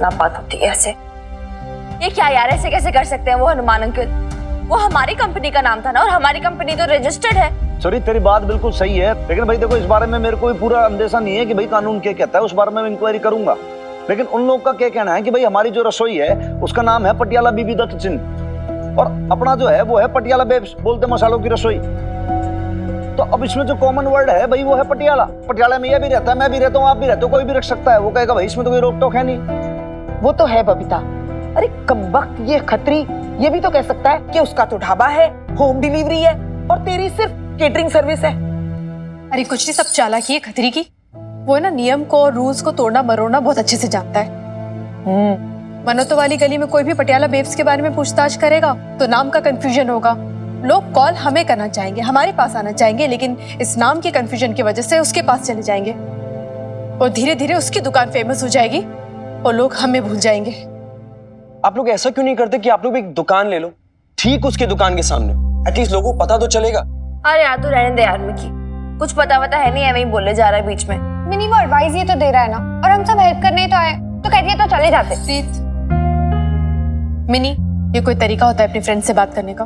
ना बात होती है ऐसे। ये क्या यार, ऐसे कैसे कर सकते हैं वो हनुमान अंकल? वो हमारी कंपनी का नाम था ना, और हमारी कंपनी तो रजिस्टर्ड है। सॉरी, तेरी बात बिल्कुल सही है, लेकिन भाई देखो, इस बारे में मेरे को भी पूरा अंदेशा नहीं है कि भाई कानून क्या कहता है, उस बारे में मैं इंक्वायरी करूंगा। लेकिन उन लोगों का क्या कहना है कि भाई हमारी जो रसोई है उसका नाम है पटियाला बीबी दत्त चिन्ह, और अपना जो है वो है पटियाला बेब्स बोलते मसालों की रसोई। तो अब इसमें जो कॉमन वर्ड है भाई वो है पटियाला। पटियाला में ये भी रहता है, मैं भी रहता हूँ, आप भी रहते हो, कोई भी रख सकता है। वो कहेगा भाई इसमें तो कोई रोक टोक है नहीं। वो तो है बबीता, अरे कमबख्त ये खत्री ये भी तो कह सकता है कि उसका तो ढाबा है, होम डिलीवरी है, और तेरी सिर्फ केटरिंग सर्विस है। अरे कुछ नहीं, सब चालाकी है खतरी की। वो है ना नियम को और रूल्स को तोड़ना मरोड़ना बहुत अच्छे से जानता है। मनोतो वाली गली में कोई भी पटियाला बेब्स के बारे में पूछताछ करेगा तो नाम का कंफ्यूजन होगा। लोग कॉल हमें करना चाहेंगे, हमारे पास आना चाहेंगे, लेकिन इस नाम के कंफ्यूजन की वजह से उसके पास चले जाएंगे और धीरे धीरे उसकी दुकान फेमस हो जाएगी और लोग हमें भूल जाएंगे। आप लोग ऐसा क्यों नहीं करते कि आप लोग एक दुकान ले लो, ठीक उसके दुकान के सामने, एटलीस्ट लोगों को पता तो चलेगा। अरे यार, तू रहने दे यार मिकी, कुछ पता है नहीं, वही बोले जा रहा है बीच में। मिनी वो एडवाइस ये तो दे रहा है ना, और हम सब हेल्प करने ही तो आए, तो कहती है तो चले जाते। प्रीत, मिनी, ये कोई तरीका होता है अपने फ्रेंड से बात करने का?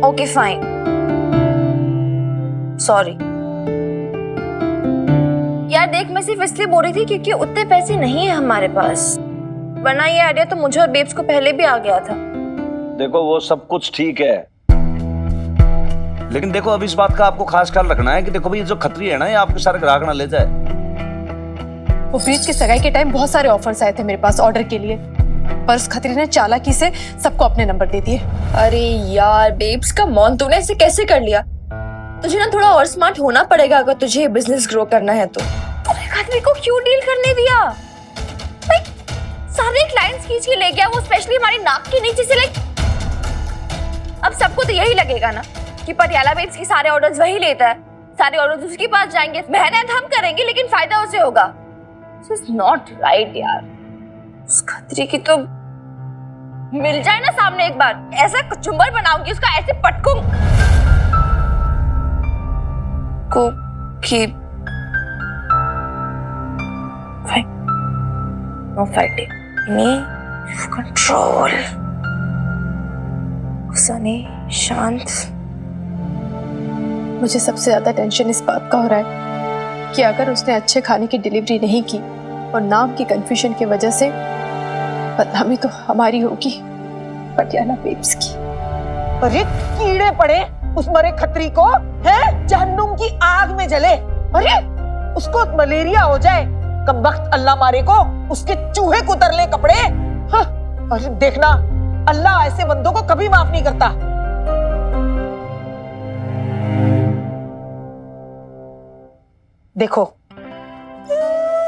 ओके फाइन, सॉरी यार। देख, मैं सिर्फ इसलिए बोल रही थी क्योंकि उतने पैसे नहीं है हमारे पास, वरना ये आइडिया तो मुझे और बेब्स को पहले भी आ गया था। देखो वो सब कुछ ठीक है, लेकिन देखो अब इस बात का आपको खास ख्याल रखना है कि देखो भाई जो खतरी है ना, ये आपके सारे ग्राहक ना ले जाए। वो प्रीत की सगाई के टाइम बहुत सारे ऑफर्स आए थे मेरे पास ऑर्डर के लिए, पर उस खतरी ने चालाकी से सबको अपने नंबर दे दिए। अरे यार बेब्स का मौन, तूने ऐसे कैसे कर लिया? तुझे ना थोड़ा और स्मार्ट होना पड़ेगा अगर तुझे बिजनेस ग्रो करना है तो। अरे खतरी को क्यों डील करने दिया? भाई सारे क्लाइंट्स खींच के ले गया वो, स्पेशली हमारी नाक के नीचे से। लाइक अब सबको तो यही लगेगा ना कि पटियाला बेब्स की सारे ऑर्डर्स वही लेता है, सारे ऑर्डर्स उसके पास जाएंगे, मेहनत हम करेंगे लेकिन फायदा उसे होगा। दिस इज नॉट राइट यार। उस खतरी की तो मिल जाए ना सामने एक बार, ऐसा कचुम्बर बनाऊंगी उसका, ऐसे पटकूं को कि नो फाइटिंग, कंट्रोल, गुस्सा नहीं, शांत। मुझे सबसे ज्यादा टेंशन इस बात का हो रहा है कि अगर उसने अच्छे खाने की डिलीवरी नहीं की और नाम की कंफ्यूजन की वजह से बदनामी तो हमारी होगी, पटियाला बेब्स की। अरे कीड़े पड़े उस मरे खतरी को, है जहन्नुम की आग में जले। अरे उसको मलेरिया हो जाए, कमबख्त अल्लाह मारे को उसके चूहे कुतर ले कपड़े। हाँ, अरे देखना अल्लाह ऐसे बंदों को कभी माफ नहीं करता। देखो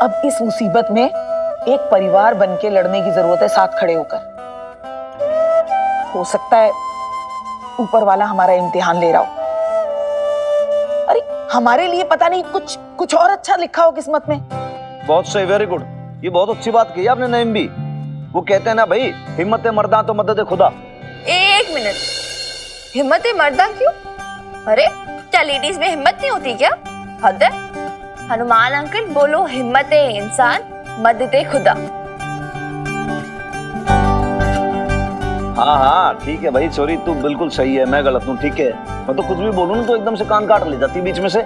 अब इस मुसीबत में एक परिवार बनके लड़ने की जरूरत है, साथ खड़े होकर। हो सकता है ऊपर वाला हमारा इम्तिहान ले रहा हो। अरे हमारे लिए पता नहीं कुछ और अच्छा लिखा हो किस्मत में। बहुत सही, वेरी गुड, ये बहुत अच्छी बात कही आपने नईम भी। वो कहते हैं ना भाई, हिम्मत मर्दा तो मदद खुदा। एक मिनट, हिम्मत मर्दा क्यों? अरे क्या लेडीज में हिम्मत नहीं होती क्या? हद है। हनुमान अंकल बोलो, हिम्मत इंसान मदद खुदा। हाँ ठीक है भाई, सॉरी तू बिल्कुल सही है, मैं गलत हूँ, ठीक है। मैं तो कुछ भी बोलूँ ना तो एकदम से कान काट ले जाती बीच में से।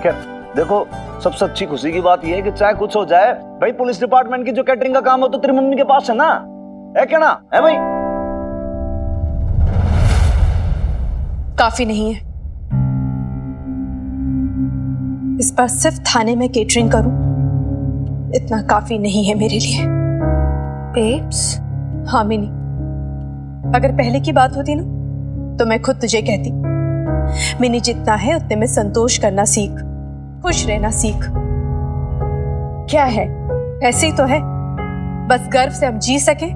खैर देखो, सबसे अच्छी खुशी की बात यह है कि चाहे कुछ हो जाए भाई, पुलिस डिपार्टमेंट की जो कैटरिंग का काम हो तो तेरी मम्मी के पास है ना, है क्या ना, है भाई? काफी नहीं है, इस बार सिर्फ थाने में केटरिंग करूं इतना काफी नहीं है मेरे लिए। बेब्स, हाँ मिनी, अगर पहले की बात होती ना तो मैं खुद तुझे कहती, मिनी जितना है उतने में संतोष करना सीख, खुश रहना सीख। क्या है, ऐसे ही तो है, बस गर्व से हम जी सके,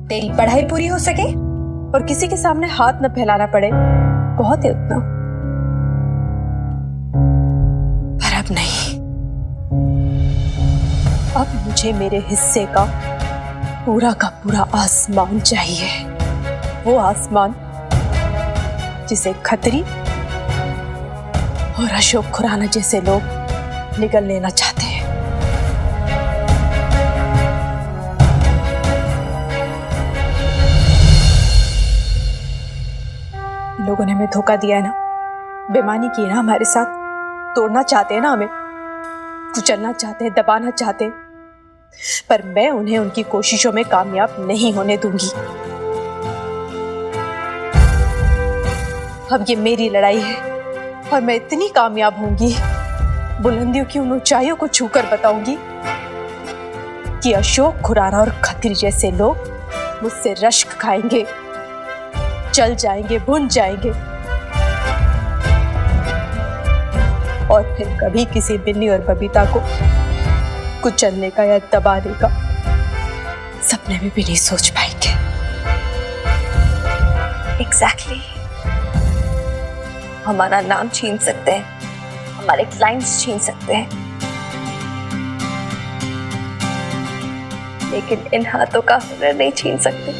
तेरी पढ़ाई पूरी हो सके और किसी के सामने हाथ न फैलाना पड़े, बहुत है उतना। पर अब नहीं, अब मुझे मेरे हिस्से का पूरा आसमान चाहिए, वो आसमान जिसे खतरी और अशोक खुराना जैसे लोग निगल लेना चाहते हैं। लोगों ने हमें धोखा दिया है ना, बेईमानी की है ना हमारे साथ, तोड़ना चाहते हैं ना हमें, कुचलना चाहते हैं, दबाना चाहते हैं, पर मैं उन्हें उनकी कोशिशों में कामयाब नहीं होने दूंगी। अब ये मेरी लड़ाई है और मैं इतनी कामयाब होंगी, बुलंदियों की उन ऊंचाइयों को छूकर बताऊंगी कि अशोक, खुराना और खत्री जैसे लोग मुझसे रश्क खाएंगे, चल जाएंगे, भुन जाएंगे और फिर कभी किसी बिन्नी और बबीता को कुचलने का या दबाने का सपने में भी नहीं सोच पाएंगे। एग्जैक्टली। हमारा नाम छीन सकते हैं, हमारे क्लाइंट्स छीन सकते हैं, लेकिन इन हाथों का हुनर नहीं छीन सकते।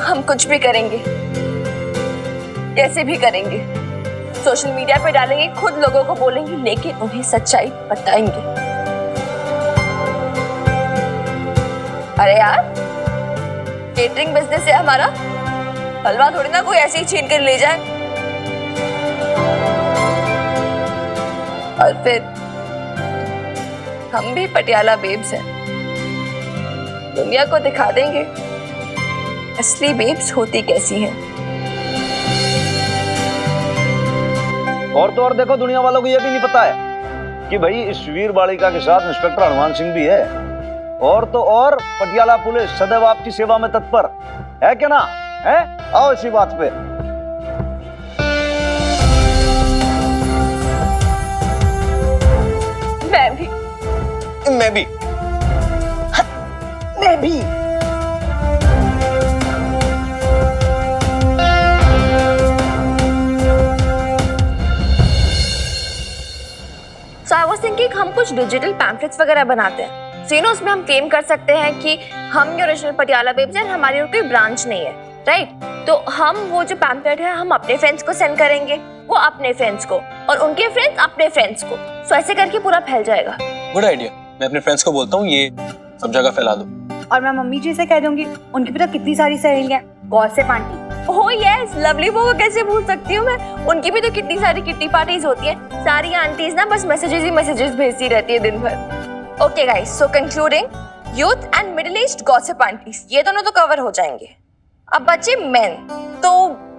हम कुछ भी करेंगे, कैसे भी करेंगे, सोशल मीडिया पे डालेंगे, खुद लोगों को बोलेंगे, लेकिन उन्हें सच्चाई बताएंगे। अरे यार, केटरिंग बिजनेस है हमारा, हलवा थोड़ी ना कोई ऐसे ही छीन कर ले जाए। और फिर हम भी पटियाला बेब्स हैं, दुनिया को दिखा देंगे असली बेब्स होती कैसी हैं। और तो और देखो, दुनिया वालों को यह भी नहीं पता है कि भाई इस वीर बालिका के साथ इंस्पेक्टर हनुमान सिंह भी है। और तो और पटियाला पुलिस सदैव आपकी सेवा में तत्पर है, क्या ना है? आओ इसी बात पे। मैं भी मैं भी मैं भी। So I was thinking हम कुछ डिजिटल पैम्फलेट्स वगैरह बनाते हैं, so, उसमें हम क्लेम कर सकते हैं कि हम ये ओरिजिनल पटियाला बेब्स हैं, हमारी और कोई ब्रांच नहीं है, राइट? तो हम वो जो पैम्फलेट है हम अपने फ्रेंड्स को सेंड करेंगे, वो अपने फ्रेंड्स को, और उनके फ्रेंड्स अपने फ्रेंड्स को, सो ऐसे करके पूरा फैल जाएगा। Good idea. मैं अपने फ्रेंड्स को बोलता हूँ ये सब जगह फैला दो। और मैं मम्मी जी से कह दूंगी, उनकी भी तो कितनी सारी सहेलियां, gossip aunty. Oh yes, lovely बो को कैसे भूल सकती हूँ मैं, उनकी भी तो कितनी सारी किट्टी पार्टीज होती हैं। सारी आंटीज ना बस मैसेजेस ही मैसेजेस भेजती रहती है दिन भर। Okay guys, so concluding, youth and middle aged gossip aunties, ये दोनों तो कवर हो जाएंगे। अब बचे मेन, तो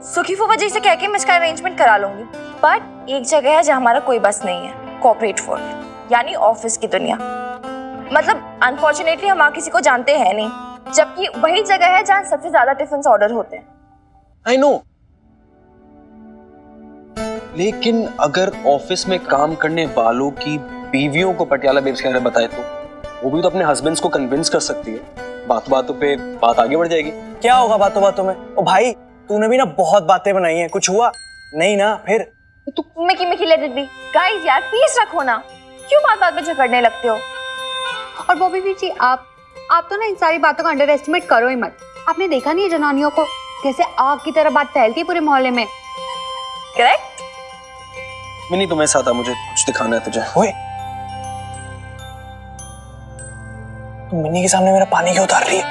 सुखी फूफा जी से कह के मैं इसका अरेंजमेंट करा लूंगी, बट एक जगह है जहाँ हमारा कोई बस नहीं है, कॉर्पोरेट वर्ल्ड, यानी ऑफिस की दुनिया। मतलब अनफॉर्चुनेटली हम वहाँ किसी को जानते हैं नहीं, जबकि वही जगह है जहाँ सबसे ज्यादा टिफिन ऑर्डर होते हैं। आई नो, लेकिन अगर ऑफिस में काम करने वालों की बीवियों को पटियाला बेब्स के बारे में बताए तो वो भी तो अपने हस्बैंड्स को कन्विंस कर सकती है। बातों बातों पे बात आगे बढ़ जाएगी। क्या होगा बातों बातों में? ओ भाई, तूने भी ना बहुत बातें बनाई हैं, कुछ हुआ नहीं ना? फिर तू Mickey Mickey let it be. Guys यार पीस रखो ना, क्यों बात बात पे झगड़ने लगते हो? और बॉबी भी जी, आप तो ना इन सारी बातों का अंडर एस्टिमेट करो ही मत। आपने देखा नहीं है जनानियों को कैसे आग की तरह बात फैलती है पूरे मोहल्ले में। करेक्ट। मिनी तुम्हें साथ आ, मुझे कुछ दिखाना है तुझे। ओए, तू मिन्नी के सामने मेरा पानी क्यों उतार रही है?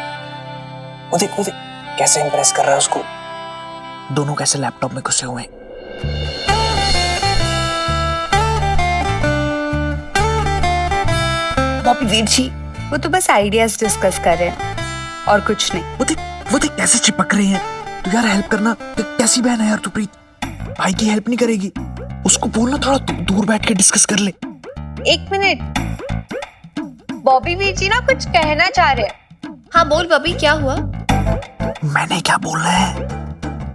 वो देख कैसे इंप्रेस कर रहा है उसको। दोनों कैसे लैपटॉप में घुसे हुए हैं। बॉबी वीर जी, वो तो बस आइडियाज डिस्कस कर रहे हैं और कुछ नहीं। वो देख कैसे चिपक रहे हैं। तू यार हेल्प करना, कैसी बहन है यार तू प्रीत, भाई की हेल्प नहीं करेगी? उसको बोलना थोड़ा दूर बैठ के डिस्कस कर ले। एक मिनट, बॉबी वीर जी ना कुछ कहना चाह रहे हैं। हाँ बोल बबी, क्या हुआ? मैंने क्या बोलना है?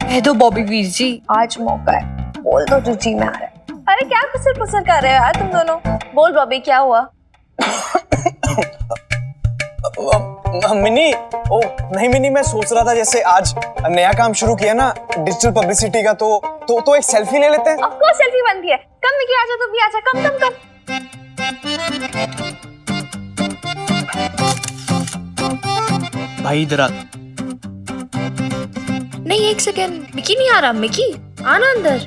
कह दो बॉबी वीर जी, आज मौका है। बोल दो जो जी में आ रहा है। अरे क्या कुसर पुसर कर रहे हो यार तुम दोनों? बोल बबी, क्या हुआ? मिनी, ओ नहीं मिनी, मैं सोच रहा था जैसे आज नया काम शुरू किया ना डिजिटल पब्लिसिटी का, तो एक सेल्फी ले लेते हैं। ऑफ कोर्स सेल्फी बनती है। कम मिकी, आजा तू भी आजा, कम। भाई इधर आ। नहीं एक सेकेंड, मिकी नहीं आ रहा। मिकी आना अंदर।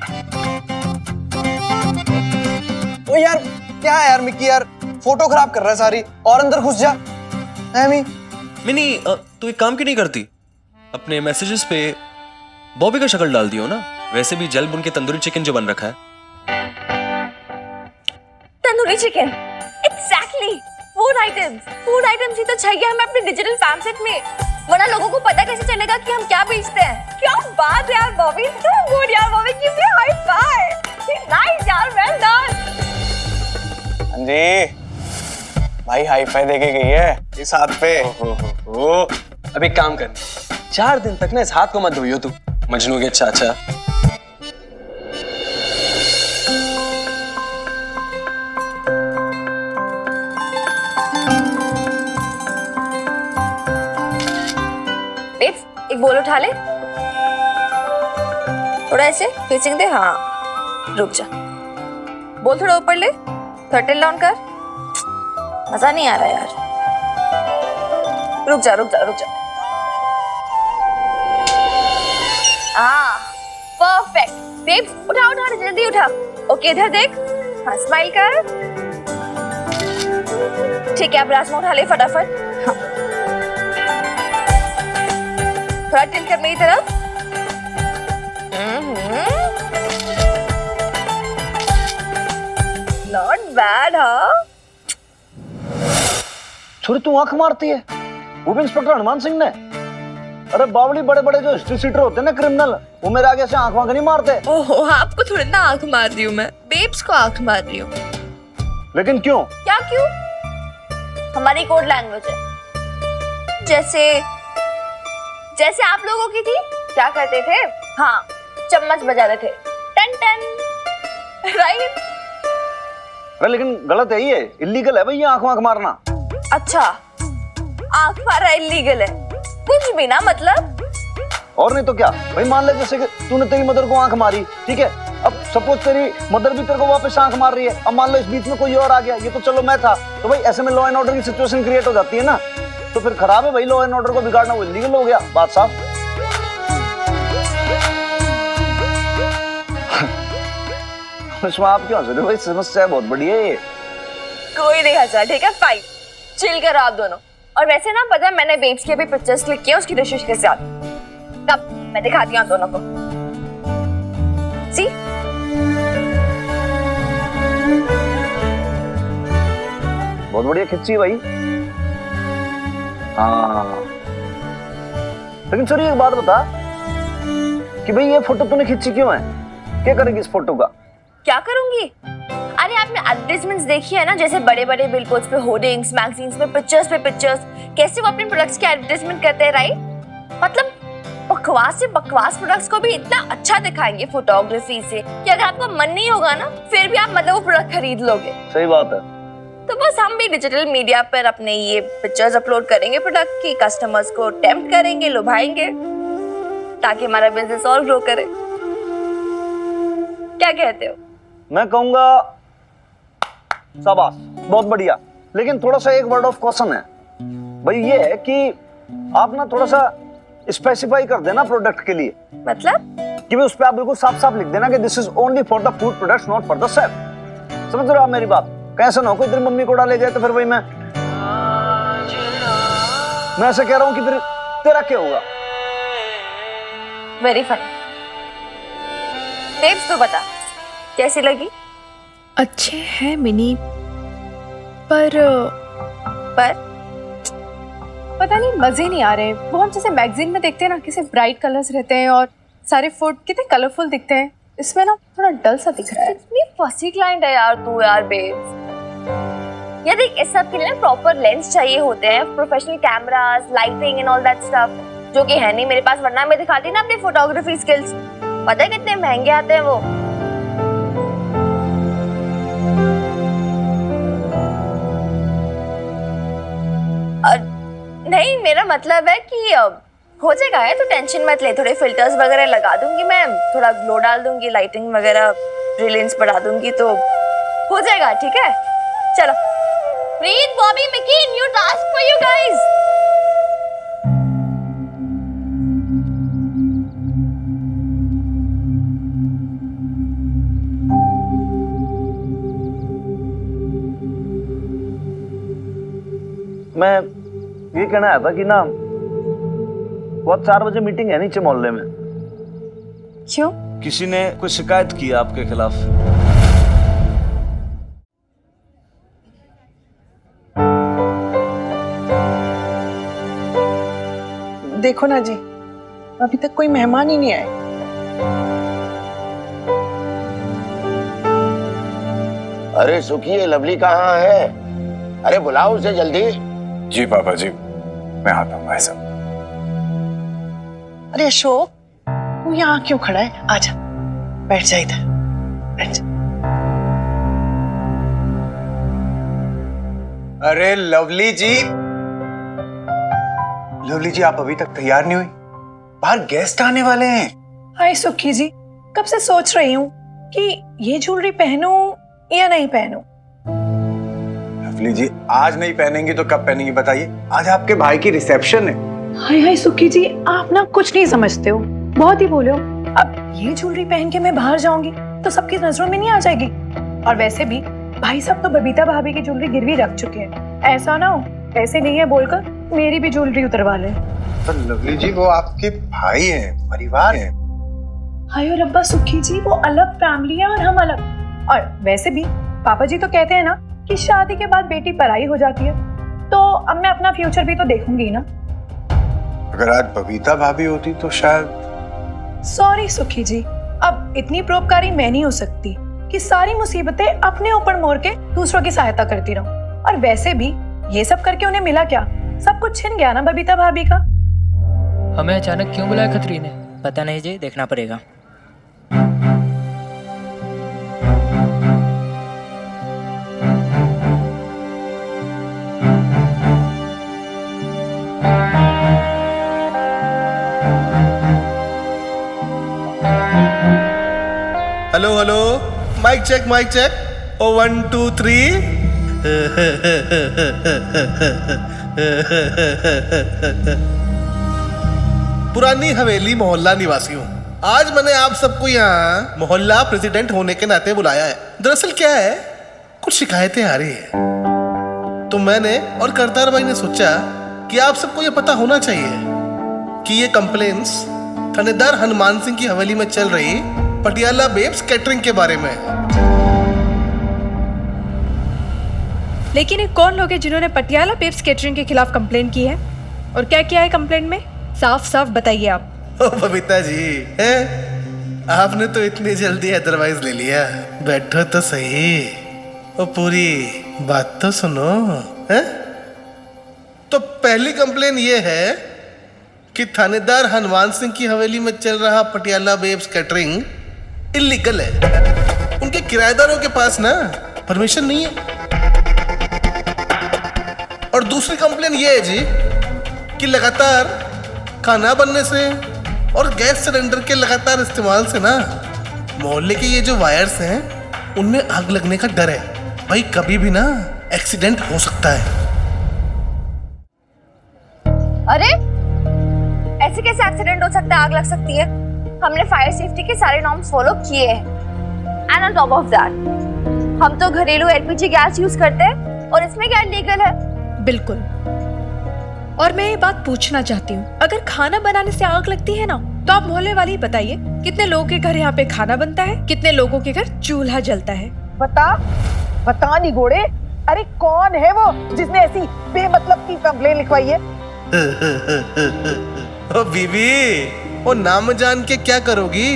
ओ यार क्या है यार मिकी, यार फोटो खराब कर रहा है सारी, और अंदर घुस जा। मिनी तू एक काम क्यों नहीं करती? अपने मैसेजेस पे बॉबी का शक्ल डाल दियो ना, वैसे भी जल बुन के तंदूरी चिकन जो बन रखा है। Tandoori chicken, exactly. Food items ही तो चाहिए हमें अपने डिजिटल पैम्फलेट में, वरना लोगों को पता कैसे चलेगा कि हम क्या बेचते हैं। क्या बात है यार बॉबी, so good यार Bobby, give me high five. Nice यार, वेल डन। हाँ जी भाई, हाई फाई देके गई है इस हाथ पे। ओ, अब एक काम कर, 4 दिन तक ना इस हाथ को मत धोइयो तू, मजनू के चाचा। बेब्स, एक बोल उठा ले, थोड़ा ऐसे फेसिंग दे। हाँ, रुक जा, बोल थोड़ा ऊपर ले, थर्टल डाउन कर। मजा नहीं आ रहा यार, रुक जा। हाँ, परफेक्ट। बेब्स, उठा जल्दी उठा। ओके, इधर देख। हाँ, स्माइल कर। ठीक है, अब रास्ता उठा ले फटाफट। हाँ, थोड़ा टिल्ट कर मेरी तरफ। Not bad. हाँ, छोरी तू आंख मारती है, वो भी इंस्पेक्टर हनुमान सिंह ने। अरे बावली, बड़े बड़े जो हिस्ट्री सीटर होते हैं ना क्रिमिनल, वो मेरे आगे से आंख नहीं मारते। ओहो, आपको थोड़ी ना आंख मार रही हूँ मैं, बेब्स को आंख मार रही हूँ। लेकिन क्यों? क्या क्यों? हमारी कोड लैंग्वेज है। जैसे आप लोगों की थी, क्या करते थे? हाँ, चम्मच बजाते थे, टन टन, राइट? अरे लेकिन गलत है, ये इलीगल है भाई, ये आंख मारना। अच्छा, आंख मारा इलीगल है, कुछ भी ना मतलब। और नहीं तो क्या भाई, मान ले जैसे कि तूने तेरी मदर को आंख मारी, ठीक है, अब सपोज तेरी मदर भी तेरे को वापस आंख मार रही है, अब मान लो इस बीच में कोई और आ गया, ये तो चलो मैं था, तो भाई ऐसे में लॉ एंड ऑर्डर की सिचुएशन क्रिएट हो जाती है ना, तो फिर खराब है भाई, लॉ एंड ऑर्डर को बिगाड़ना वो इलीगल हो गया, बात साफ। आप क्यों हंस रहे हो भाई, समस्या बहुत बड़ी है ये। कोई नहीं हंसा, ठीक है, फाइन, चिल करो आप दोनों। और वैसे ना पता है, मैंने बेब्स की अभी पिक्चर्स क्लिक किया उसकी डिशेस के साथ, तब मैं दिखाती हूँ दोनों को। सी, बहुत बढ़िया खिंची भाई। हाँ, लेकिन सर एक बात बता कि भाई ये फोटो तूने खींची क्यों है, क्या करेगी इस फोटो का? क्या करूंगी? अरे आपने एडवर्टाइजमेंट्स देखी है ना, जैसे बड़े बड़े बिलबोर्ड्स पे, होर्डिंग्स, मैगजीन्स में पिक्चर्स, कैसे वो अपने प्रोडक्ट्स की एडवर्टाइजमेंट करते हैं, राइट? मतलब बकवास से बकवास प्रोडक्ट्स को भी इतना अच्छा दिखाएंगे फोटोग्राफी से कि अगर आपका मन नहीं होगा ना, फिर भी आप मतलब वो प्रोडक्ट खरीद लोगे। सही बात है। तो बस हम भी डिजिटल मीडिया पर अपने ये पिक्चर्स अपलोड करेंगे प्रोडक्ट की, कस्टमर्स को टेम्प्ट करेंगे, लुभाएंगे, ताकि हमारा बिजनेस और ग्रो करे। क्या कहते हो? मैं कहूंगा शाबाश, बहुत बढ़िया, लेकिन थोड़ा सा एक वर्ड ऑफ कॉशन है भाई, ये है कि आप ना थोड़ा सा स्पेसिफाई कर देना प्रोडक्ट के लिए, मतलब कि भाई उस पे आप बिल्कुल साफ साफ लिख देना कि this is only for the food products, not for the safe. समझ रहे हो आप मेरी बात? कैसा ना हो कोई तेरी मम्मी को डाले जाए तो फिर भाई मैं ऐसा कह रहा हूं कि फिर तेरा क्या होगा? Very funny. बेब्स तो बता, कैसी लगी? अच्छे हैं मिनी, पर पता नहीं मजे नहीं आ रहे। वो हम जैसे मैगजीन में देखते हैं ना, कैसे ब्राइट कलर्स रहते हैं और सारे फूड कितने कलरफुल दिखते हैं, इसमें ना थोड़ा डल सा दिख रहा है। इतनी फसी क्लाइंट है यार तू यार बेब्स। यार देख, इस सब के लिए प्रॉपर लेंस चाहिए होते हैं, professional cameras, lighting and all that stuff, जो कि है नहीं मेरे पास, वरना मैं दिखाती ना अपनी फोटोग्राफी स्किल्स। पता है कितने महंगे आते हैं वो। नहीं, मेरा मतलब है कि हो जाएगा है, तो टेंशन मत ले, थोड़े फिल्टर्स वगैरह लगा दूंगी मैं, थोड़ा ग्लो डाल दूंगी, लाइटिंग वगैरह ब्रिलियंस बढ़ा दूंगी, तो हो जाएगा, ठीक है? चलो, Preet, Bobby, Mickey, new task for you guys. मैं ये कहना आया था कि ना वो 4 बजे मीटिंग है नीचे मोहल्ले में। क्यों? किसी ने कोई शिकायत की है आपके खिलाफ। देखो ना जी, अभी तक कोई मेहमान ही नहीं आए। अरे सुखी, ये लवली कहाँ है? अरे बुलाओ उसे जल्दी। जी पापा जी, मैं आता हूँ भाई साहब। अरे अशोक, तू यहाँ क्यों खड़ा है? आजा, बैठ जा इधर, बैठ जा। अरे लवली जी, लवली जी आप अभी तक तैयार नहीं हुई? बाहर गेस्ट आने वाले हैं। हाय सुखी जी, कब से सोच रही हूँ कि ये ज्वेलरी पहनूं या नहीं पहनूं। लवली जी, आज नहीं पहनेंगी तो कब पहनेंगी बताइए? आज आपके भाई की रिसेप्शन है। हाय हाय सुखी जी, आप ना कुछ नहीं समझते हो, बहुत ही बोले हो। अब ये ज्वेलरी पहन के मैं बाहर जाऊंगी तो सबकी नजरों में नहीं आ जाएगी। और वैसे भी भाई साहब तो बबीता भाभी की ज्वेलरी गिरवी रख चुके हैं, ऐसा ना हो ऐसे नहीं है बोलकर मेरी भी ज्वेलरी उतरवा ले। पर लवली जी, वो आपके भाई हैं, परिवार है। हाय और अब्बा सुखी जी, वो अलग फैमिली है और हम अलग। और वैसे भी पापा जी तो कहते हैं ना कि शादी के बाद बेटी पराई हो जाती है, तो अब मैं अपना फ्यूचर भी तो देखूंगी ना। अगर आज बबीता भाभी होती तो शायद। सॉरी सुखी जी, अब इतनी परोपकारी मैं नहीं हो सकती कि सारी मुसीबतें अपने ऊपर मोड़ के दूसरों की सहायता करती रहूं। और वैसे भी ये सब करके उन्हें मिला क्या? सब कुछ छिन गया ना बबीता भाभी का। हमें अचानक क्यों बुलाया खत्री ने? पता नहीं जी, देखना पड़ेगा। Hello hello, mic check. Oh 1 2 3। पुरानी हवेली मोहल्ला निवासी हूँ। आज मैंने आप सबको यहाँ मोहल्ला प्रेसिडेंट होने के नाते बुलाया है। दरअसल क्या है, कुछ शिकायतें आ रही है, तो मैंने और करतार भाई ने सोचा कि आप सबको ये पता होना चाहिए कि ये कंप्लेंट्स थानेदार हनुमान सिंह की हवेली में चल रही पटियाला बेब्स कैटरिंग के बारे में। लेकिन ये कौन लोग हैं जिन्होंने पटियाला बेब्स कैटरिंग के खिलाफ कंप्लेन की है, और क्या किया है कंप्लेन में? साफ साफ बताइए आप। ओ बबीता जी, है आपने तो इतनी जल्दी अदरवाइज ले लिया। बैठो तो सही, ओ पूरी बात तो सुनो। है तो पहली कंप्लेन ये है कि थानेदार हनुमान सिंह की हवेली में चल रहा पटियाला बेब्स कैटरिंग इलीगल है। उनके किराएदारों के पास ना परमिशन नहीं है। और दूसरी कंप्लेन ये है जी कि लगातार खाना बनने से और गैस सिलेंडर के लगातार इस्तेमाल से ना मोहल्ले के ये जो वायर्स हैं उनमें आग लगने का डर है। भाई कभी भी ना एक्सीडेंट हो सकता है। अरे ऐसे कैसे एक्सीडेंट हो सकता है, आग लग सकती है? हमने फायर सेफ्टी के सारे नॉर्म्स फॉलो किए हैं। And on top of that हम तो घरेलू एलपीजी गैस यूज करते हैं और इसमें क्या इलीगल है? बिल्कुल। और मैं ये बात पूछना चाहती हूँ, अगर खाना बनाने से आग लगती है ना, तो आप मोहल्ले वाले ही बताइए, कितने लोगों के घर यहाँ पे खाना बनता है, कितने लोगों के घर चूल्हा जलता है? बता नहीं घोड़े, अरे कौन है वो जिसने ऐसी बेमतलब की कंप्लेन लिखवाई है? ओ बीबी, वो नाम जान के क्या करोगी?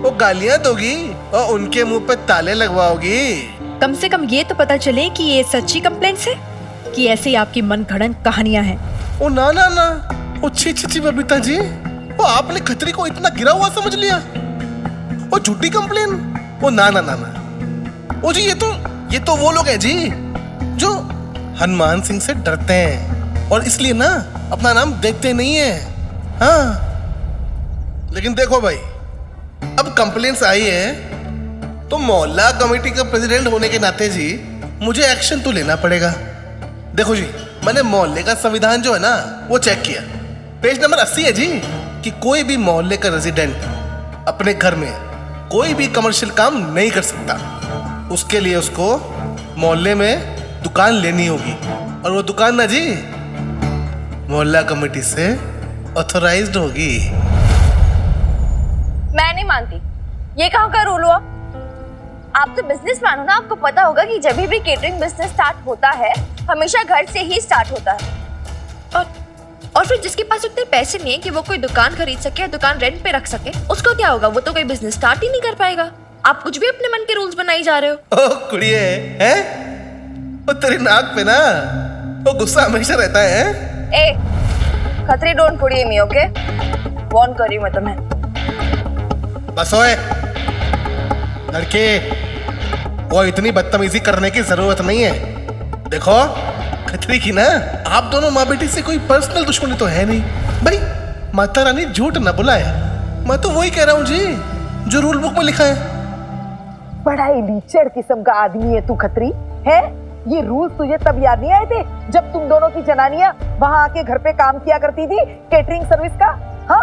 वो गालियां दोगी और उनके मुंह पे ताले लगवाओगी। कम से कम ये तो पता चले कि ये सच्ची कंप्लेंट्स है कि ऐसी आपकी मनगढ़ंत कहानियां हैं। ओ ना ना ना, ओ छी छी छी बबीता जी, वो आपने खतरी को इतना गिरा हुआ समझ लिया? वो झूठी कंप्लेन? ओ ना ना ना ना, ओ जी ये तो वो लोग हैं जी जो हनुमान सिंह से डरते हैं और इसलिए ना अपना नाम देखते नहीं है। हाँ लेकिन देखो भाई, अब कंप्लेंट्स आई है तो मोहल्ला कमेटी का प्रेसिडेंट होने के नाते जी मुझे एक्शन तो लेना पड़ेगा। देखो जी, मैंने मोहल्ले का संविधान जो है ना वो चेक किया। पेज नंबर 80 है जी कि कोई भी मोहल्ले का रेजिडेंट अपने घर में कोई भी कमर्शियल काम नहीं कर सकता। उसके लिए उसको मोहल्ले में दुकान लेनी होगी और वो दुकान ना जी मोहल्ला कमेटी से ऑथराइज्ड होगी। मैं नहीं मानती, ये कहाँ का रूल हुआ? आप तो बिजनेसमैन हो ना, आपको पता होगा कि जब भी केटरिंग बिजनेस स्टार्ट होता है हमेशा घर से ही स्टार्ट होता है। और फिर जिसके पास उतने पैसे नहीं है कि वो कोई दुकान खरीद सके या दुकान रेंट पे रख सके, उसको क्या होगा? वो तो कोई बिजनेस स्टार्ट ही नहीं कर पाएगा। आप कुछ भी अपने मन के रूल्स बनाई जा रहे हो। ओ कुड़िए, हैं? वो तेरी नाक पे ना वो गुस्सा हमेशा रहता है। ए, Khatri don't कुड़िए me, okay? Warn कर रही हूं मैं तुम्हें। बस ओए लड़के, वो इतनी बदतमीजी करने की जरूरत नहीं है। देखो खतरी की ना, आप दोनों माँ बेटी से कोई पर्सनल दुश्मनी तो है नहीं भाई। माता रानी झूठ ना बुलाए, मैं तो वही कह रहा हूँ जी जो रूल बुक में लिखा है। बड़ा ही लीचड़ किस्म का आदमी है तू खत्री, है? ये रूल्स तुझे तब याद नहीं आए थे जब तुम दोनों की जनानियां वहां आके घर पे काम किया करती थी केटरिंग सर्विस का? हाँ,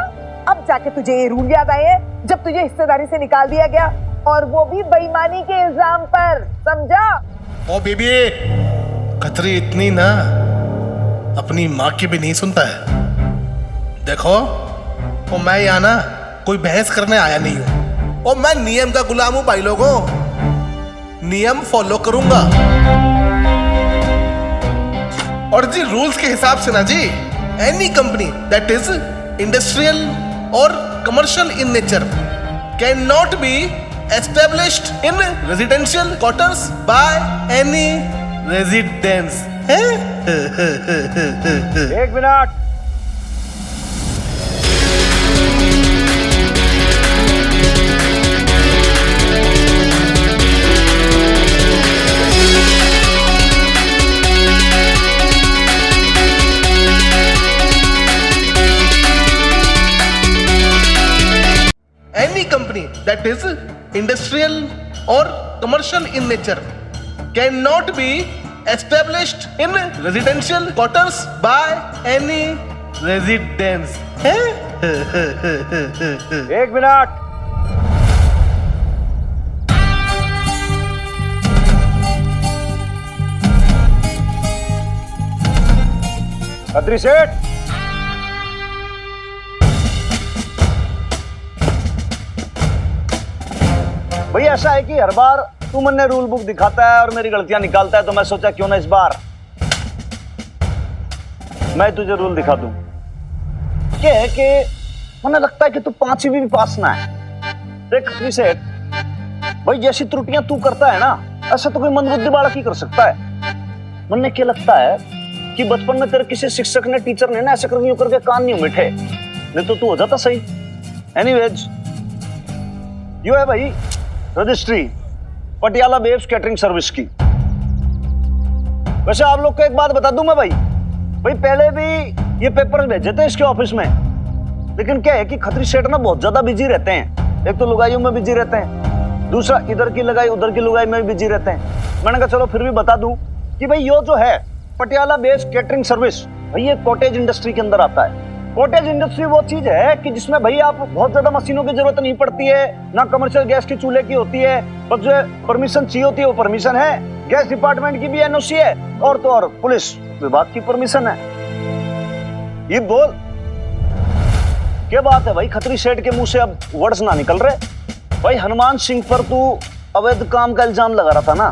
अब जाके तुझे ये रूल याद आए हैं जब तुझे हिस्सेदारी से निकाल दिया गया, और वो भी बेईमानी के इल्जाम पर, समझा? ओ बेबी, खतरी इतनी ना अपनी माँ की भी नहीं सुनता है। देखो वो मैं यहाँ ना कोई बहस करने आया नहीं हूँ, और मैं नियम का गुलाम हूँ भाई लोगों। नियम फॉलो करूंगा, और जी रूल्स के हिसाब से ना जी, any company that is industrial और commercial in nature can not be established in residential quarters by any residence. एक minute. Any company that is industrial or commercial in nature cannot be established in residential quarters by any residence. एक minute. Khatri सेठ, भाई ऐसा है कि हर बार तू मैंने rule book दिखाता है और मेरी गलतियां निकालता है, तो मैं सोचा क्यों ना इस बार मैं तुझे रूल दिखा दूं। क्या है कि मुझे लगता है कि तू 5वीं भी पास ना है। देख खत्री सेठ, भाई जैसी त्रुटियां तू करता है ना, ऐसा तो कोई मंदबुद्धि बालक ही कर सकता है। मुझे क्या लगता है कि बचपन में तेरे किसी शिक्षक ने, टीचर ने ना ऐसे करके कान नहीं उमिठे, नहीं तो तू हो जाता सही। एनीवेज, यो है भाई registry Patiala babes catering service की। वैसे आप लोग को एक बात बता दूं मैं भाई पहले भी ये पेपर्स भेजे थे इसके ऑफिस में, लेकिन क्या है कि खत्री सेठ ना बहुत ज्यादा बिजी रहते हैं। एक तो लुगाइयों में बिजी रहते हैं, दूसरा इधर की लगाई उधर की लुगाई में भी बिजी रहते हैं। मैंने कहा चलो फिर भी बता दूं कि भाई यो जो है पटियाला बेब्स कैटरिंग सर्विस, भाई ये कॉटेज इंडस्ट्री के अंदर आता है। कॉटेज इंडस्ट्री वो चीज है कि जिसमें भाई आप बहुत ज्यादा मशीनों की जरूरत नहीं पड़ती है, ना कमर्शियल गैस की चूल्हे की होती है, बस जो परमिशन चाहिए होती है वो परमिशन है। गैस डिपार्टमेंट की भी एनओसी है, और तो और पुलिस विभाग की परमिशन है। ये बोल क्या बात है भाई, खत्री सेठ के मुंह से अब वर्ड्स ना निकल रहे। भाई हनुमान सिंह पर तू अवैध काम का इल्जाम लगा रहा था ना।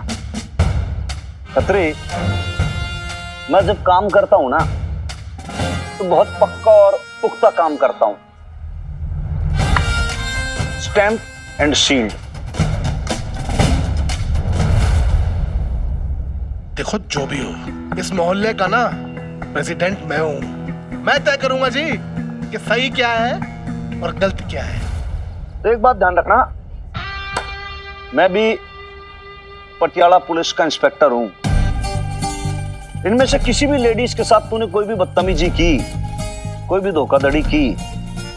खत्री, मैं जब काम करता हूं ना तो बहुत पक्का और पुख्ता काम करता हूं। Stamp and sealed. देखो जो भी हो, इस मोहल्ले का ना प्रेसिडेंट मैं हूं। मैं तय करूंगा जी कि सही क्या है और गलत क्या है। तो एक बात ध्यान रखना, मैं भी पटियाला पुलिस का इंस्पेक्टर हूं। इनमें से किसी भी लेडीज के साथ तूने कोई भी बदतमीजी की, कोई भी धोखाधड़ी की,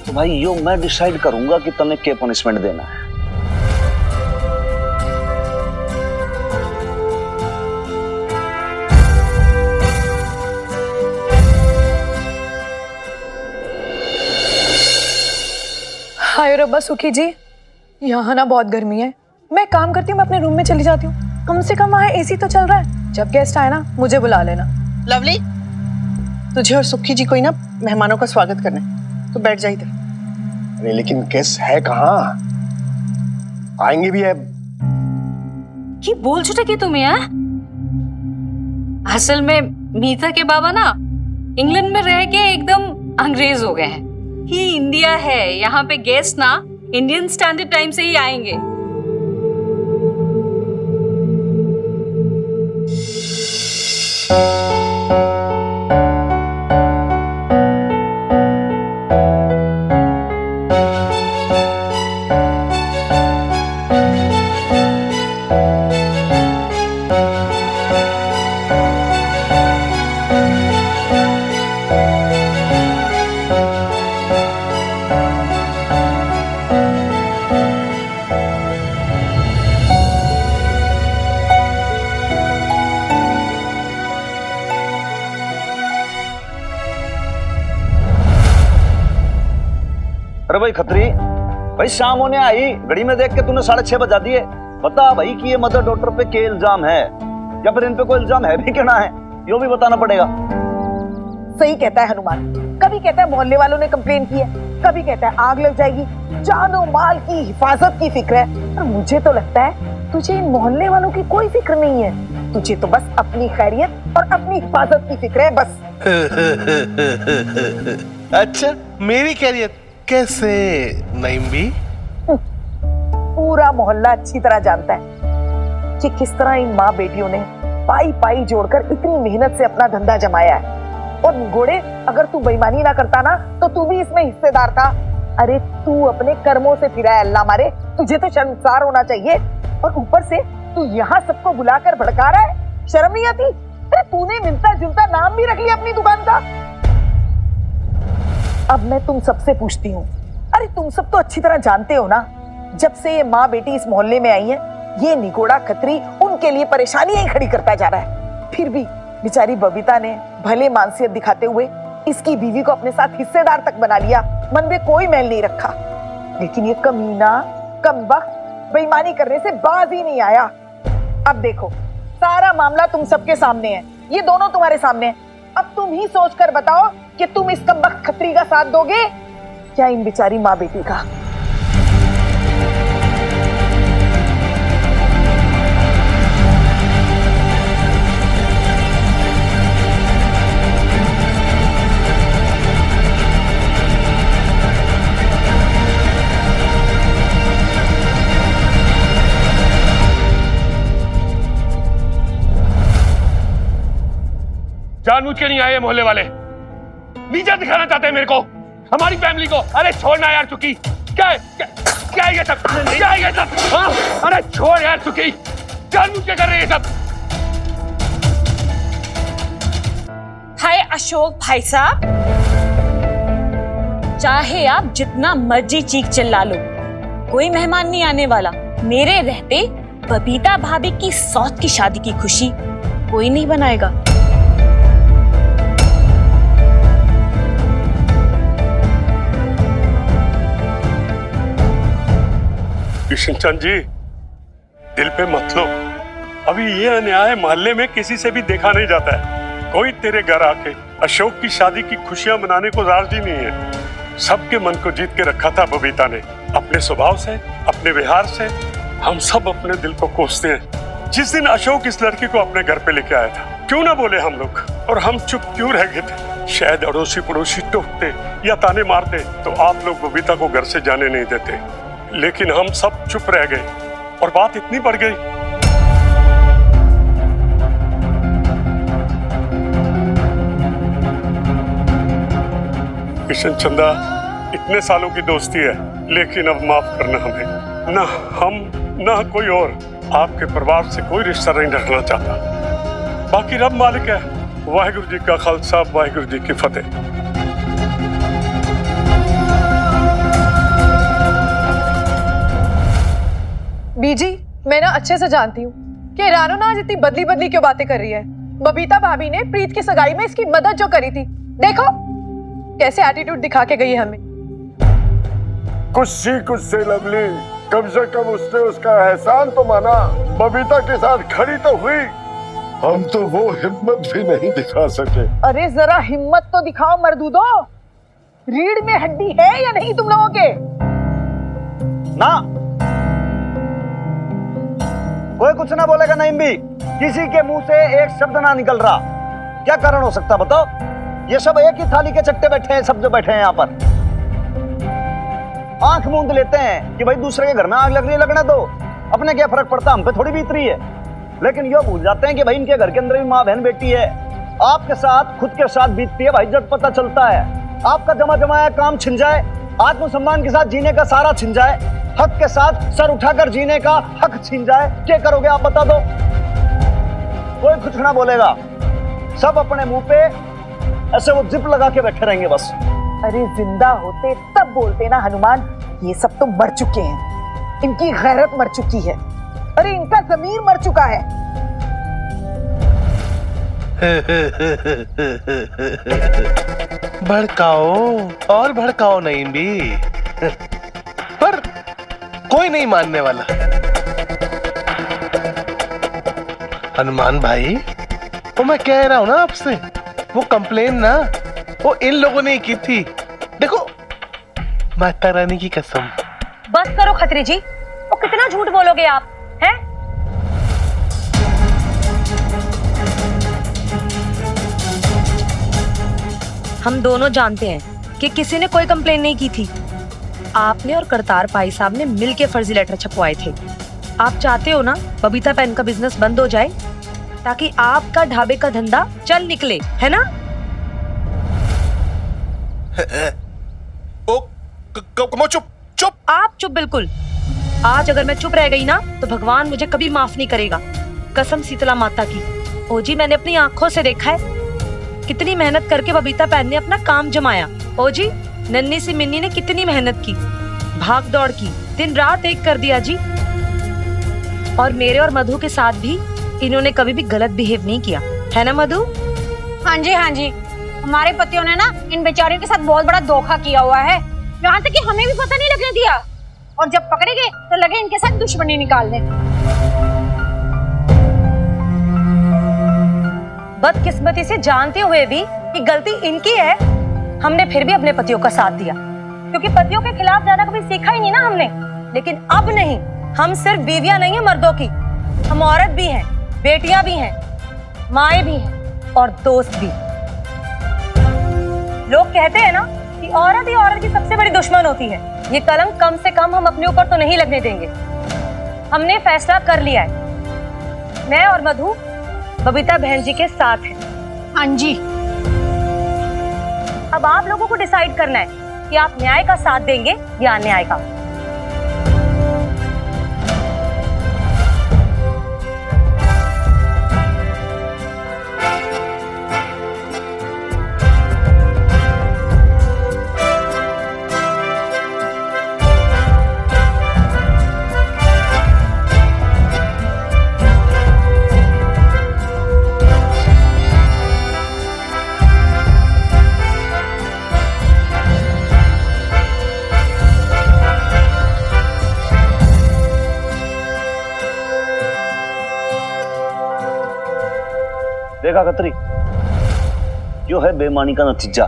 तो भाई यो मैं डिसाइड करूंगा कि तुम्हें क्या पनिशमेंट देना है। हाय रब्बा सुखी जी, यहाँ ना बहुत गर्मी है। मैं काम करती हूँ, मैं अपने रूम में चली जाती हूँ। कम से कम वहाँ एसी तो चल रहा है। जब गेस्ट आए ना मुझे बुला लेना। लवली, तुझे और सुखी जी को ही ना मेहमानों का स्वागत करना है। तो बैठ जा इधर। अरे लेकिन केस है कहाँ? आएंगे भी है। की बोल छुटे की तुम्हें है? असल में मीता के बाबा ना इंग्लैंड में रह के एकदम अंग्रेज हो गए हैं। ही इंडिया है, यहाँ पे गेस्ट ना इंडियन स्टैंडर्ड टाइम से ही आएंगे। अरे भाई खत्री, भाई शाम होने आई, घड़ी में देख के तूने 6:30 बजा दिए। बता भाई कि ये मदर डॉटर पे क्या इल्जाम है, या फिर इन पे कोई इल्जाम है भी क्या ना है, यो भी बताना पड़ेगा। सही कहता है हनुमान, कभी कहता है मोहल्ले वालों ने कंप्लेन की है, कभी कहता है आग लग जाएगी। जानो माल की हिफाजत की फिक्र है, और मुझे तो लगता है तुझे इन मोहल्ले वालों की कोई फिक्र नहीं है। तुझे तो बस अपनी खैरियत और अपनी हिफाजत की फिक्र है बस। अच्छा, मेरी खैरियत कैसे नईम भी? पूरा मोहल्ला अच्छी तरह जानता है कि किस तरह इन माँ बेटियों ने पाई पाई जोड़कर इतनी मेहनत से अपना धंधा जमाया है। और निगोड़े, अगर तू बेईमानी ना करता ना तो तू भी इसमें हिस्सेदार था। अरे तू अपने कर्मों से फिरा है, अल्लाह मारे, तुझे तो शर्मसार होना चाहिए। और ऊपर से तू यहाँ सबको बुलाकर भड़का रहा है, शर्म नहीं आती? अरे तूने मिलता जुलता नाम भी रख लिया अपनी दुकान का। अब मैं तुम सबसे पूछती हूँ, अरे तुम सब तो अच्छी तरह जानते हो ना, जब से ये माँ बेटी इस मोहल्ले में आई है, ये निगोड़ा खत्री उनके लिए परेशानियां ही खड़ी करता जा रहा है। फिर भी बेचारी बबीता ने भले मानसियत दिखाते हुए इसकी बीवी को अपने साथ हिस्सेदार तक बना लिया, मन में कोई मैल नहीं रखा। लेकिन ये कमीना कमबख्त बेईमानी करने से बाज ही नहीं आया। अब देखो, सारा मामला तुम सबके सामने है, ये दोनों तुम्हारे सामने है। अब तुम ही सोच कर बताओ कि तुम इस कमबख्त खत्री का साथ दोगे क्या इन बेचारी माँ बेटी का? जानबूझ के नहीं आए मोहल्ले वाले, नीचा दिखाना चाहते हैं मेरे को, हमारी फैमिली को। अरे छोड़ना यार चुकी, क्या है ये सब, क्या है ये सब? हाँ? अरे छोड़ यार चुकी, जानबूझ के कर रहे हैं सब। हाय अशोक भाई साहब, चाहे आप जितना मर्जी चीख चिल्ला लो, कोई मेहमान नहीं आने वाला। मेरे रहते बबीता भाभी की सौत की शादी की खुशी कोई नहीं बनाएगा। किशनचंद जी, दिल पे मत लो, अभी ये अन्याय मोहल्ले में किसी से भी देखा नहीं जाता है। कोई तेरे घर आके अशोक की शादी की खुशियां मनाने को राजी नहीं है। सबके मन को जीत के रखा था बबीता ने, अपने स्वभाव से, अपने व्यवहार से। हम सब अपने दिल को कोसते हैं। जिस दिन अशोक इस लड़की को अपने घर पे लेके आया था, क्यों ना बोले हम लोग, और हम चुप क्यों रह गए थे? शायद अड़ोसी पड़ोसी टोकते या ताने मारते तो आप लोग बबीता को घर से जाने नहीं देते, लेकिन हम सब चुप रह गए और बात इतनी बढ़ गई। किशन चंदा, इतने सालों की दोस्ती है, लेकिन अब माफ करना हमें। ना हम ना कोई और आपके परिवार से कोई रिश्ता नहीं रखना चाहता। बाकी रब मालिक है। वाहिगुरु जी का खालसा, वाहिगुरु जी की फतेह। बीजी, मैं ना अच्छे से जानती हूँ कि रानो ना आज इतनी बदली बदली क्यों बातें कर रही है। बबीता भाभी ने प्रीत की सगाई में इसकी मदद जो करी थी, देखो कैसे एटीट्यूड दिखा के गई है हमें। कुछ से लवली, कम से कम उसने उसका एहसान तो माना, बबीता के साथ खड़ी तो हुई। हम तो वो हिम्मत भी नहीं दिखा सके। अरे जरा हिम्मत तो दिखाओ मर्दूदो। रीढ़ में हड्डी है या नहीं तुम लोगों के? ना, कोई कुछ ना बोलेगा। नहीं भी किसी के मुंह से एक शब्द ना निकल रहा। क्या कारण हो सकता बताओ? ये सब एक ही थाली के चट्टे बैठे हैं, सब जो बैठे हैं यहाँ पर। आंख मूंद लेते हैं कि भाई दूसरे के घर में आग लग रही है, लगने दो, अपने क्या फर्क पड़ता, हम पे थोड़ी बीत रही है। लेकिन ये भूल जाते हैं कि भाई इनके घर के अंदर भी माँ बहन बेटी है। आपके साथ खुद के साथ बीतती है भाई, जब पता चलता है आपका जमा जमाया काम छिन जाए, आत्मसम्मान के साथ जीने का सारा छिन जाए, हक के साथ सर उठाकर जीने का हक छिन जाए, क्या करोगे आप बता दो? कोई कुछ ना बोलेगा, सब अपने मुंह पे ऐसे वो जिप लगा के बैठे रहेंगे बस। अरे जिंदा होते तब बोलते ना हनुमान, ये सब तो मर चुके हैं, इनकी गैरत मर चुकी है, अरे इनका जमीर मर चुका है। भड़काओ और भड़काओ नहीं भी, पर कोई नहीं मानने वाला। हनुमान भाई, वो मैं कह रहा हूं ना आपसे, वो कंप्लेन ना वो इन लोगों ने की थी। देखो, माता रानी की कसम। बस करो खत्री जी, वो कितना झूठ बोलोगे आप, हैं? हम दोनों जानते हैं कि किसी ने कोई कंप्लेन नहीं की थी। आपने और करतार भाई साहब ने मिलके फर्जी लेटर छपवाए थे। आप चाहते हो ना बबीता पेन का बिजनेस बंद हो जाए, ताकि आपका ढाबे का धंधा चल निकले, है ना? चुप चुप। आप चुप बिल्कुल। आज अगर मैं चुप रह गई ना तो भगवान मुझे कभी माफ नहीं करेगा, कसम शीतला माता की। ओ जी, मैंने अपनी आंखों से देखा है कितनी मेहनत करके बबीता पैन ने अपना काम जमाया। ओ जी, नन्ही सी मिन्नी ने कितनी मेहनत की, भाग दौड़ की, दिन रात एक कर दिया जी। और मेरे और मधु के साथ भी इन्होंने कभी भी गलत बिहेव नहीं किया, है ना मधु? हाँ जी हाँ जी, हमारे पतियों ने ना इन बेचारियों के साथ बहुत बड़ा धोखा किया हुआ है, यहाँ तक कि हमें भी पता नहीं लगने दिया, और जब पकड़े गए तो लगे इनके साथ दुश्मनी निकालने। बदकिस्मती से जानते हुए भी कि गलती इनकी है, हमने फिर भी अपने पतियों का साथ दिया, क्योंकि पतियों के खिलाफ जाना कभी सीखा ही नहीं ना हमने। लेकिन अब नहीं, हम सिर्फ बीवियां नहीं है मर्दों की, हम औरत भी हैं, बेटियां भी हैं, माएं भी हैं और दोस्त भी। लोग कहते हैं ना कि औरत ही औरत की सबसे बड़ी दुश्मन होती है। ये कलंक कम से कम हम अपने ऊपर तो नहीं लगने देंगे। हमने फैसला कर लिया है, मैं और मधु बबीता बहन जी के साथ हैं। हाँ जी। अब आप लोगों को डिसाइड करना है कि आप न्याय का साथ देंगे या अन्याय का। देखा खत्री, जो है बेईमानी का नतीजा।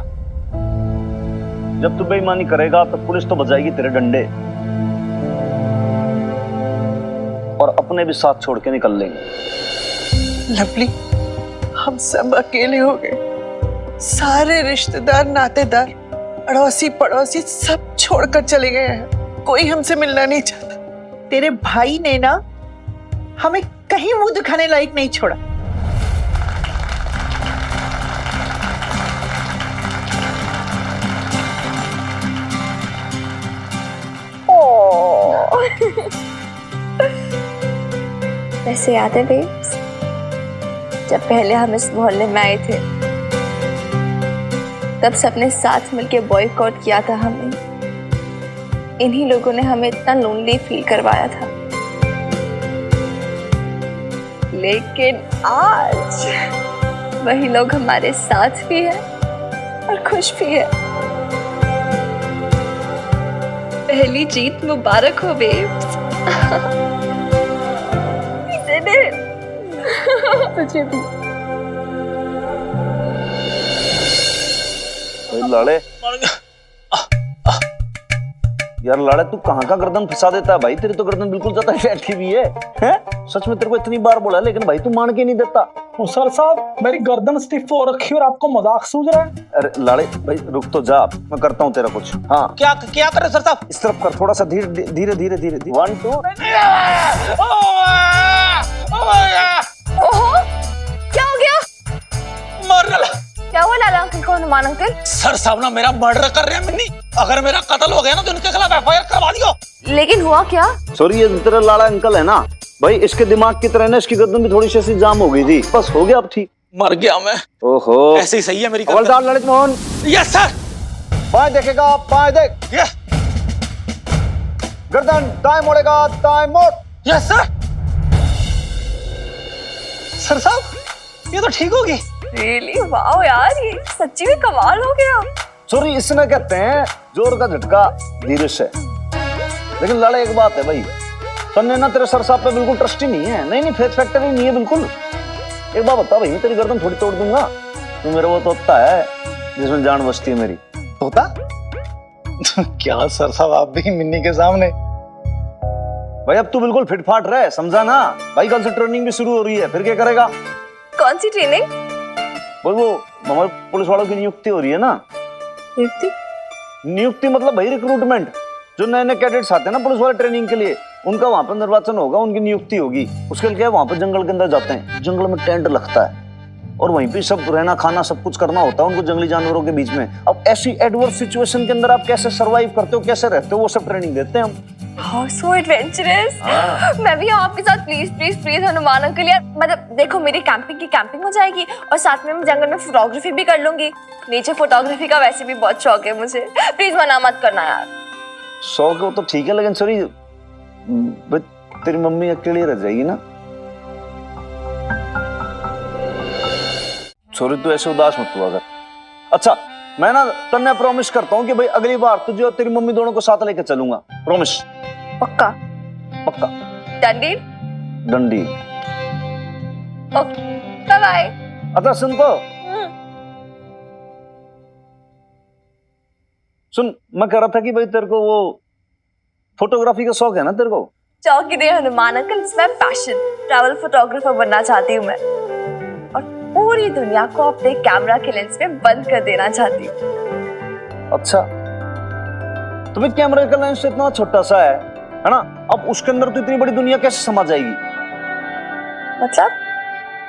जब तू बेईमानी करेगा तो पुलिस तो बजाएगी तेरे डंडे, और अपने भी साथ छोड़ के निकल लेंगे। लवली, हम सब अकेले हो गए, सारे रिश्तेदार नातेदार अड़ोसी पड़ोसी सब छोड़कर चले गए हैं, कोई हमसे मिलना नहीं चाहता। तेरे भाई ने ना हमें कहीं मुंह दिखाने लायक नहीं छोड़ा। वैसे याद है बेब्स, जब पहले हम इस मोहल्ले में आए थे तब सबने साथ मिलके बॉयकॉट किया था हमने। इन्हीं लोगों ने हमें इतना लोनली फील करवाया था। लेकिन आज वही लोग हमारे साथ भी हैं और खुश भी है। पहली जीत मुबारक हो बेब्स। तुझे भी। लाड़े, यार लाड़े तू कहाँ का गर्दन फंसा देता है भाई, तेरी तो गर्दन बिल्कुल ज्यादा बैठी हुई है? सच में तेरे को इतनी बार बोला लेकिन भाई तू मान के नहीं देता। सर साहब मेरी गर्दन स्टिफ हो रखी और आपको मजाक सूझ रहा है? अरे लाड़े भाई रुक तो जा, मैं करता हूँ तेरा कुछ। हाँ क्या क्या कर रहे सर साहब? इस तरफ कर, थोड़ा सा धीरे धीरे धीरे धीरे 1 2। ओहो, क्या हो गया? मर डाला। क्या हुआ लाला अंकल को, हनुमान अंकल? सर साहब ना मेरा मर्डर कर रहे हैं मिन्नी, अगर मेरा कत्ल हो गया ना तो इनके खिलाफ एफआईआर करवा दियो। लेकिन हुआ क्या? सॉरी ये तेरा लाड़ा अंकल है ना भाई, इसके दिमाग की तरह ना इसकी गर्दन भी थोड़ी सी ऐसी जाम हो गई थी, बस हो गया अब ठीक। मर गया मैं। ओहो ऐसे ही सही है मेरी हवलदार ललित मोहन। Yes sir. बाएं देखेगा, बाएं देख। यस गर्दन दाएं मोड़ेगा, दाएं मोड़। Yes sir. सर साहब ये तो ठीक होगी। रियली वाओ यार, ये सच्ची में कमाल हो गया। सॉरी इसमें कहते हैं जोर का झटका धीरे से। लेकिन लाड़े एक बात है भाई, तन्ने ना तेरे सर साहब पे बिल्कुल ट्रस्ट ही नहीं है। नहीं फेथ फैक्टर ही नहीं है बिल्कुल। एक बात बता भाई, मैं तेरी गर्दन थोड़ी तोड़ दूंगा। तू मेरा वो तोता है जिसमें जान बचती है मेरी। तोता? क्या सर साहब आप भी मिन्नी के सामने? भाई अब तू बिल्कुल फिटफाट रहे, समझा ना भाई। कल से ट्रेनिंग भी शुरू हो रही है, फिर क्या करेगा? कौन सी ट्रेनिंग? वो हमारे पुलिस वालों की नियुक्ति हो रही है ना। नियुक्ति मतलब भाई रिक्रूटमेंट। जो नए नए कैडेट्स आते हैं ना पुलिस वाले ट्रेनिंग के लिए, उनका वहां पर निर्वाचन होगा, उनकी नियुक्ति होगी। उसके लिए वहां पर जंगल के अंदर जाते हैं, जंगल में टेंट लगता है और वहीं पे सब रहना खाना सब कुछ करना होता है उनको जंगली जानवरों के बीच में। अब ऐसी एडवर्स सिचुएशन के अंदर आप कैसे सर्वाइव करते हो, कैसे रहते हो, वो सब ट्रेनिंग देते हैं हम। सो एडवेंचरस। मैं भी आपके साथ please please please Hanuman uncle यार। मतलब देखो मेरी कैंपिंग की कैंपिंग हो जाएगी और साथ में मैं जंगल में फोटोग्राफी भी कर लूंगी। नेचर फोटोग्राफी का वैसे भी बहुत शौक है मुझे, प्लीज मना मत करना यार। शौक हो तो ठीक है, लेकिन सॉरी तेरी मम्मी अकेली रह जाएगी ना। सॉरी तू ऐसे उदास मत हुआ कर। अच्छा मैं ना तन्ने प्रॉमिस करता हूँ कि भाई अगली बार तुझे और तेरी मम्मी दोनों को साथ लेकर चलूंगा। प्रॉमिस? पक्का? पक्का। डंडी? डंडी। Okay bye bye. अच्छा सुन तो, सुन मैं कह रहा था कि भाई तेरे को वो फोटोग्राफी का शौक है ना तेरे को? चौकी नहीं Hanuman uncle, it's my passion. Travel photographer बनना चाहती हूँ मैं और पूरी दुनिया को अपने कैमरा के लेंस में बंद कर देना चाहती हूँ। अच्छा तो भाई कैमरे का लेंस इतना छोटा सा है ना, अब उसके अंदर तो इतनी बड़ी दुनिया कैसे समा जाएगी?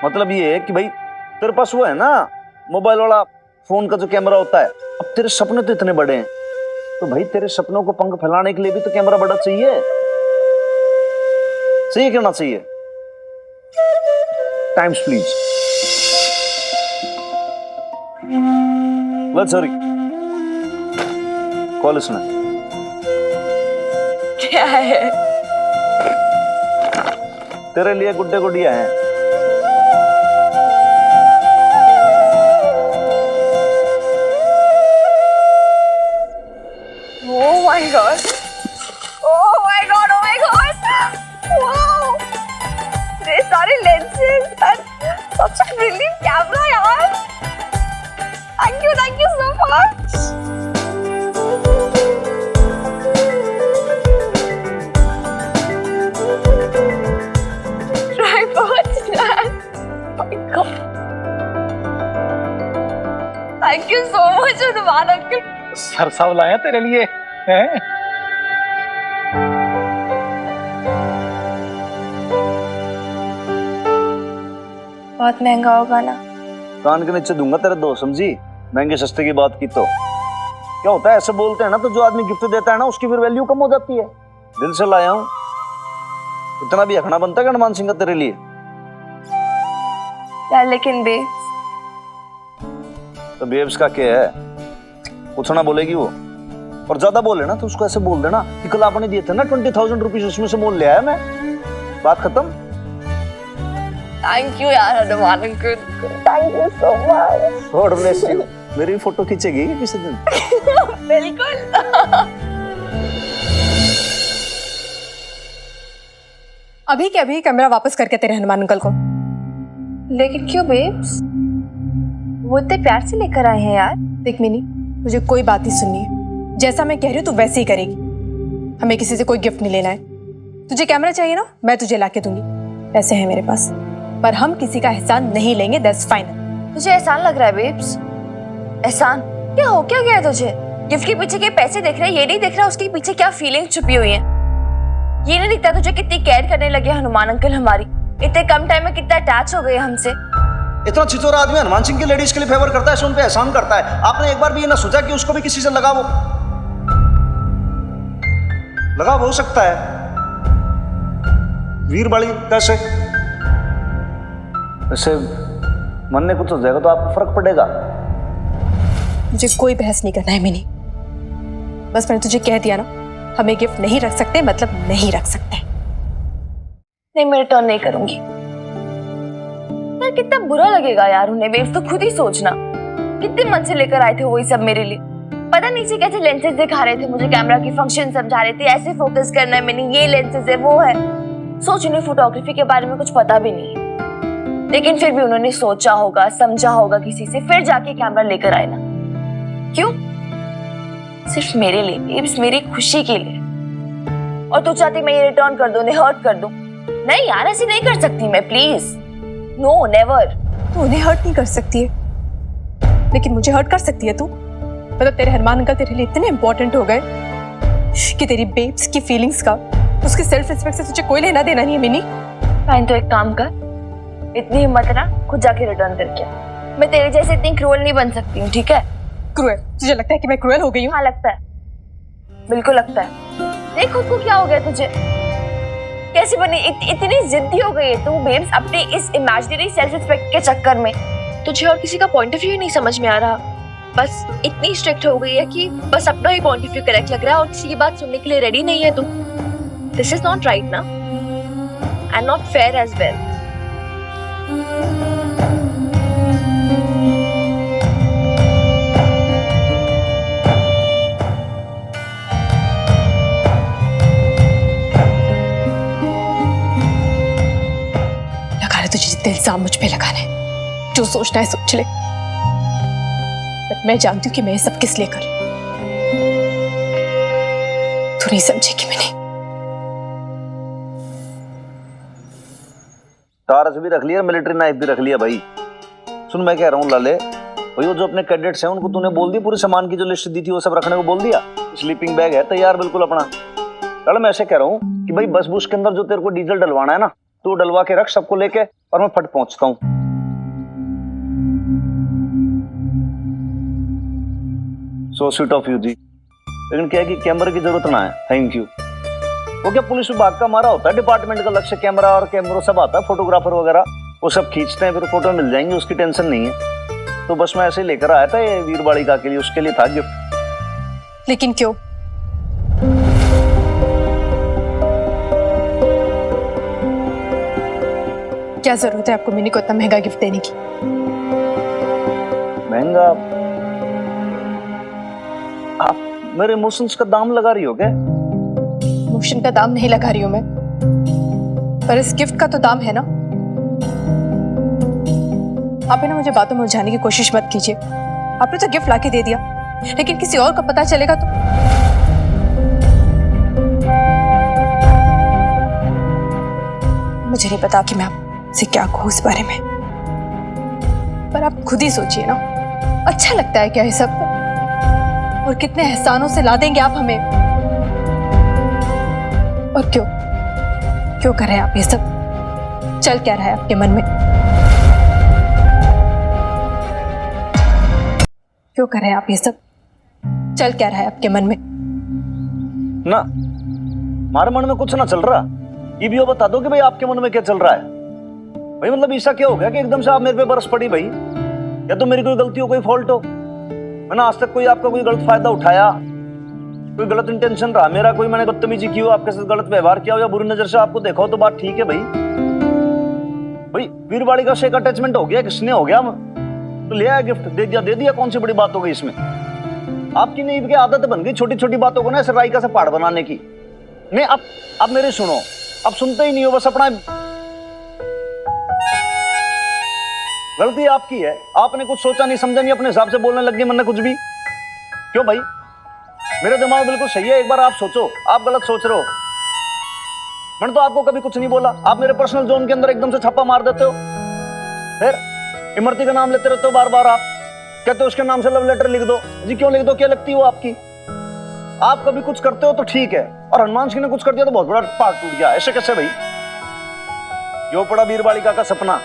मतलब ये है कि भाई तेरे पास वो है ना मोबाइल वाला फोन का जो कैमरा होता है। अब तेरे सपने तो इतने बड़े हैं, तो भाई तेरे सपनों को पंख फैलाने के लिए भी तो कैमरा बड़ा चाहिए। सही कहना चाहिए। Times please. सॉरी कॉल इसने क्या है? तेरे लिए गुड्डे गुड़िया हैं। Oh my god! Oh my god! Oh my god! Wow! ये सारे lenses and such a brilliant camera यार! Thank you so much! Tripod stand! Oh my god! Thank you so much Hanuman uncle. Sir साहब लाया तेरे लिए हैं? बहुत महंगा होगा ना? कान के नीचे दूंगा तेरे दो, समझी? महंगे सस्ते की बात की तो क्या होता है, ऐसे बोलते हैं ना तो जो आदमी गिफ्ट देता है ना उसकी फिर वैल्यू कम हो जाती है। दिल से लाया हूं, इतना भी हकना बनता है हनुमान सिंह का तेरे लिए यार। लेकिन बेब्स तो बेब्स का क्या है, कुछ ना बोलेगी वो। और ज्यादा बोले ना तो उसको ऐसे बोल देना कि कल आपने दिए थे ना 20,000 रुपीज, उसमें से मोल ले आया मैं। बात खत्म। थैंक यू यार Hanuman uncle, thank you so much. God bless you. मेरी फोटो खींचेगी किसी दिन? बिल्कुल। अभी के अभी कैमरा वापस करके तेरे हनुमान अंकल को। लेकिन क्यों बेब्स? वो इतने प्यार से लेकर आए हैं यार। देख मिनी, मुझे कोई बात नहीं सुननी है। जैसा मैं कह रही हूँ तू वैसे ही करेगी। हमें किसी से कोई गिफ्ट नहीं लेना है। तुझे कैमरा चाहिए ना, मैं तुझे लाके दूंगी, पैसे हैं मेरे पास। पर हम किसी का एहसान नहीं लेंगे, दैट्स फाइनल। तुझे एहसान लग रहा है बेब्स? एहसान? क्या हो क्या गया है तुझे? गिफ्ट के पीछे के पैसे देख रहा है, ये नहीं देख रहा उसके पीछे क्या फीलिंग छुपी हुई है। ये नहीं दिखता तुझे कितनी केयर करने लगे हनुमान अंकल हमारी, इतने कम टाइम में कितना अटैच हो गए हमसे। इतना छिचोरा आदमी हनुमान सिंह की लेडीज के लिए फेवर करता है, उन पे एहसान करता है। आपने एक बार भी ये ना सोचा कि उसको भी किसी से लगाव हो सकता है? वीरबाड़ी कैसे? वैसे मन ने कुछ हो जाएगा तो आपको फर्क पड़ेगा? मुझे कोई बहस नहीं करना है मिनी, बस मैंने तुझे कह दिया ना, हमें गिफ्ट नहीं रख सकते मतलब नहीं रख सकते। नहीं, मैं रिटर्न नहीं करूंगी यार। कितना बुरा लगेगा यार उन्हें। बेब्स तो खुद ही सोचना, कितने मन से लेकर आए थे वो ये सब मेरे लिए। पता नहीं कैसे लेंसेज दिखा रहे थे मुझे, कैमरा की फंक्शन समझा रहे थे, ऐसे फोकस करना है मैंने, ये लेंसेज है वो है। सोच, उन्हें फोटोग्राफी के बारे में कुछ पता भी नहीं है, लेकिन फिर भी उन्होंने सोचा होगा, समझा होगा किसी से, फिर जाके कैमरा लेकर आए ना। क्यों? सिर्फ मेरे लिए बेब्स, मेरी खुशी के लिए। और तू चाहती मैं ये रिटर्न कर दूं, उन्हें हर्ट कर दूं? नहीं यार, ऐसे नहीं कर सकती मैं, प्लीज नो नेवर। तू उन्हें हर्ट नहीं कर सकती है, लेकिन मुझे हर्ट कर सकती है तू। मतलब तेरे हनुमान अंकल तेरे लिए इतने इंपॉर्टेंट हो गए कि तेरी बेब्स की फीलिंग्स का, उसके सेल्फ रिस्पेक्ट से तुझे कोई लेना देना नहीं है मिनी। फाइन, तो एक काम कर, इतनी हिम्मत है ना, खुद जाके रिटर्न करके आ। मैं तेरे जैसे इतनी क्रूअल नहीं बन सकती हूँ, ठीक है? क्रूअल? तुझे लगता है कि मैं क्रूअल हो गई हूँ? हाँ लगता है, बिल्कुल लगता है। देख खुद को क्या हो गया तुझे, कैसे बनी, इतनी जिद्दी हो गई है तू बेब्स अपने इस इमेजिनरी सेल्फ रिस्पेक्ट के चक्कर में। तुझे और किसी का पॉइंट ऑफ व्यू ही नहीं समझ में आ रहा, बस इतनी स्ट्रिक्ट हो गई है कि बस अपना ही पॉइंट ऑफ व्यू करेक्ट लग रहा है और किसी की बात सुनने के लिए रेडी नहीं है तू। दिस इज नॉट राइट ना, and not fair as well. लगा ले तुझे जितने इल्जाम मुझ पे लगाने, जो सोचना है सोच ले, बट मैं जानती हूँ कि मैं ये सब किस लिए कर रही हूँ। तू नहीं समझेगी मैंने। टारस भी रख लिया, मिलिट्री नाइफ भी रख लिया भाई। सुन मैं कह रहा हूँ लाले भाई, वो जो अपने कैडेट्स हैं उनको तूने बोल दी पूरे सामान की जो लिस्ट दी थी वो सब रखने को बोल दिया? स्लीपिंग बैग है तैयार बिल्कुल अपना। चल मैं ऐसे कह रहा हूँ कि भाई बस बुस के अंदर जो तेरे को डीजल डलवाना है ना, तो डलवा के रख सबको लेके, और मैं फट पहुंचता हूँ। सो स्वीट ऑफ यू जी, लेकिन क्या है कि कैमरे की जरूरत ना है, थैंक यू। वो क्या पुलिस विभाग का हमारा होता है डिपार्टमेंट का लक्ष्य, कैमरा और कैमरा सब आता है, फोटोग्राफर वगैरह वो सब खींचते हैं, फिर फोटो मिल जाएंगी, उसकी टेंशन नहीं है। तो बस मैं ऐसे ही लेकर आया था ये वीरबाड़ी का के लिए, उसके लिए था गिफ्ट। लेकिन क्यों? क्या जरूरत है आपको मिनी को इतना महंगा गिफ्ट देने की? महंगा? आप मेरे इमोशंस का दाम लगा रही हो क्या? इमोशन का दाम नहीं लगा रही हूं मैं, पर इस गिफ्ट का तो दाम है ना। आप ना मुझे बातों में उलझाने की कोशिश मत कीजिए। आपने तो गिफ्ट लाके दे दिया, लेकिन किसी और को पता चलेगा तो? मुझे नहीं पता कि मैं आपसे क्या कहूं इस बारे में, पर आप खुद ही सोचिए ना, अच्छा लगता है क्या ये सब? और कितने एहसानों से ला देंगे आप हमें? और क्यों कर रहे हैं आप ये सब? चल क्या रहा है आपके मन में? क्यों कर रहे हैं आप ये सब? चल क्या रहा है आपके मन में? ना हमारे मन में कुछ ना चल रहा। ये भी बता दो कि भाई आपके मन में क्या चल रहा है? भाई मतलब ऐसा क्या हो गया कि एकदम से आप मेरे पे बरस पड़ी भाई? या तो मेरी कोई गलती हो, कोई फॉल्ट हो? मैंने आज तक कोई आपका कोई गलत फायदा उठाया, कोई गलत इंटेंशन रहा मेरा, कोई मैंने बदतमीजी की हो, आपके साथ गलत व्यवहार किया हो, या बुरी नजर से आपको देखा हो, तो बात ठीक है भाई। भाई वीरबाड़ी का शेक अटैचमेंट हो गया, किसने हो गया? तो ले आया गिफ्ट, दे दिया, कौन सी बड़ी बात हो गई इसमें? आपकी नींद की आदत बन गई छोटी छोटी बातों को ना ऐसे राई का से पहाड़ बनाने की। नहीं अब मेरे सुनो, अब सुनते ही नहीं हो, बस अपना। गलती आपकी है, आपने कुछ सोचा नहीं समझा नहीं, अपने हिसाब से बोलने लग गए, मन कुछ भी। क्यों भाई? मेरा दिमाग बिल्कुल सही है, एक बार आप सोचो, आप गलत सोच रहे हो। मैंने तो आपको कभी कुछ नहीं बोला, आप मेरे पर्सनल जोन के अंदर एकदम से छप्पा मार देते हो। फिर इमरती का नाम लेते रहते हो बार बार, आप कहते हो उसके नाम से लव लेटर लिख दो। जी क्यों लिख दो, क्या लगती हो आपकी? आप कभी कुछ करते हो तो ठीक है, और हनुमान सिंह ने कुछ कर दिया तो बहुत बड़ा पार्ट टूट गया। ऐसे कैसे भाई? यो पड़ा वीर बालिका का सपना,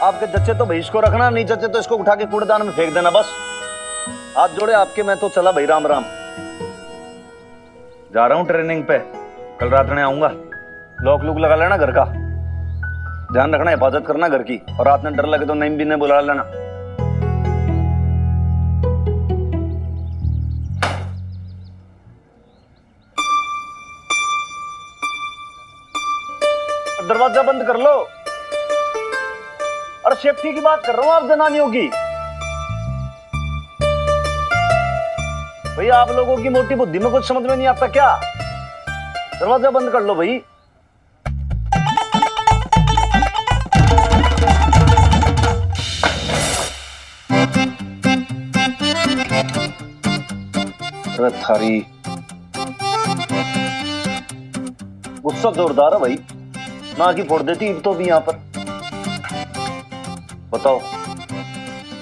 आपके जच्चे तो भाई इसको रखना, नहीं जच्चे तो इसको उठा के कूड़ेदान में फेंक देना बस। हाथ जोड़े आपके, मैं तो चला भाई, राम राम। जा रहा हूँ ट्रेनिंग पे, कल रात में आऊंगा। लॉक लूक लगा लेना घर का, ध्यान रखना, हिफाजत करना घर की, और रात में डर लगे तो नईम भी ने बुला लेना। दरवाजा बंद कर लो। और सेफ्टी की बात कर रहा हूं आप जनानियों की। भैया आप लोगों की मोटी बुद्धि में कुछ समझ में नहीं आता क्या? दरवाजा बंद कर लो भाई। अरे थारी गुस्सा जोरदार है भाई, ना की फोड़ देती तो भी यहां पर। बताओ,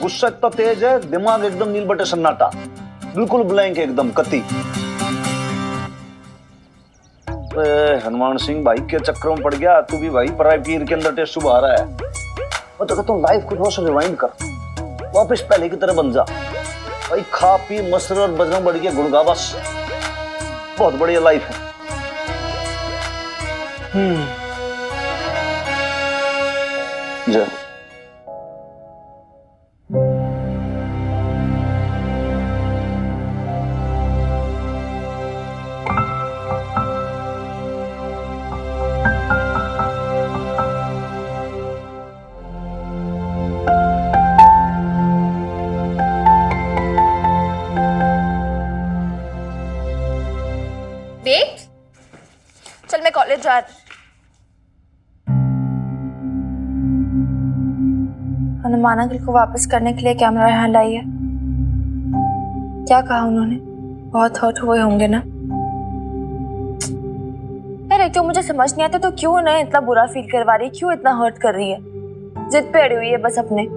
गुस्सा इतना तेज है, दिमाग एकदम नील बटे सन्नाटा, बिल्कुल ब्लैंक एकदम कति। हनुमान सिंह भाई के चक्करों में पड़ गया तू भी भाई, पराई पीर के अंदर टेस्ट आ रहा है। मैं तो कहता हूँ लाइफ को थोड़ा सा रिवाइंड कर, वापस पहले की तरह बन जा भाई। खा पी मस्त और बजरंग बढ़ के गुणगा बस, बहुत बढ़िया लाइफ है। जय बेब, चल मैं कॉलेज जा रही। हनुमान अंकल को वापस करने के लिए कैमरा यहाँ लाई है। क्या कहा उन्होंने? बहुत हर्ट हुए होंगे ना यार। एक तो मुझे समझ नहीं आता तो क्यों ना इतना बुरा फील करवा रही है, क्यों इतना हर्ट कर रही है? जिद पे अड़ी हुई है बस अपने।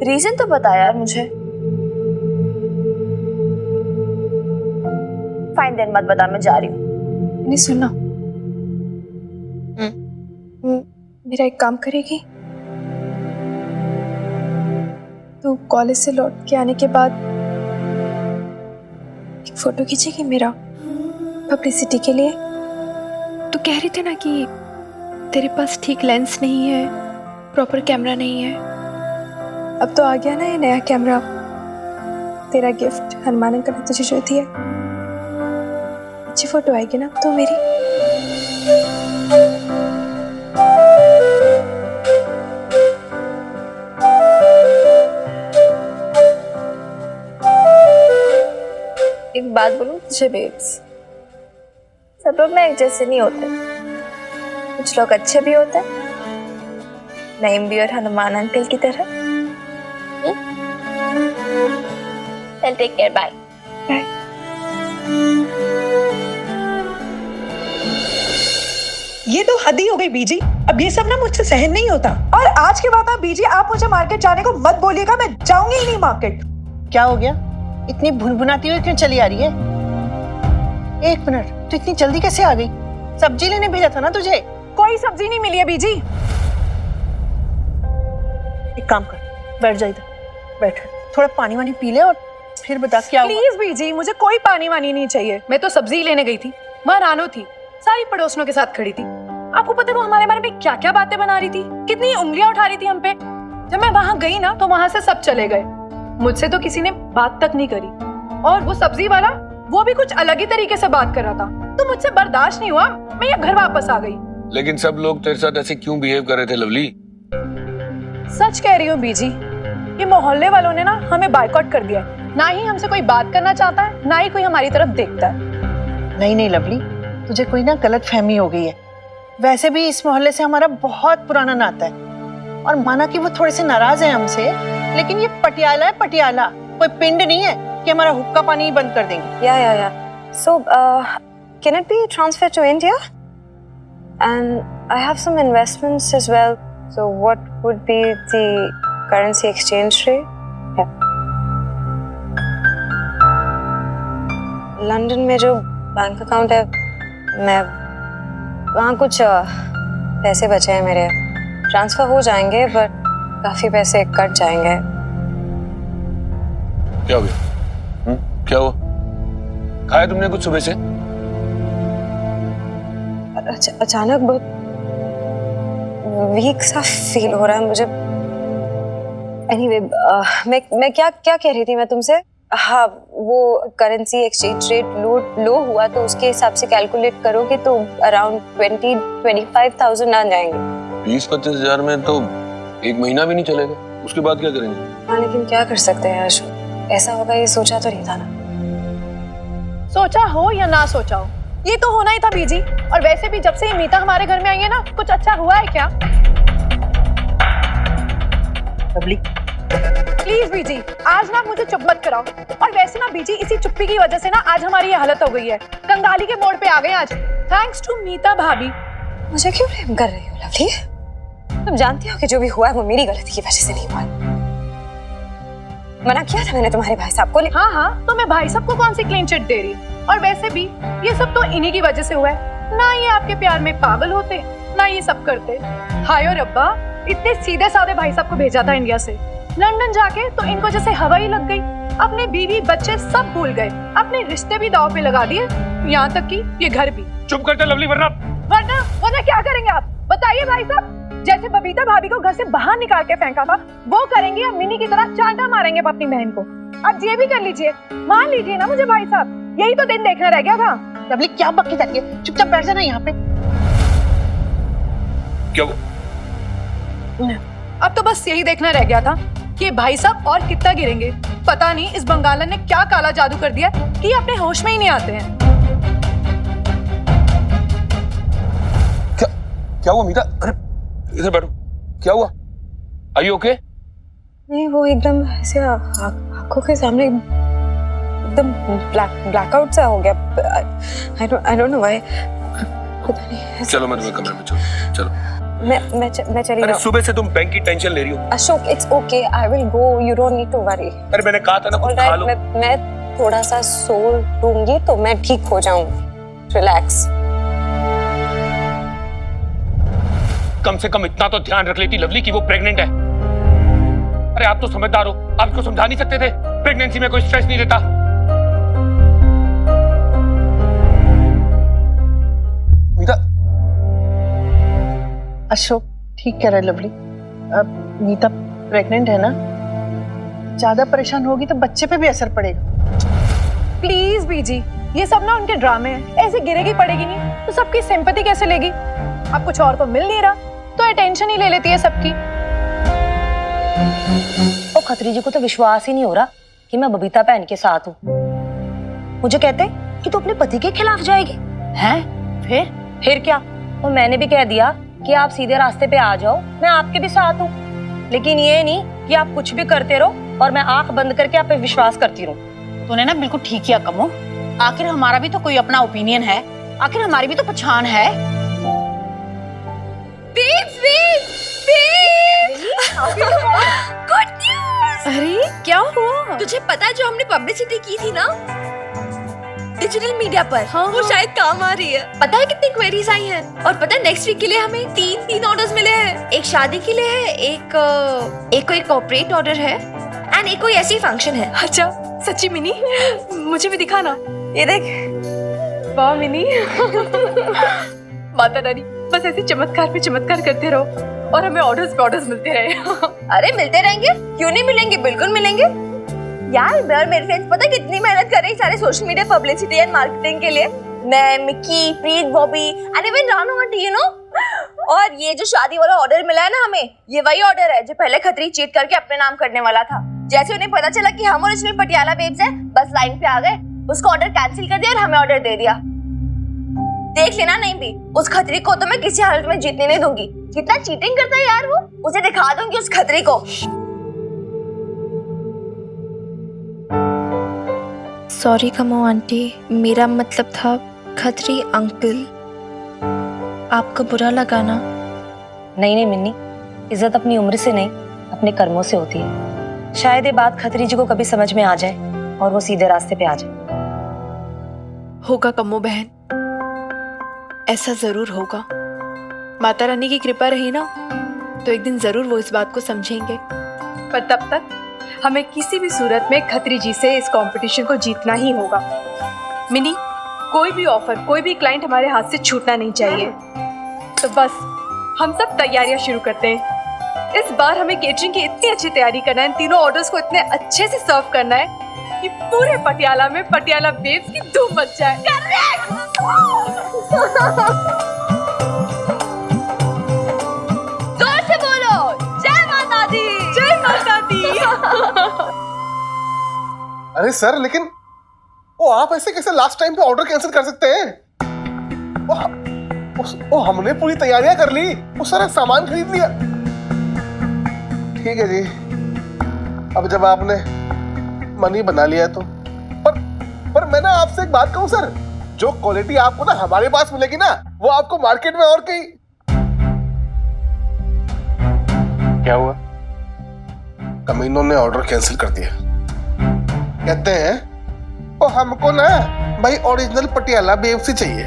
रीजन तो बता यार मुझे। फाइन देन मत बता, मैं जा रही हूँ। नहीं सुनना, मेरा एक काम करेगी? तू कॉलेज से लौट के आने के बाद एक फोटो खींचेगी मेरा, पब्लिसिटी के लिए। तू कह रही थी ना कि तेरे पास ठीक लेंस नहीं है, प्रॉपर कैमरा नहीं है। अब तो आ गया ना ये नया कैमरा, तेरा गिफ्ट हनुमान अंकल ने तुझे जो दिया। अच्छी फोटो आएगी ना तो मेरी। एक बात बोलूं तुझे बेब्स, सब लोग ना एक जैसे नहीं होते। कुछ लोग अच्छे भी होते हैं, नईम भी और हनुमान अंकल की तरह। चल टेक केयर, बाय बाय। ये तो हद ही हो गई बीजी, अब ये सब ना मुझसे सहन नहीं होता। और आज के बाद ना बीजी आप मुझे मार्केट जाने को मत बोलिएगा, मैं जाऊंगी ही नहीं मार्केट। क्या हो गया? इतनी भुनभुनाती हुई क्यों चली आ रही है? एक मिनट, तू इतनी जल्दी कैसे आ गई? सब्जी लेने भेजा था ना तुझे। कोई सब्जी नहीं मिली है बीजी। एक काम कर, बैठ जा इधर, बैठ, थोड़ा पानी वानी पी ले और फिर बता क्या हुआ। प्लीज बीजी, मुझे कोई पानी वानी नहीं चाहिए। मैं तो सब्जी लेने गई थी, वहाँ रानो थी, सारी पड़ोसियों के साथ खड़ी थी। आपको पता है वो हमारे बारे में क्या क्या बातें बना रही थी, कितनी उंगलियां उठा रही थी हम पे। जब मैं वहां गई ना तो वहां से सब चले गए, मुझसे तो किसी ने बात तक नहीं करी। और वो सब्जी वाला, वो भी कुछ अलग ही तरीके से बात कर रहा था, तो मुझसे बर्दाश्त नहीं हुआ, मैं ये घर वापस आ गई। लेकिन सब लोग तेरे साथ ऐसे क्यों बिहेव कर रहे थे लवली? सच कह रही हूँ बीजी, ये मोहल्ले वालों ने ना हमें बायकॉट कर दिया है। ना ही हमसे कोई बात करना चाहता है, ना ही कोई हमारी तरफ देखता है। नहीं नहीं लवली, तुझे कोई ना गलत फहमी हो गई है। वैसे भी इस मोहल्ले से हमारा बहुत पुराना नाता है, और माना कि वो थोड़े से नाराज है हमसे, लेकिन ये पटियाला है, पटियाला कोई पिंड नहीं है कि हमारा हुक्का पानी ही बंद कर देंगे। या so can it be transfer to India and I have some investments as well, so what would be the currency exchange rate? London में जो बैंक अकाउंट है, मैं वहाँ कुछ पैसे बचे हैं मेरे, ट्रांसफर हो जाएंगे पर काफी पैसे कट जाएंगे। क्या हो गया? क्या हुआ? खाया तुमने कुछ सुबह से? अचानक बहुत वीक सा फील हो रहा है मुझे। एनीवे, मैं क्या कह रही थी मैं तुमसे? हाँ, वो करेंसी एक्सचेंज रेट लो हुआ तो उसके हिसाब से कैलकुलेट करोगे तो अराउंड 20-25,000 आ जाएंगे। 20-25 हजार में तो एक महीना भी नहीं चलेगा, उसके बाद क्या करेंगे? हाँ, लेकिन क्या कर सकते हैं आशु, ऐसा होगा ये सोचा तो नहीं था ना। सोचा हो या ना सोचा हो, ये तो होना ही था बीजी। और वैसे भी जब से ये मीता हमारे घर में आई है ना, कुछ अच्छा हुआ है क्या? प्लीज बीजी, आज ना मुझे चुप मत कराओ। और वैसे ना बीजी, इसी चुप्पी की वजह से ना आज हमारी ये हालत हो गई है। कंगाली के मोड़ पे आ गए आज, थैंक्स टू मीता भाभी। मुझे क्यों ब्लेम कर रही हो लवली? तुम जानती हो कि जो भी हुआ है वो मेरी गलती की वजह से नहीं हुआ। मना किया था मैंने तुम्हारे भाई साहब को। हाँ, तो मैं भाई साहब को कौन सी क्लीन चिट दे रही? और वैसे भी ये सब तो इन्हीं की वजह से हुआ है। ना ये आपके प्यार में पागल होते, ना ये सब करते। हाय और रब्बा, इतने सीधे साधे भाई साहब को भेजा था इंडिया से लंदन जाके, तो इनको जैसे हवा ही लग गई। अपने बीवी बच्चे सब भूल गए, अपने रिश्ते भी दांव पे लगा दिए, यहाँ तक कि ये घर भी। चुप करते लवली, वरना क्या करेंगे आप बताइए भाई साहब? जैसे बबीता भाभी को घर से बाहर निकाल के फेंका था, वो करेंगे या मिनी की तरह चांटा मारेंगे अपनी बहन को? अब ये भी कर लीजिए, मान लीजिए ना मुझे भाई साहब, यही तो दिन देखना रह गया था। लवली क्या बक्की जाती है, चुपचाप बैठ जाना यहाँ पे। क्या? अब तो बस यही देखना रह गया था कि भाई साहब और कितना गिरेंगे। पता नहीं इस बंगालन ने क्या काला जादू कर दिया कि अपने होश में ही नहीं आते हैं। क्या हुआ मीता? अरे इधर बैठो, क्या हुआ? Are you okay? नहीं, वो एकदम ऐसे आंखों के सामने एकदम ब्लैकआउट सा हो गया। आई डोंट नो व्हाई, पता नहीं। चलो मैं तुम्हें कमरे में चलो। मैं चली अरे जाऊँ। सुबह से तुम बैंक की टेंशन ले रही हो। Ashok, it's okay, I will go, you don't need to worry. अरे मैंने कहा था ना कुछ खा लो। मैं थोड़ा सा सो लूंगी तो मैं ठीक हो जाऊंगी। रिलैक्स। कम से कम इतना तो ध्यान रख लेती लवली कि वो प्रेग्नेंट है। अरे आप तो समझदार हो, आप इसको समझा नहीं सकते थे? प्रेगनेंसी में कोई स्ट्रेस नहीं देता। मीता, अशोक ठीक कह रहा है लवली। अब नीता प्रेग्नेंट है ना, ज्यादा परेशान होगी तो बच्चे पे भी असर पड़ेगा। प्लीज बीजी, ये सब ना उनके ड्रामे हैं। ऐसे गिरेगी पड़ेगी नहीं तो सबकी सिंपैथी कैसे लेगी? अब कुछ और तो मिल नहीं रहा तो अटेंशन ही ले लेती है सबकी। ओ खत्री जी को तो विश्वास ही नहीं हो रहा कि मैं बबीता बहन के साथ हूँ। मुझे कहते कि तू अपने पति के खिलाफ जाएगी। हैं? फिर क्या? और मैंने भी कह दिया कि आप सीधे रास्ते पे आ जाओ, मैं आपके भी साथ हूँ। लेकिन ये नहीं कि आप कुछ भी करते रहो और मैं आंख बंद करके आप पे विश्वास करती रहूं। तूने ना बिल्कुल ठीक किया कमो। आखिर हमारा भी तो कोई अपना ओपिनियन है, आखिर हमारी भी तो पहचान है। Good news! अरे क्या हुआ? तुझे पता है जो हमने पब्लिसिटी की थी ना डिजिटल मीडिया पर, वो शायद काम आ रही है। पता है कितनी क्वेरीज आई हैं? और पता है नेक्स्ट वीक के लिए हमें तीन ऑर्डर्स मिले हैं। एक शादी के लिए है, एक कोई कॉर्पोरेट ऑर्डर है एंड एक कोई ऐसी फंक्शन है। अच्छा सच्ची मिनी, मुझे भी दिखा ना। ये देख। वाह मिनी। माता रानी बस ऐसे चमत्कार पे चमत्कार करते रहो और हमें ऑर्डर्स पे ऑर्डर्स मिलते रहे। अरे मिलते रहेंगे, क्यों नहीं मिलेंगे, बिल्कुल मिलेंगे यार। मैं और मेरे फ्रेंड्स पता कितनी मेहनत कर रही है सारे social media publicity and marketing के लिए। मैं, Mickey, Preet, Bobby and even Ranu aunty, you know. और ये जो शादी वाला ऑर्डर मिला है ना हमें, ये वही ऑर्डर है जो पहले खत्री चीट करके अपने नाम करने वाला था। जैसे उन्हें पता चला कि हम ओरिजिनल पटियाला बेब्स हैं, बस लाइन पे आ गए, उसका ऑर्डर कैंसिल कर दिया और हमें ऑर्डर दे दिया। देख लेना नहीं भी, उस खतरी को तो मैं किसी हालत में जीतने नहीं दूंगी। कितना चीटिंग करता है यार वो, उसे दिखा दूंगी उस खतरी को। सॉरी कमो आंटी, मेरा मतलब था खत्री अंकल। आपको बुरा लगा ना? नहीं नहीं मिन्नी, इज्जत अपनी उम्र से नहीं अपने कर्मों से होती है। शायद ये बात खत्री जी को कभी समझ में आ जाए और वो सीधे रास्ते पे आ जाए। होगा कम्मो बहन, ऐसा जरूर होगा। माता रानी की कृपा रही ना तो एक दिन जरूर वो इस बात को समझेंगे। पर तब तक हमें किसी भी सूरत में खत्री जी से इस कंपटीशन को जीतना ही होगा। मिनी, कोई भी ऑफर, कोई भी क्लाइंट हमारे हाथ से छूटना नहीं चाहिए। तो बस हम सब तैयारियां शुरू करते हैं। इस बार हमें केटरिंग की इतनी अच्छी तैयारी करना है, इन तीनों ऑर्डर्स को इतने अच्छे से सर्व करना है कि पूरे पटियाला में पटियाला बेब्स की धूम मच जाए। जोर से बोलो, जय माता दी, जय माता दी। अरे सर, लेकिन वो आप ऐसे कैसे लास्ट टाइम पे ऑर्डर कैंसिल कर सकते हैं? वो हमने पूरी तैयारियां कर ली, वो सारा सामान खरीद लिया। ठीक है जी, अब जब आपने मनी बना लिया तो पर मैं ना आपसे एक बात कहूं सर, जो क्वालिटी आपको ना हमारे पास मिलेगी ना, वो आपको मार्केट में और कहीं। क्या हुआ? कमीनों ने ऑर्डर कैंसिल कर दिया। कहते हैं वो हमको ना भाई ओरिजिनल पटियाला बेब्स ही चाहिए।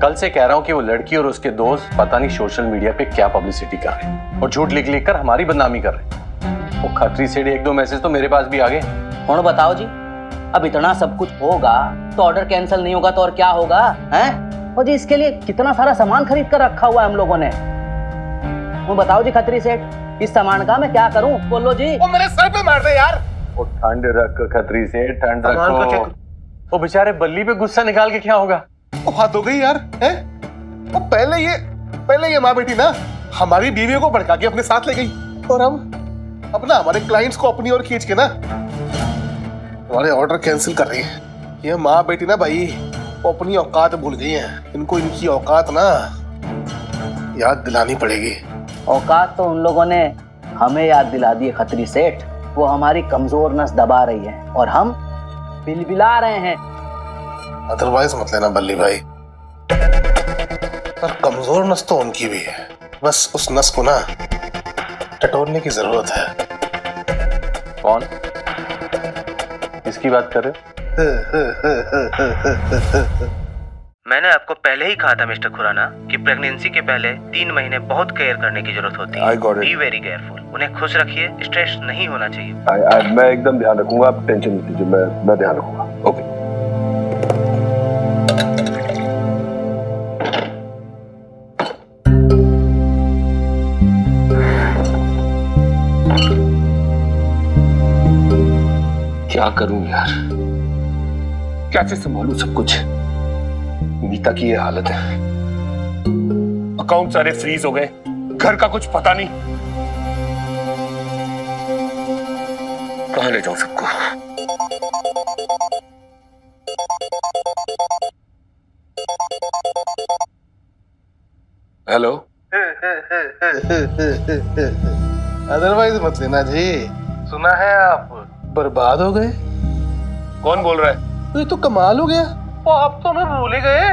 कल से कह रहा हूँ कि वो लड़की और उसके दोस्त पता नहीं सोशल मीडिया पे क्या पब्लिसिटी कर रहे हैं और झूठ लिख कर हमारी बदनामी कर रहे हैं। वो खत्री से एक दो मैसेज तो मेरे पास भी आ गए। कौन बताओ जी, अब इतना सब कुछ होगा तो ऑर्डर कैंसिल नहीं होगा तो और क्या होगा हैं? और जी इसके लिए कितना सारा सामान खरीद कर रखा हुआ है हम लोगों ने। वो बताओ जी खत्री सेठ, इस सामान का मैं क्या करूं? बोलो जी। वो मेरे सर पे मार दे यार। वो ठंड रख खत्री से, ठंड रखो। वो बेचारे बल्ली पे गुस्सा निकाल के क्या होगा? वो हाथ हो गई यार, हैं? वो पहले ये माँ बेटी ना हमारी बीवियों को भड़का के अपने साथ ले गई और हम अपना हमारे क्लाइंट्स को अपनी ओर खींच के ना हमारे ऑर्डर कैंसिल कर रही है। ये माँ बेटी ना भाई वो अपनी औकात भूल गई हैं। इनको इनकी औकात ना याद दिलानी पड़ेगी। औकात तो उन लोगों ने हमें याद दिला दी है खत्री सेठ। वो हमारी कमजोर नस दबा रही है और हम बिलबिला रहे हैं। अदरवाइज मत लेना बल्ली भाई, पर कमजोर नस तो उनकी भी है, बस उस नस को ना टटोलने की जरूरत है। कौन? किसकी बात कर रहे हो? मैंने आपको पहले ही कहा था मिस्टर खुराना कि प्रेगनेंसी के पहले 3 महीने बहुत केयर करने की जरूरत होती है। Be very careful. उन्हें खुश रखिए, स्ट्रेस नहीं होना चाहिए। मैं एकदम ध्यान रखूंगा, आप टेंशन मत लीजिए, मैं ध्यान रखूंगा। ओके। क्या करूं यार, कैसे संभालूं सब कुछ? नीता की ये हालत है, अकाउंट सारे फ्रीज हो गए, घर का कुछ पता नहीं, कहां ले जाऊं सबको? हेलो। अदरवाइज मत लेना जी। सुना है आप बर्बाद हो गए। कौन बोल रहा है? ये तो कमाल हो गया, वो आप तो हमें भूल ही गए।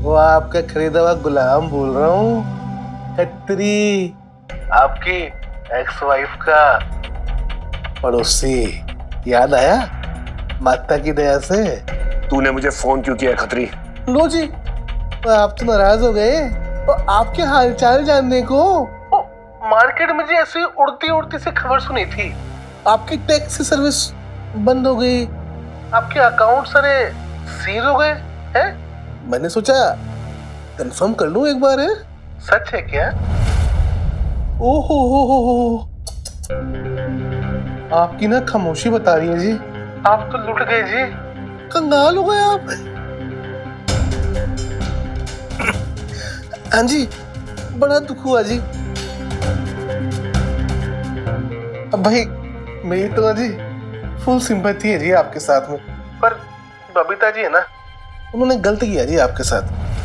वो आपका खरीदा हुआ गुलाम बोल रहा हूँ, खत्री, आपकी एक्स वाइफ का पड़ोसी। याद आया माता की दया से? तूने मुझे फोन क्यों किया खत्री? लो जी, आप तो नाराज हो गए। तो आपके हालचाल जानने को मार्केट में जी ऐसी उड़ती उड़ती से खबर सुनी थी, आपकी टैक्सी सर्विस बंद हो गई, आपके अकाउंट सारे सीज हो गए हैं। मैंने सोचा कंफर्म कर लूं एक बार, है सच है क्या? ओहो हो, आपकी ना खामोशी बता रही है जी। आप तो लुट गए जी, कंगाल हो गए आप। हाँ जी, बड़ा दुख हुआ जी। अब भाई मेरी तो ना जी फुल सिंपैथी है जी आपके साथ में, पर बबीता जी है ना, उन्होंने गलत किया जी आपके साथ।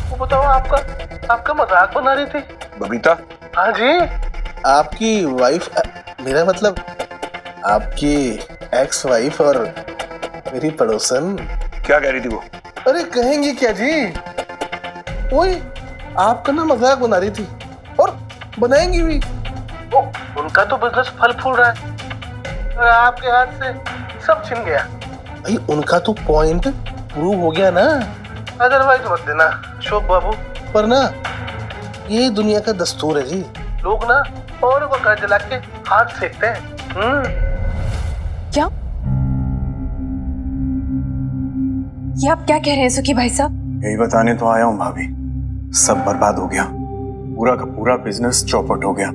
वो बताओ, आपका मजाक बना रही थी बबीता। हाँ जी, आपकी वाइफ, मेरा मतलब आपकी एक्स वाइफ और मेरी पड़ोसन क्या कह रही थी वो? अरे कहेंगी क्या जी, वही आपका ना मजाक बना रही थी और बनाएंगी भी। वो उनका तो बिजनेस फल फूल रहा है और आपके हाथ से सब छिन गया। भाई उनका तो पॉइंट प्रूव हो गया ना, अदरवाइज मत देना अशोक बाबू। पर ना ये दुनिया का दस्तूर है जी, लोग ना औरों को कर्ज ला के हाथ सेकते हैं। क्या ये आप क्या कह रहे हैं सुखी भाई साहब? यही बताने तो आया हूँ भाभी, सब बर्बाद हो गया, पूरा का पूरा बिजनेस चौपट हो गया।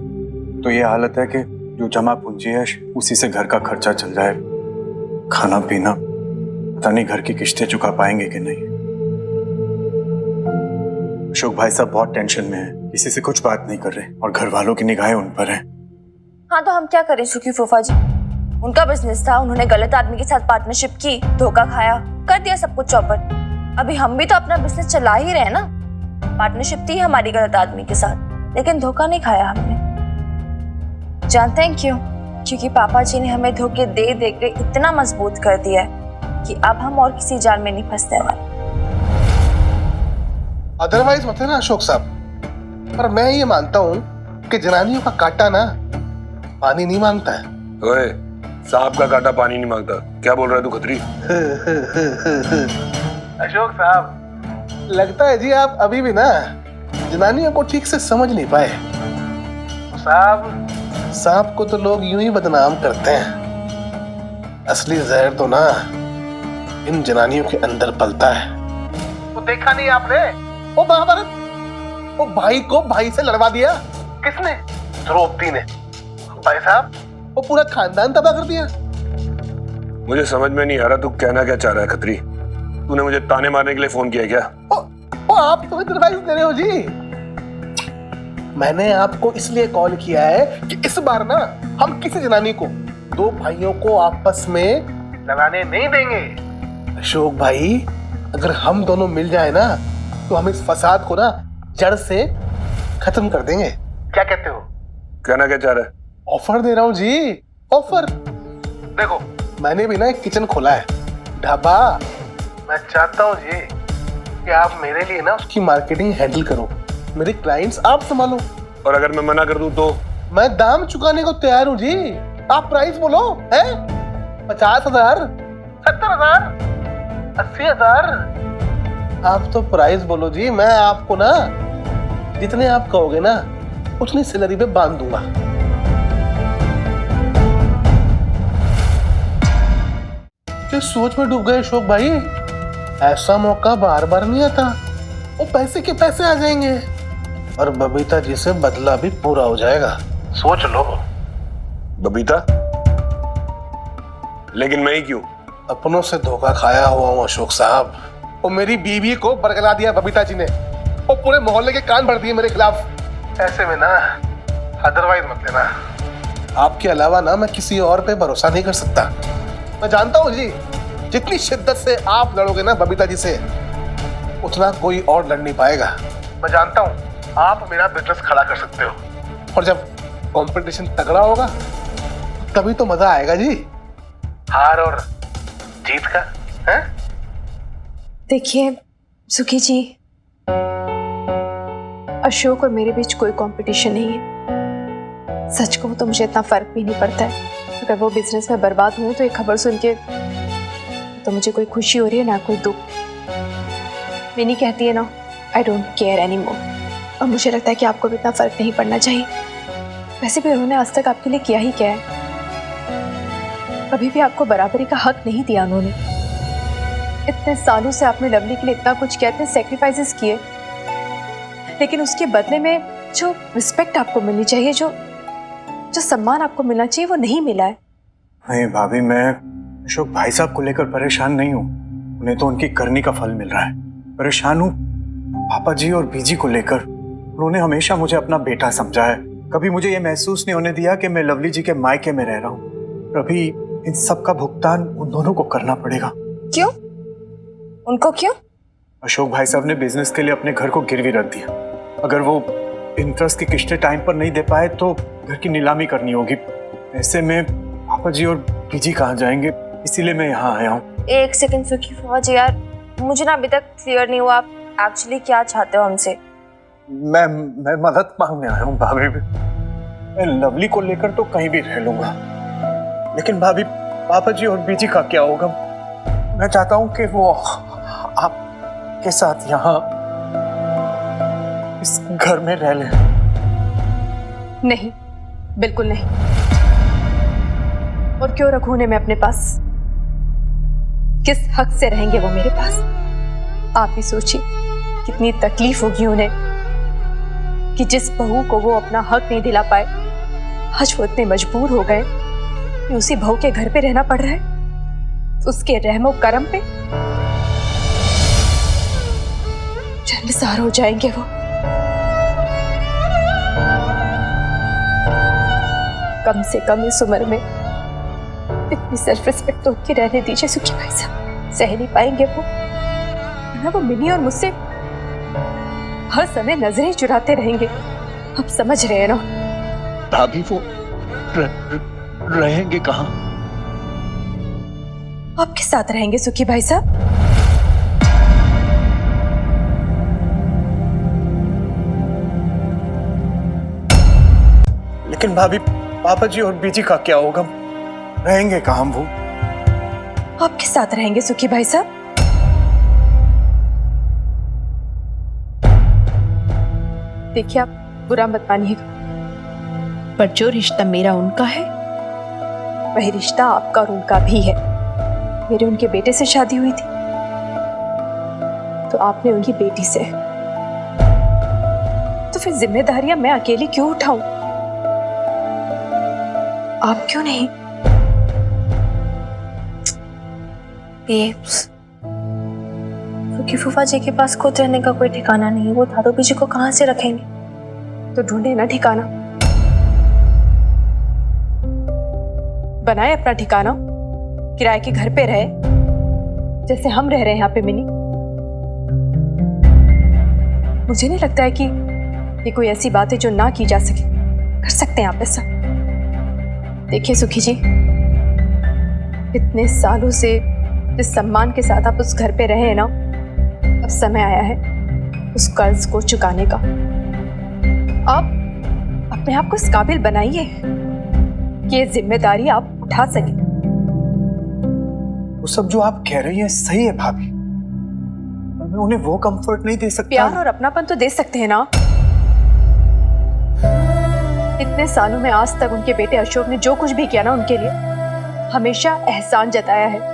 तो ये हालत है कि जो जमा पूंजी है उसी से घर का खर्चा चल जाए, खाना पीना, पता नहीं घर की किस्तें चुका पाएंगे कि नहीं। अशोक भाई साहब बहुत टेंशन में हैं, किसी से कुछ बात नहीं कर रहे और घर वालों की निगाहें उन पर हैं। हाँ तो हम क्या करें सुखी फूफा जी, उनका बिजनेस था, उन्होंने गलत आदमी के साथ पार्टनरशिप की, धोखा खाया, कर दिया सब कुछ चौपट। अभी हम भी तो अपना बिजनेस चला ही रहे ना, पार्टनरशिप थी हमारी गलत आदमी के साथ, लेकिन धोखा नहीं खाया हमने। जानते हैं क्यों? क्योंकि पापा जी ने हमें धोखे दे दे के इतना मजबूत कर दिया है कि अब हम और किसी जाल में नहीं फंसते हैं। अदरवाइज मत है ना अशोक साहब, पर मैं ये मानता हूँ कि जनानियों का काटा ना पानी नहीं मांगता है। ओए, सांप का काटा पानी नहीं मांगता, क्या बोल रहा है तू खत्री? अशोक साहब लगता है जी आप अभी भी ना जनानियों को ठीक से समझ नहीं पाए। साहब सांप को तो लोग यूं ही बदनाम करते हैं, असली जहर तो ना इन जनानियों के अंदर पलता है। वो देखा नहीं आपने वो महाभारत, वो भाई को भाई से लड़वा दिया किसने? द्रौपदी ने। भाई साहब वो पूरा खानदान तबाह कर दिया। मुझे समझ में नहीं आ रहा तू कहना क्या चाह रहा है खत्री? तूने मुझे ताने मारने के लिए फोन किया क्या? वो आप तो एडवाइस दे रहे हो जी। मैंने आपको इसलिए कॉल किया है कि इस बार ना हम किसी जनानी को, दो भाइयों को आपस में लड़ाने नहीं देंगे। अशोक भाई अगर हम दोनों मिल जाए ना तो हम इस फसाद को ना जड़ से खत्म कर देंगे। क्या कहते हो? कहना क्या चाह रहा है? ऑफर दे रहा हूँ जी, ऑफर। देखो मैंने भी ना एक किचन खोला है, ढाबा। मैं चाहता हूँ जी कि आप मेरे लिए ना उसकी मार्केटिंग हैंडल करो, मेरे क्लाइंट्स आप संभालो। और अगर मैं मना कर दूं तो? मैं दाम चुकाने को तैयार हूँ जी, आप प्राइस बोलो। है 50,000, 70,000, 80,000? आप तो प्राइस बोलो जी, मैं आपको ना जितने आप कहोगे ना उतनी सैलरी पे बांध दूंगा। किस सोच में डूब गए अशोक भाई? ऐसा मौका बार बार नहीं आता, वो पैसे के पैसे आ जाएंगे और बबीता जी से बदला भी पूरा हो जाएगा। सोच लो। बबीता? लेकिन मैं ही क्यों? अपनों से धोखा खाया हुआ हूँ अशोक साहब। वो मेरी बीवी को बरगला दिया बबीता जी ने, वो पूरे मोहल्ले के कान भर दिए मेरे खिलाफ। ऐसे में ना अदरवाइज मत लेना, आपके अलावा ना मैं किसी और पे भरोसा नहीं कर सकता। मैं जानता हूँ जी जितनी शिद्दत से आप लड़ोगे ना बबीता जी से उतना कोई और लड़ नहीं पाएगा। मैं जानता हूँ आप मेरा बिजनेस खड़ा कर सकते हो और जब कंपटीशन तगड़ा होगा तभी तो मजा आएगा जी, हार और जीत का। है? देखिए सुखी जी, अशोक और मेरे बीच कोई कंपटीशन नहीं है। सच कहूं तो मुझे इतना फर्क भी नहीं पड़ता है। अगर वो बिजनेस में बर्बाद हुए तो ये खबर सुन के तो मुझे कोई खुशी हो रही है ना कोई दुख। मिनी कहती है ना, I don't care any more, और मुझे लगता है कि आपको भी इतना फर्क नहीं पड़ना चाहिए। वैसे भी उन्होंने आज तक आपके लिए किया ही क्या है? कभी भी आपको बराबरी का हक नहीं दिया उन्होंने। इतने सालों से आपने लवली के लिए इतना कुछ किया, इतने सेक्रीफाइसेस किए, लेकिन उसके बदले में जो रिस्पेक्ट आपको मिलनी चाहिए, जो सम्मान आपको मिलना चाहिए, वो नहीं मिला है। नहीं भाभी, मैं अशोक भाई साहब को लेकर परेशान नहीं हूँ, उन्हें तो उनकी करनी का फल मिल रहा है। परेशान हूँ पापा जी और बीजी को लेकर। उन्होंने हमेशा मुझे अपना बेटा समझा है, कभी मुझे ये महसूस नहीं होने दिया कि मैं लवली जी के मायके में रह रहा हूँ। अभी इन सब का भुगतान उन दोनों को करना पड़ेगा। क्यों? उनको क्यों? अशोक भाई साहब ने बिजनेस के लिए अपने घर को गिरवी रख दिया। अगर वो इंटरेस्ट की किस्तें टाइम पर नहीं दे पाए तो घर की नीलामी करनी होगी। ऐसे में पापा जी और बीजी कहाँ जाएंगे, इसीलिए मैं यहाँ आया हूँ। एक सेकंड सुखी फूफा जी यार, मुझे ना अभी तक क्लियर नहीं हुआ आप एक्चुअली क्या चाहते हो हमसे। मैं मदद मांगने आया हूँ भाभी। मैं लवली को लेकर तो कहीं भी रह लूंगा, लेकिन भाभी पापा जी और बीजी का क्या होगा? मैं चाहता हूँ कि वो आपके साथ यहाँ इस घर में रह ले। नहीं, बिल्कुल नहीं। और क्यों रखूं उन्हें मैं अपने पास? किस हक से रहेंगे वो मेरे पास? आप ही सोचिए कितनी तकलीफ होगी उन्हें कि जिस बहू को वो अपना हक नहीं दिला पाए, आज वो इतने मजबूर हो गए कि उसी बहू के घर पे रहना पड़ रहा है, उसके रहमो करम पे शर्मसार हो जाएंगे वो। कम से कम इस उम्र में इतनी सेल्फ रिस्पेक्ट तो उनकी रहने दीजिए सुखी भाई साहब। सह नहीं पाएंगे वो, वरना वो मिनी और मुझसे हर समय नजरें चुराते रहेंगे। आप समझ रहे हैं ना? भाभी वो रहेंगे कहाँ? आपके साथ रहेंगे सुखी भाई साहब। लेकिन भाभी पापा जी और बीजी का क्या होगा? रहेंगे कहाँ वो? आपके साथ रहेंगे सुखी भाई साहब। देखिए आप बुरा मत मानिएगा, पर जो रिश्ता मेरा उनका है वही रिश्ता आपका और उनका भी है। मेरे उनके बेटे से शादी हुई थी तो आपने उनकी बेटी से, तो फिर जिम्मेदारियां मैं अकेली क्यों उठाऊं? आप क्यों नहीं? बेब्स, क्योंकि फूफा जी के पास खुद रहने का कोई ठिकाना नहीं है, वो दादू बीजी को कहाँ से रखेंगे? तो ढूंढे ना ठिकाना, बनाए अपना ठिकाना, किराए के घर पे रहे जैसे हम रह रहे हैं यहाँ पे मिनी। मुझे नहीं लगता है कि ये कोई ऐसी बात है जो ना की जा सके। कर सकते हैं आप ऐसा। देखिए सुखी जी, इतने सालों से जिस सम्मान के साथ आप उस घर पे रहे हैं ना, अब समय आया है उस कर्ज को चुकाने का। आप अपने आप को इस काबिल बनाइए कि ये जिम्मेदारी आप उठा सके। वो सब जो आप कह रही हैं सही है भाभी, पर मैं उन्हें वो कंफर्ट नहीं दे सकता। प्यार और अपनापन तो दे सकते हैं ना। इतने सालों में आज तक उनके बेटे अशोक ने जो कुछ भी किया ना उनके लिए, हमेशा एहसान जताया है।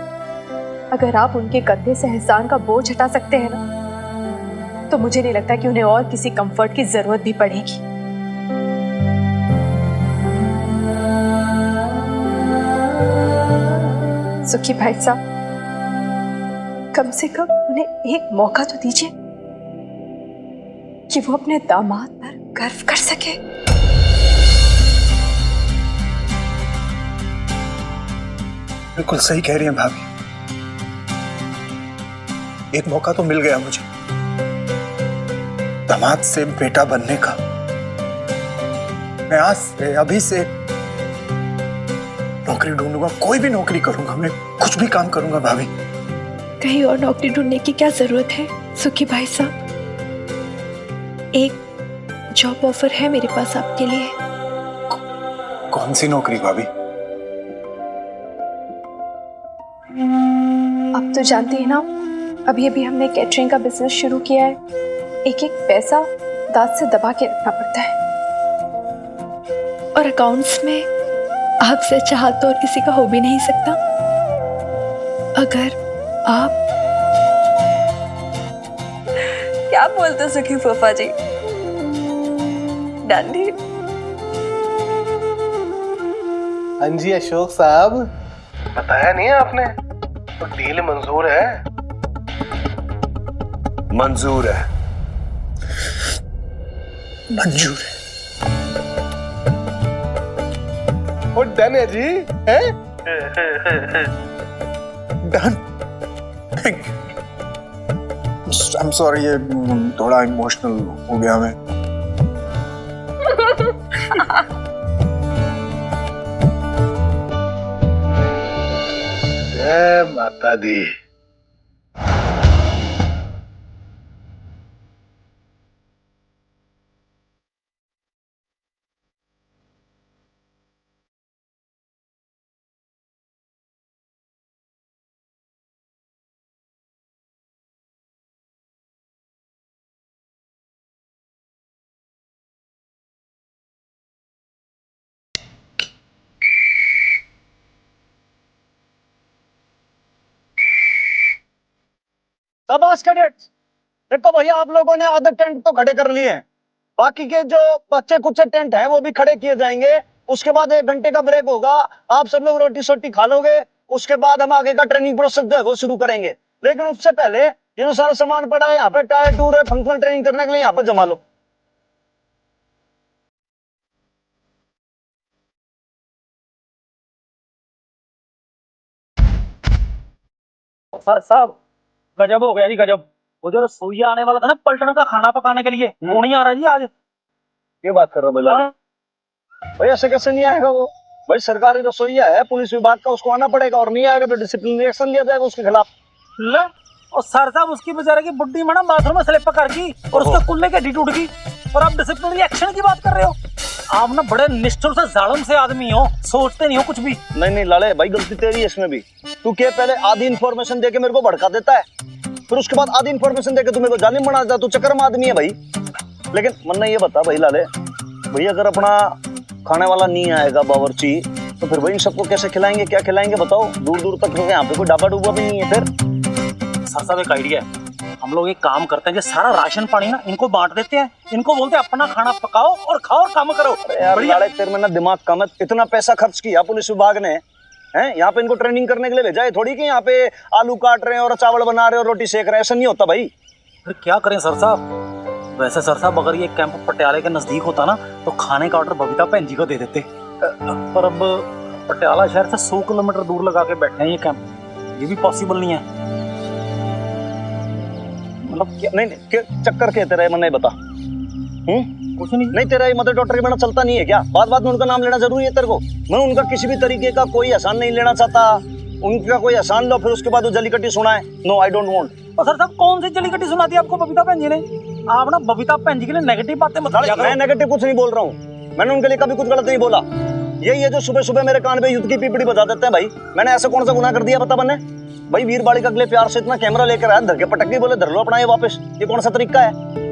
अगर आप उनके कंधे से एहसान का बोझ हटा सकते हैं ना, तो मुझे नहीं लगता कि उन्हें और किसी कंफर्ट की जरूरत भी पड़ेगी। सुखी भाई साहब, कम से कम उन्हें एक मौका तो दीजिए कि वो अपने दामाद पर गर्व कर सके। बिल्कुल सही कह रही हैं भाभी, एक मौका तो मिल गया मुझे दामाद से बेटा बनने का। मैं आज से, अभी से नौकरी ढूंढूंगा, कोई भी नौकरी करूंगा, मैं कुछ भी काम करूंगा भाभी। कहीं और नौकरी ढूंढने की क्या जरूरत है सुखी भाई साहब? एक जॉब ऑफर है मेरे पास आपके लिए। कौन सी नौकरी भाभी? आप तो जानती हैं ना, अभी अभी हमने कैटरिंग का बिजनेस शुरू किया है। एक एक पैसा दांत से दबा के रखना पड़ता है, और अकाउंट्स में आपसे चाहा तो और किसी का हो भी नहीं सकता। अगर आप क्या बोलते हो सुखी फूफा जी? डांडी। हाँ जी अशोक साहब, बताया नहीं है आपने, तो डील मंजूर है। मंजूर है, मंजूर है। और डन है जी, है? डन। आई एम सॉरी, ये थोड़ा इमोशनल हो गया मैं। जय माता दी। शाबाश कैडेट्स। देखो भैया, आप लोगों ने आधे टेंट तो खड़े कर लिए हैं, बाकी के जो बच्चे कुछ टेंट हैं वो भी खड़े किए जाएंगे। उसके बाद 1 घंटे का ब्रेक होगा, आप सब लोग रोटी सोटी खा लोगे। उसके बाद हम आगे का ट्रेनिंग प्रोसेस जो है वो शुरू करेंगे। लेकिन उससे पहले ये जो सारा सामान पड़ा है यहाँ पे, टायर टूर है, फंक्शनल ट्रेनिंग करने के लिए यहाँ पे जमा लो। सर साहब, गजब हो गया जी गजब। वो जो रसोईया आने वाला था ना पलटन का खाना पकाने के लिए, वो नहीं आ रहा जी आज। ये बात कर रहा हूँ हाँ। भाई, ऐसे कैसे नहीं आएगा वो? भाई सरकारी रसोईया है, पुलिस विभाग का, उसको आना पड़ेगा, और नहीं आएगा तो डिसिप्लिनरी एक्शन लिया जाएगा उसके खिलाफ। ले, और सर साहब उसकी बेचारे की बुड्ढी में ना बाथरूम में स्लिप कर गई और उसके कुल्ले की हड्डी टूट गई, और आप डिसिप्लिनरी एक्शन की बात कर रहे हो? आप ना बड़े निष्ठुर से जालिम से आदमी हो, सोचते नहीं हो कुछ भी। नहीं लाले भाई, गलती तेरी है इसमें भी। तू क्या पहले आधी इन्फॉर्मेशन देके मेरे को भड़का देता है, फिर उसके बाद आधी इन्फॉर्मेशन देके तू मेरे को जालिम बना देता है। तू चक्कर में आदमी है भाई। लेकिन मन ने ये बता भाई लाले, भैया अगर अपना खाने वाला नहीं आएगा बावर्ची, तो फिर भाई इन सबको कैसे खिलाएंगे, क्या खिलाएंगे बताओ? दूर दूर तक यहाँ पे कोई ढाबा डूबा भी नहीं है। फिर सर साहब एक आइडिया है, हम लोग एक काम करते हैं, जो सारा राशन पानी ना इनको बांट देते हैं, इनको बोलते हैं अपना खाना पकाओ और खाओ और काम करो। यार लाले, तेरे में ना दिमाग कम है। इतना पैसा खर्च किया पुलिस विभाग ने, हैं यहाँ पे इनको ट्रेनिंग करने के लिए भेजा है, थोड़ी कि यहाँ पे आलू काट रहे हैं और चावल बना रहे हैं और रोटी सेक रहे हैं। ऐसा नहीं होता भाई। फिर क्या करें सर साहब? वैसे सर साहब अगर ये कैंप पटियाले के नजदीक होता ना तो खाने का ऑर्डर बबीता बहन जी को दे देते, पर अब पटियाला शहर से 100 किलोमीटर दूर लगा के बैठे हैं ये कैंप, ये भी पॉसिबल नहीं है। मतलब क्या? नहीं चक्कर क्या तेरा, मन नहीं बता। कुछ नहीं तेरा ये मदर डॉक्टर के बिना चलता नहीं है क्या? बात बात में उनका नाम लेना जरूरी है तेरे को? मैं उनका किसी भी तरीके का कोई एहसान नहीं लेना चाहता। उनका कोई एहसान लो, फिर उसके बाद वो जलीकट्टी सुनाए। No, I don't want. और सर साहब कौन सी जलीकट्टी सुनाती है आपको बबीता बहन जी ने? आप ना बबीता बहन जी के लिए नेगेटिव बातें मत किया करो। मैं नेगेटिव कुछ नहीं बोल रहा हूँ, मैंने उनके लिए कभी कुछ गलत नहीं बोला। यही है जो सुबह सुबह मेरे कान पे युद्ध की पीपड़ी बजा देते हैं भाई। मैंने ऐसा कौन सा गुनाह कर दिया बता बने? भाई वीर बाड़ी का अगले प्यार से इतना कैमरा लेकर आया, धर के पटक के बोले धर लो अपना ये वापस। ये कौन सा तरीका है?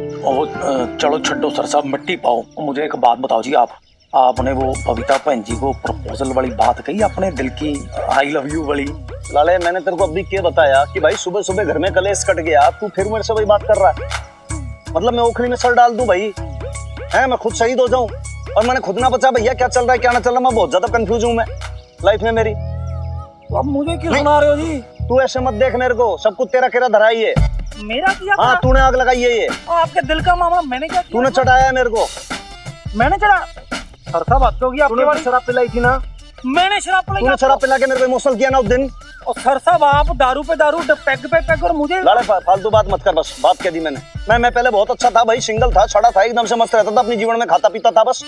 चलो छड्डो सर साहब, मिट्टी पाओ। मुझे एक बात बताओ जी, आपने वो बबीता बहन जी को प्रपोजल वाली बात कही, अपने दिल की आई लव यू वाली? लाले मैंने तेरे को अभी क्या बताया कि भाई सुबह सुबह घर में कलेश कट गया, तू फिर मेरे से वही बात कर रहा है? मतलब मैं ओखली में सर डाल दूं भाई? है मैं खुद शहीद हो जाऊं? और मैंने खुद ना बचा भैया, क्या चल रहा है क्या ना चल रहा, मैं बहुत ज्यादा कंफ्यूज हूं मैं लाइफ में मेरी। तो अब मुझे क्यों सुना रहे हो जी? तू ऐसे मत देख मेरे को, सब कुछ तेरा केरा धरा ही है। मेरा किया? हाँ तूने आग लगाई है ये। आपके दिल का मामला मैंने क्या किया? तूने चढ़ाया है मेरे को। मैंने चढ़ा? सर साहब हद होगी आपके बारे। शराब पिलाई थी ना? मैंने शराब पिलाई? तूने शराब पिला के मेरे को इमोशनल किया ना उस दिन। और सर साहब आप दारू पे दारू, पैग पे पैग, और मुझे लाले फालतू बात मत कर, बस बात कह दी मैंने। मैं पहले बहुत अच्छा था भाई, सिंगल था, छड़ा था, एकदम से मस्त रहता था अपने जीवन में, खाता पीता था बस।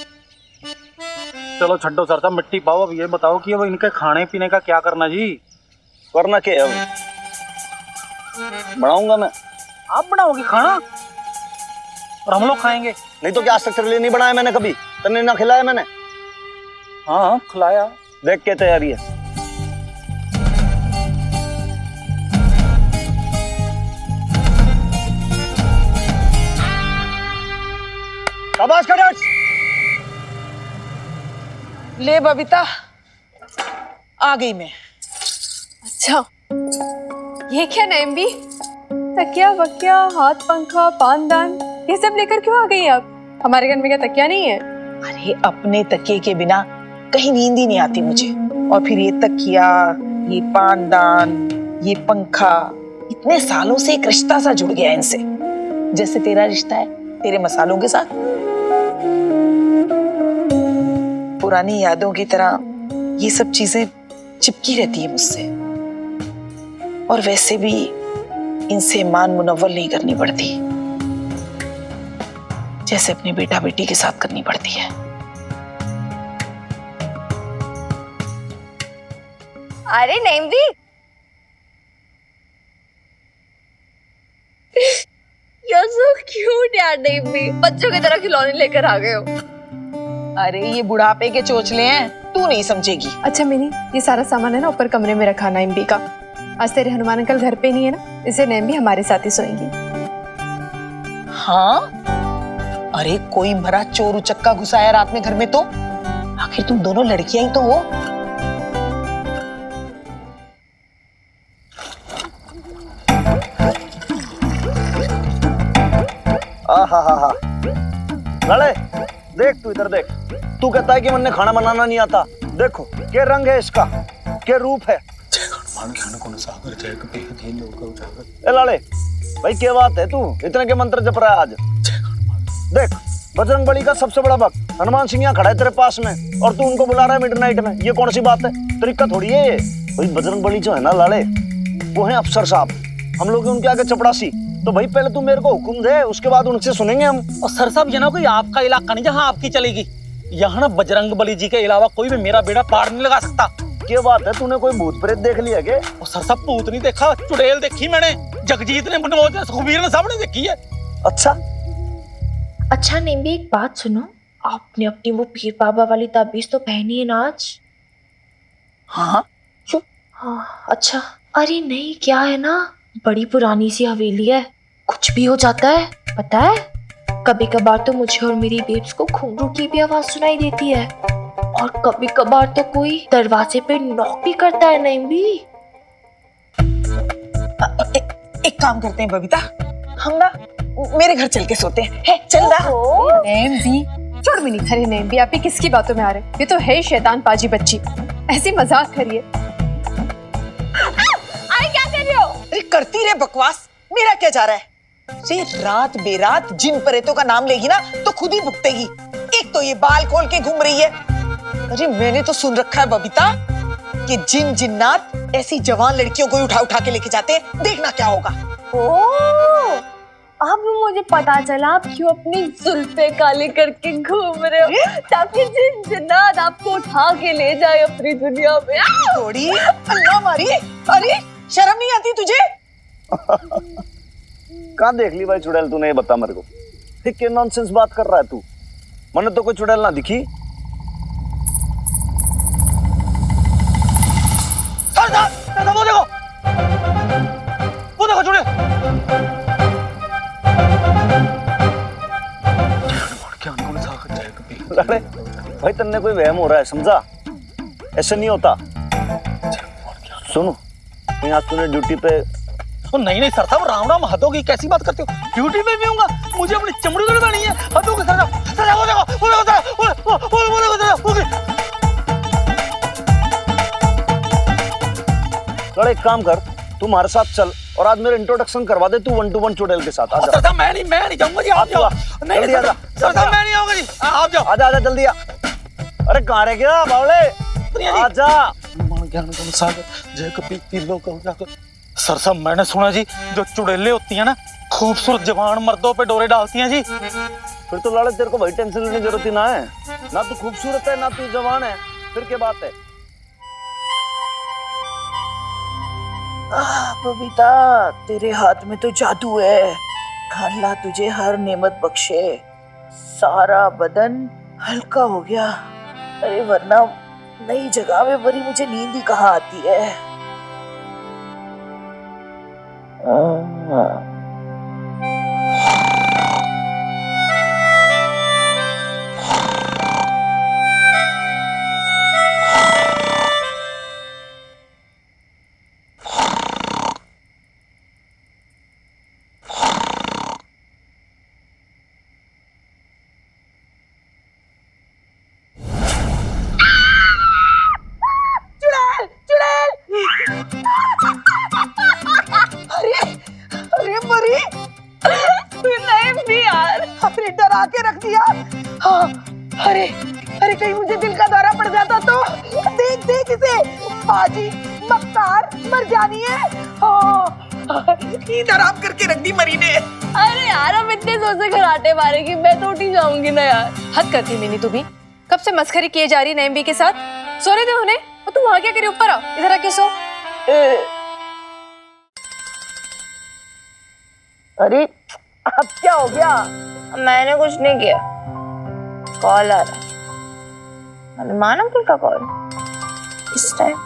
चलो छड्डो सर साहब, मिट्टी पाओ। अब ये बताओ कि अब इनके खाने पीने का क्या करना जी? करना क्या है? बनाऊंगा मैं। आप बनाओगे खाना और हम लोग खाएंगे? नहीं तो क्या आज तक तेरे लिए नहीं बनाया मैंने कभी? तेने ना खिलाया मैंने? हाँ खिलाया। देख के तैयारी है। शाबाश कैडेट्स। ले बबीता, आ गई मैं। अच्छा ये क्या नैम भी? तकिया वकिया, हाथ पंखा, पानदान, ये सब लेकर क्यों आ गई आप? हमारे घर में क्या तकिया नहीं है? अरे अपने तकिए के बिना कहीं नींद ही नहीं आती मुझे। और फिर ये तकिया, ये पानदान, ये पंखा, इतने सालों से एक रिश्ता सा जुड़ गया इनसे, जैसे तेरा रिश्ता है तेरे मसालों के साथ। पुरानी यादों की तरह ये सब चीजें चिपकी रहती है मुझसे। और वैसे भी इनसे मान मुनव्वल नहीं करनी पड़ती, जैसे अपने बेटा बेटी के साथ करनी पड़ती है। अरे नेमदी, क्यूट यार, नहीं भी बच्चों की तरह खिलौने लेकर आ गए हो। अरे ये बुढ़ापे के चोचले हैं, तू नहीं समझेगी। अच्छा मिनी, ये सारा सामान है ना ऊपर कमरे में रखा नैम भी का। आज तेरे हनुमान अंकल घर पे नहीं है ना, इसलिए नैम भी हमारे साथ ही सोएंगी। हाँ, अरे कोई भरा चोर उचक्का घुसा है रात में घर में तो आखिर तुम दोनों लड़कियां ही तो हो। हा लड़े, देख तू इधर देख। तू कहता है कि मैंने खाना बनाना नहीं आता, देखो क्या रंग है इसका, क्या रूप है। ए लाले भाई, क्या बात है, तू इतने के मंत्र जप रहा है आज। देख बजरंग बली का सबसे बड़ा भक्त हनुमान सिंह यहाँ खड़ा है तेरे पास में, और तू उनको बुला रहा है मिडनाइट में। ये कौन सी बात है, तरीका थोड़ी है ये। भाई बजरंग बली जो है ना लाले, वो है अफसर साहब, हम लोग उनके आगे चपड़ासी। तो भाई पहले तू मेरे को हुक्म दे, उसके बाद उनसे सुनेंगे हम। और सर साहब, ये ना कोई आपका इलाका नहीं जहाँ आपकी चलेगी। यहाँ ना बजरंग बली जी के अलावा कोई भी मेरा बेड़ा पार नहीं लगा सकता। क्या बात है, तूने कोई भूत प्रेत देख लिया क्या? और सर साहब, भूत नहीं देखा, चुड़ैल देखी मैंने, जगजीत ने, मनोज ने, सुखबीर ने, सबने देखी है। अच्छा नहीं भी एक बात सुनो, आपने अपनी वो पीर बाबा वाली ताबीज तो पहनी है ना आज? हाँ क्यों? हाँ अच्छा, अरे नहीं क्या है ना, बड़ी पुरानी सी हवेली है, कुछ भी हो जाता है पता है। कभी कभार तो मुझे और मेरी बेब्स को घुंघरू की भी आवाज सुनाई देती है, और कभी कभार तो कोई दरवाजे पे नॉक भी करता है। नहीं भी एक काम करते हैं बबीता, हम ना मेरे घर चल के सोते हैं। है चल रहा। नैम भी छोड़ मिनी, अरे नैम भी आप ही किसकी बातों में आ रहे, ये तो है शैतान पाजी बच्ची, ऐसी मजाक करिए। अरे क्या कर रहे हो? अरे करती रहे बकवास, मेरा क्या जा रहा है। अरे रात बेरात जिन प्रेतों का नाम लेगी ना तो खुद ही भुगतेगी। एक तो ये बाल खोल के घूम रही है। अरे मैंने तो सुन रखा है बबीता कि जिन जिन्नात ऐसी जवान लड़कियों को उठा उठा के लेके जाते हैं, देखना क्या होगा। ओह, अब मुझे पता चला आप क्यों अपनी जुल्फे काली करके घूम रहे हो, ताकि जिन जिन्नात आपको उठा के ले जाए अपनी दुनिया में। थोड़ी अल्लाह मारी, अरे शर्म नहीं आती तुझे? कहाँ देख ली भाई चुड़ैल तूने, ये बता मेरे को। ठीक क्या नॉनसेंस बात कर रहा है तू, मैंने तो कोई चुड़ैल ना दिखी। वो देखो चुड़ैल। अरे भाई तन्ने कोई वहम हो रहा है, समझा? ऐसे नहीं होता। सुनो, आज तूने ड्यूटी पे। नहीं नहीं सर साहब, राम राम, हदों की कैसी बात करते हो? ड्यूटी पे भी हूँगा, मुझे अपनी चमड़ी तो निभानी है। हदों के सर साहब, सर साहब वो देखो, वो देखो सर, वो देखो सर, वो चल एक काम कर, तू हमारे साथ चल और आज मेरे इंट्रोडक्शन करवा दे, तू 1 to 1 चुड़ैल के साथ। सर साहब मैं नहीं जाऊंगा जी, आप जाओ। नहीं जल्दी आजा। सर साहब मैं नहीं आऊंगा जी, आप जाओ। आजा आजा जल्दी आ। अरे कहाँ रह गया बावले, आजा। जय कपी लोग। सर साहब मैंने सुना जी, जो चुड़ैलें होती हैं ना, खूबसूरत जवान मर्दों पे डोरे डालती हैं जी। फिर तो लाले तेरे को भाई टेंशन लेने की जरूरत ही ना है, ना तू खूबसूरत है ना तू जवान है, फिर क्या बात है। बबीता, तेरे हाथ में तो जादू है, अल्लाह तुझे हर नेमत बख्शे। सारा बदन हल्का हो गया, अरे वरना नई जगह में बड़ी मुझे नींद ही कहाँ आती है। नहीं भी यार, अपने डरा के रख दिया। हाँ, अरे अरे कहीं मुझे दिल का दौरा पड़ जाता तो। देख देख इसे, बाजी मक्कार मर जानी है। हाँ, नींद आराम करके रख दी मरी ने। अरे यार अब इतने जोर से खराटे मारेगी, मैं तो उठ ही जाऊंगी ना यार। हद करती मिनी तू भी, कब से मस्खरी किए जा रही नैम भी के साथ। सोने दे उन्हें, और तू वहां क्या करी, ऊपर आ, इधर आके सो। अरे अब क्या हो गया? मैंने कुछ नहीं किया। कॉल आ रहा है, हनुमान अंकल का कॉल। इस टाइम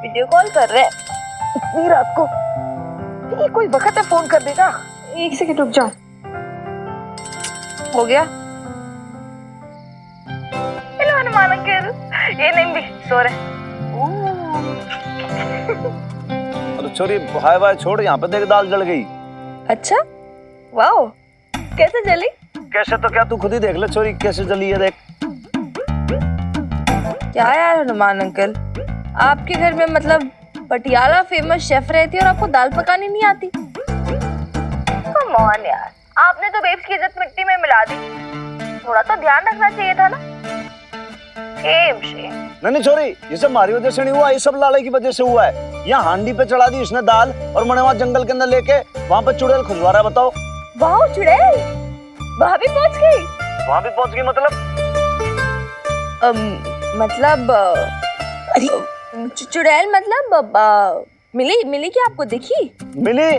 वीडियो कॉल कर रहे हैं। इतनी रात को ये कोई वक्त है फोन कर देगा? एक सेकंड रुक जाओ। हो गया। हेलो हनुमान अंकल, ये नहीं भी सो रहे। अरे छोरी हाय बाय छोड़, यहाँ पे देख दाल जल गई। अच्छा, वाओ, कैसे जली? कैसे तो क्या, तू खुद ही देख ले छोरी कैसे जली है, देख। क्या यार हनुमान अंकल, आपके घर में मतलब पटियाला फेमस शेफ रहती है और आपको दाल पकानी नहीं आती? कम ऑन यार, आपने तो बेब्स की इज्जत मिट्टी में मिला दी। थोड़ा तो ध्यान रखना चाहिए था ना। नहीं छोरी, ये सब हमारी वजह से नहीं हुआ, ये सब लाले की वजह से हुआ है। यहाँ हांडी पे चढ़ा दी इसने दाल और मैंने वहाँ जंगल के अंदर लेके वहाँ पे चुड़ैल खुजवा रहा है। बताओ। वाह, चुड़ैल वहाँ भी पहुँच गई? वहाँ भी पहुँच गई मतलब चुड़ैल मतलब मिली क्या आपको? दिखी? मिली?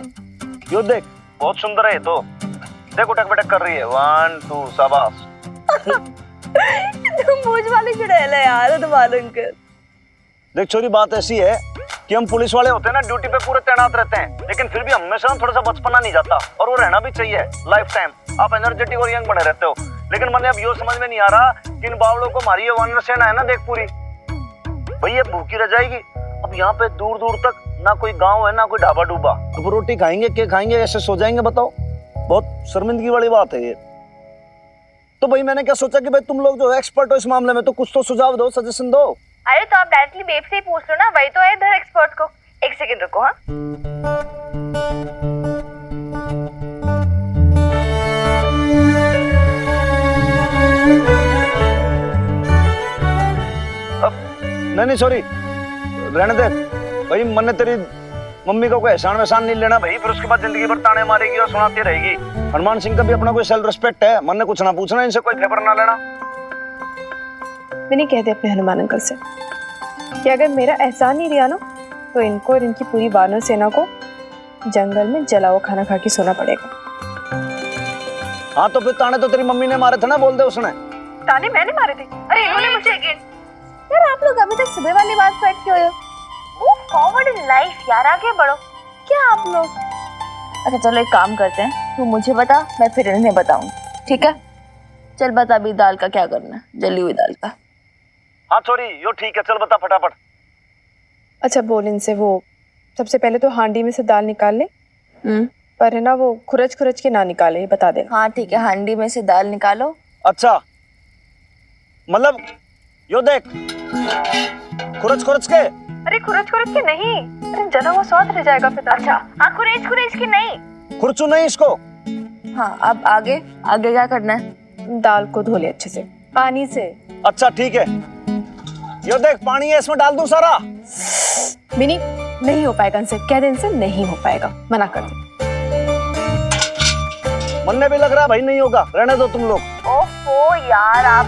यो देख, बहुत सुंदर है ये तो। देख उठक बैठक कर रही है। 1 2 शाबाश। तुम मूंछ वाली चुड़ैल है यार हनुमान अंकल। देख छोरी, बात ऐसी है कि हम पुलिस वाले होते हैं ना, ड्यूटी पे पूरे तैनात रहते हैं, लेकिन फिर भी हमेशा थोड़ा सा बचपना नहीं जाता और वो रहना भी चाहिए लाइफ टाइम। आप एनर्जेटिक और यंग बने रहते हो, लेकिन मैंने अब ये समझ में नहीं आ रहा कि इन बावड़ों को हमारी ये वानर सेना है ना, देख पूरी भाई ये भूखी रह जाएगी। अब यहाँ पे दूर दूर तक ना कोई गाँव है ना कोई ढाबा डूबा, तो रोटी खाएंगे क्या खाएंगे, ऐसे सो जाएंगे? बताओ, बहुत शर्मिंदगी वाली बात है ये। तो भाई मैंने क्या सोचा कि भाई तुम लोग जो एक्सपर्ट हो इस मामले में, तो कुछ तो सुझाव दो, सजेशन दो। अरे तो आप डायरेक्टली बेब से ही पूछ लो ना, वही तो है इधर एक्सपर्ट को। एक सेकंड रुको। हाँ, नहीं सॉरी, रहने दे भाई। मैंने तेरी मम्मी को कोई एहसान वहसान नहीं लेना भाई, फिर उसके बाद जिंदगी भर ताने मारेगी और सुनाती रहेगी। हनुमान सिंह का भी अपना कोई सेल्फ रिस्पेक्ट है, मैंने कुछ ना पूछना, इनसे कोई खबर ना लेना। मैंने कह दिया अपने हनुमान अंकल से कि अगर मेरा एहसान नहीं रिया ना, तो इनको और इनकी पूरी वानर सेना को जंगल में जला हुआ खाना खा के सोना पड़ेगा। हाँ तो फिर ताने तो तेरी मम्मी ने मारे थे ना, बोल दे उसने। ताने मैंने मारे थे? अरे इन्होंने मुझे यार, आप लोग अभी तक सुबह वाली बात पर अटके हुए हो। मूव फॉरवर्ड इन लाइफ यार, आगे बढ़ो। क्या आप लोग? अच्छा चलो एक काम करते हैं, तू मुझे बता, मैं फिर इन्हें बताऊं, ठीक है? चल बता अभी दाल का क्या करना है, जली हुई दाल का। हाँ छोरी, यो ठीक है, चल बता फटाफट। अच्छा बोल इनसे, वो सबसे पहले तो हांडी में से दाल निकाल ले, पर है ना वो खुरच खुरच के ना निकाले, बता दे। हाँ ठीक है, हांडी में से दाल निकालो। अच्छा मतलब यो देख, खुरच खुरच के? अरे खुरच खुरच के नहीं, अरे जला हुआ स्वाद रह जाएगा फिर। अच्छा हाँ, खुरेच खुरेच के नहीं, खुरचू नहीं इसको। हाँ अब आगे क्या करना है? दाल को धो ले अच्छे से पानी से। अच्छा ठीक है, यो देख पानी है, इसमें डाल दूं सारा? मिनी नहीं हो पाएगा इनसे, कह दे इनसे नहीं हो पाएगा, मना कर दे। मन में भी लग रहा है भाई नहीं होगा, रहने दो तुम लोग। ओहो यार आप।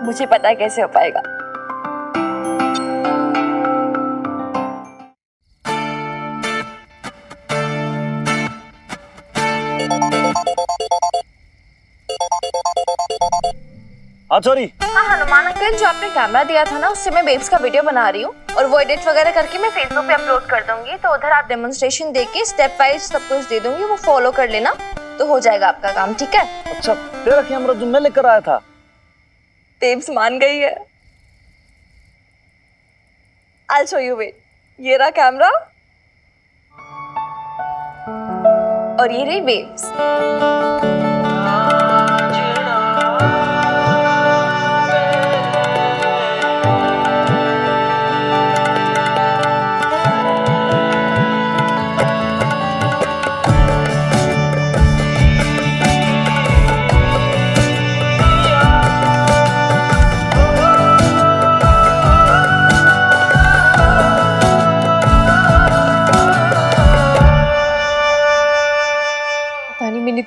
मुझे पता है कैसे हो पाएगा। हाँ सॉरी। हाँ हनुमान अंकल, जो आपने कैमरा दिया था ना, उससे मैं बेब्स का वीडियो बना रही हूँ और वो एडिट वगैरह करके मैं फेसबुक पे अपलोड कर दूंगी। तो उधर आप डेमोन्स्ट्रेशन देके स्टेप वाइज सब कुछ दे दूंगी, वो फॉलो कर लेना तो हो जाएगा आपका काम, ठीक है? अच्छा तेरा कैमरा जो मैं लेकर आया था? बेब्स मान गई है। I'll show you, wait. ये रहा कैमरा और ये रही बेब्स।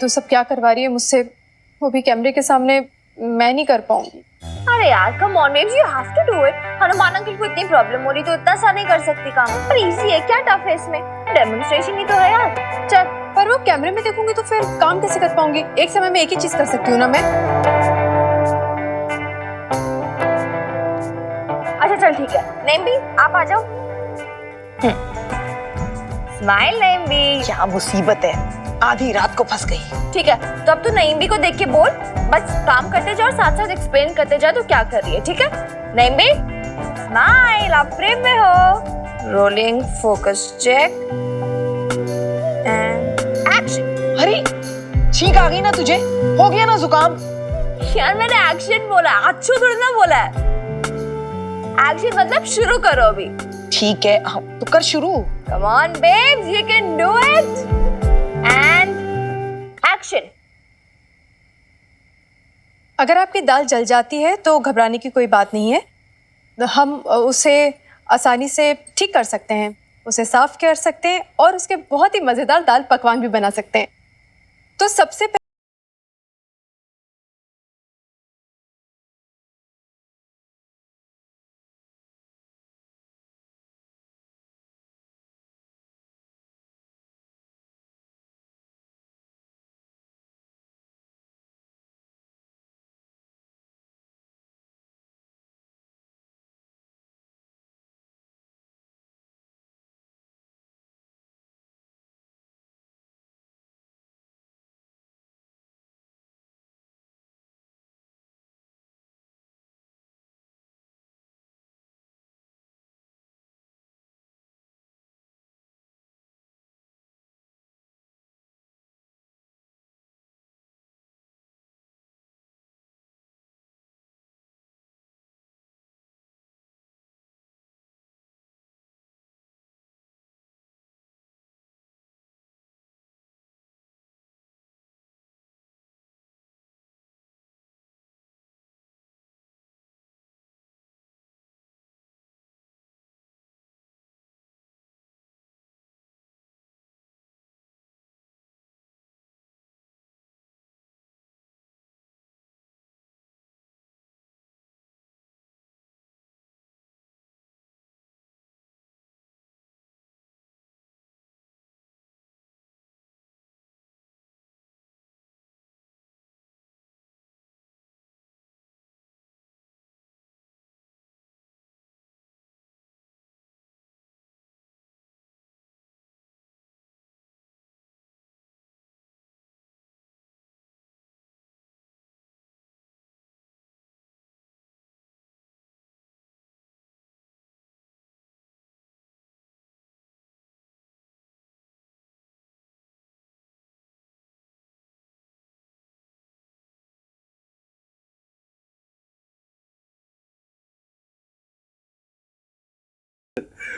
तू सब क्या करवा रही है मुझसे, वो भी कैमरे के सामने, मैं नहीं कर पाऊंगी। अरे यार come on babes, you have to do it. Hanuman uncle को इतनी प्रॉब्लम हो रही तो इतना सा नहीं कर सकती काम, पर इजी है, क्या टफ है इसमें, डेमोन्स्ट्रेशन ही तो है यार। चल, पर वो कैमरे में देखूंगी तो फिर काम कैसे कर पाऊंगी? एक समय में एक ही चीज कर सकती हूँ ना मैं। अच्छा चल ठीक है, नेम्बी आप आ जाओ। स्माइल नेम्बी। क्या मुसीबत है, आधी रात को फंस गई। ठीक है, तो अब तू नईम्बी को देख के बोल, बस काम करते जाओ, साथ साथ एक्सप्लेन करते जाओ तो क्या कर रही है, ठीक है? नईम्बी स्माइल, आप फ्रेम में हो। Rolling, focus check and action. अरे छींक आ गई ना तुझे, हो गया ना जुकाम? यार मैंने एक्शन बोला, अच्छो थोड़ी ना बोला है। एक्शन मतलब शुरू करो अभी। ठीक है, तो कर शुरू। Come on babes, you can do it. And action. अगर आपकी दाल जल जाती है तो घबराने की कोई बात नहीं है, हम उसे आसानी से ठीक कर सकते हैं, उसे साफ कर सकते हैं और उसके बहुत ही मज़ेदार दाल पकवान भी बना सकते हैं। तो सबसे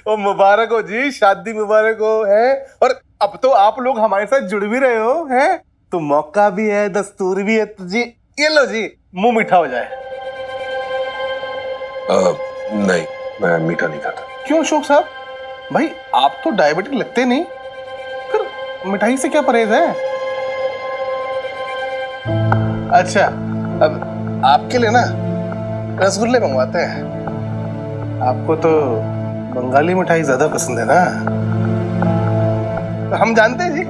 ओ मुबारक हो जी, शादी मुबारक हो है। और अब तो आप लोग हमारे साथ जुड़ भी रहे हो हैं, तो मौका भी है, दस्तूर भी है, तो जी ये लो जी, मुंह मीठा हो जाए। नहीं, मैं मीठा नहीं खाता। क्यों अशोक साहब? भाई आप तो डायबिटिक लगते नहीं, फिर मिठाई से क्या परहेज है? अच्छा, अब आपके लिए ना रसगुल्ले मंगवाते हैं। आपको तो बंगाली मिठाई ज्यादा पसंद है ना? हम जानते हैं जी,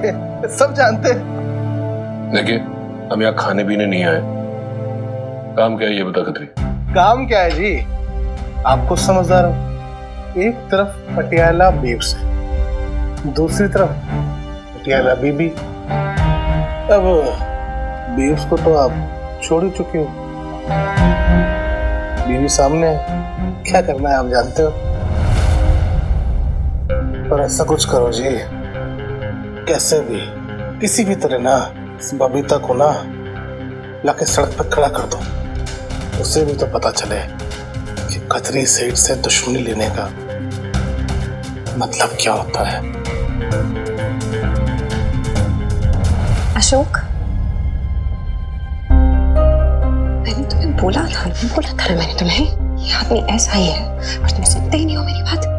सब जानते हैं। देखिए, हम यहाँ खाने पीने नहीं आए। काम क्या है ये बता खत्री। काम क्या है जी? आपको समझदार हो, एक तरफ पटियाला बेब्स है, दूसरी तरफ पटियाला बीबी। अब बेब्स को तो आप छोड़ ही चुके हो, बीवी सामने है, क्या करना है आप जानते हो। पर ऐसा कुछ करो जी, कैसे भी किसी भी तरह ना इस बबीता को ना लाके सड़क पर खड़ा कर दो, उसे भी तो पता चले कि खतरी सेठ से दुश्मनी लेने का मतलब क्या होता है। अशोक, मैंने तुम्हें बोला था मैंने तुम्हें, ये आदमी ऐसा ही है और तुम सुनते ही नहीं हो मेरी बात।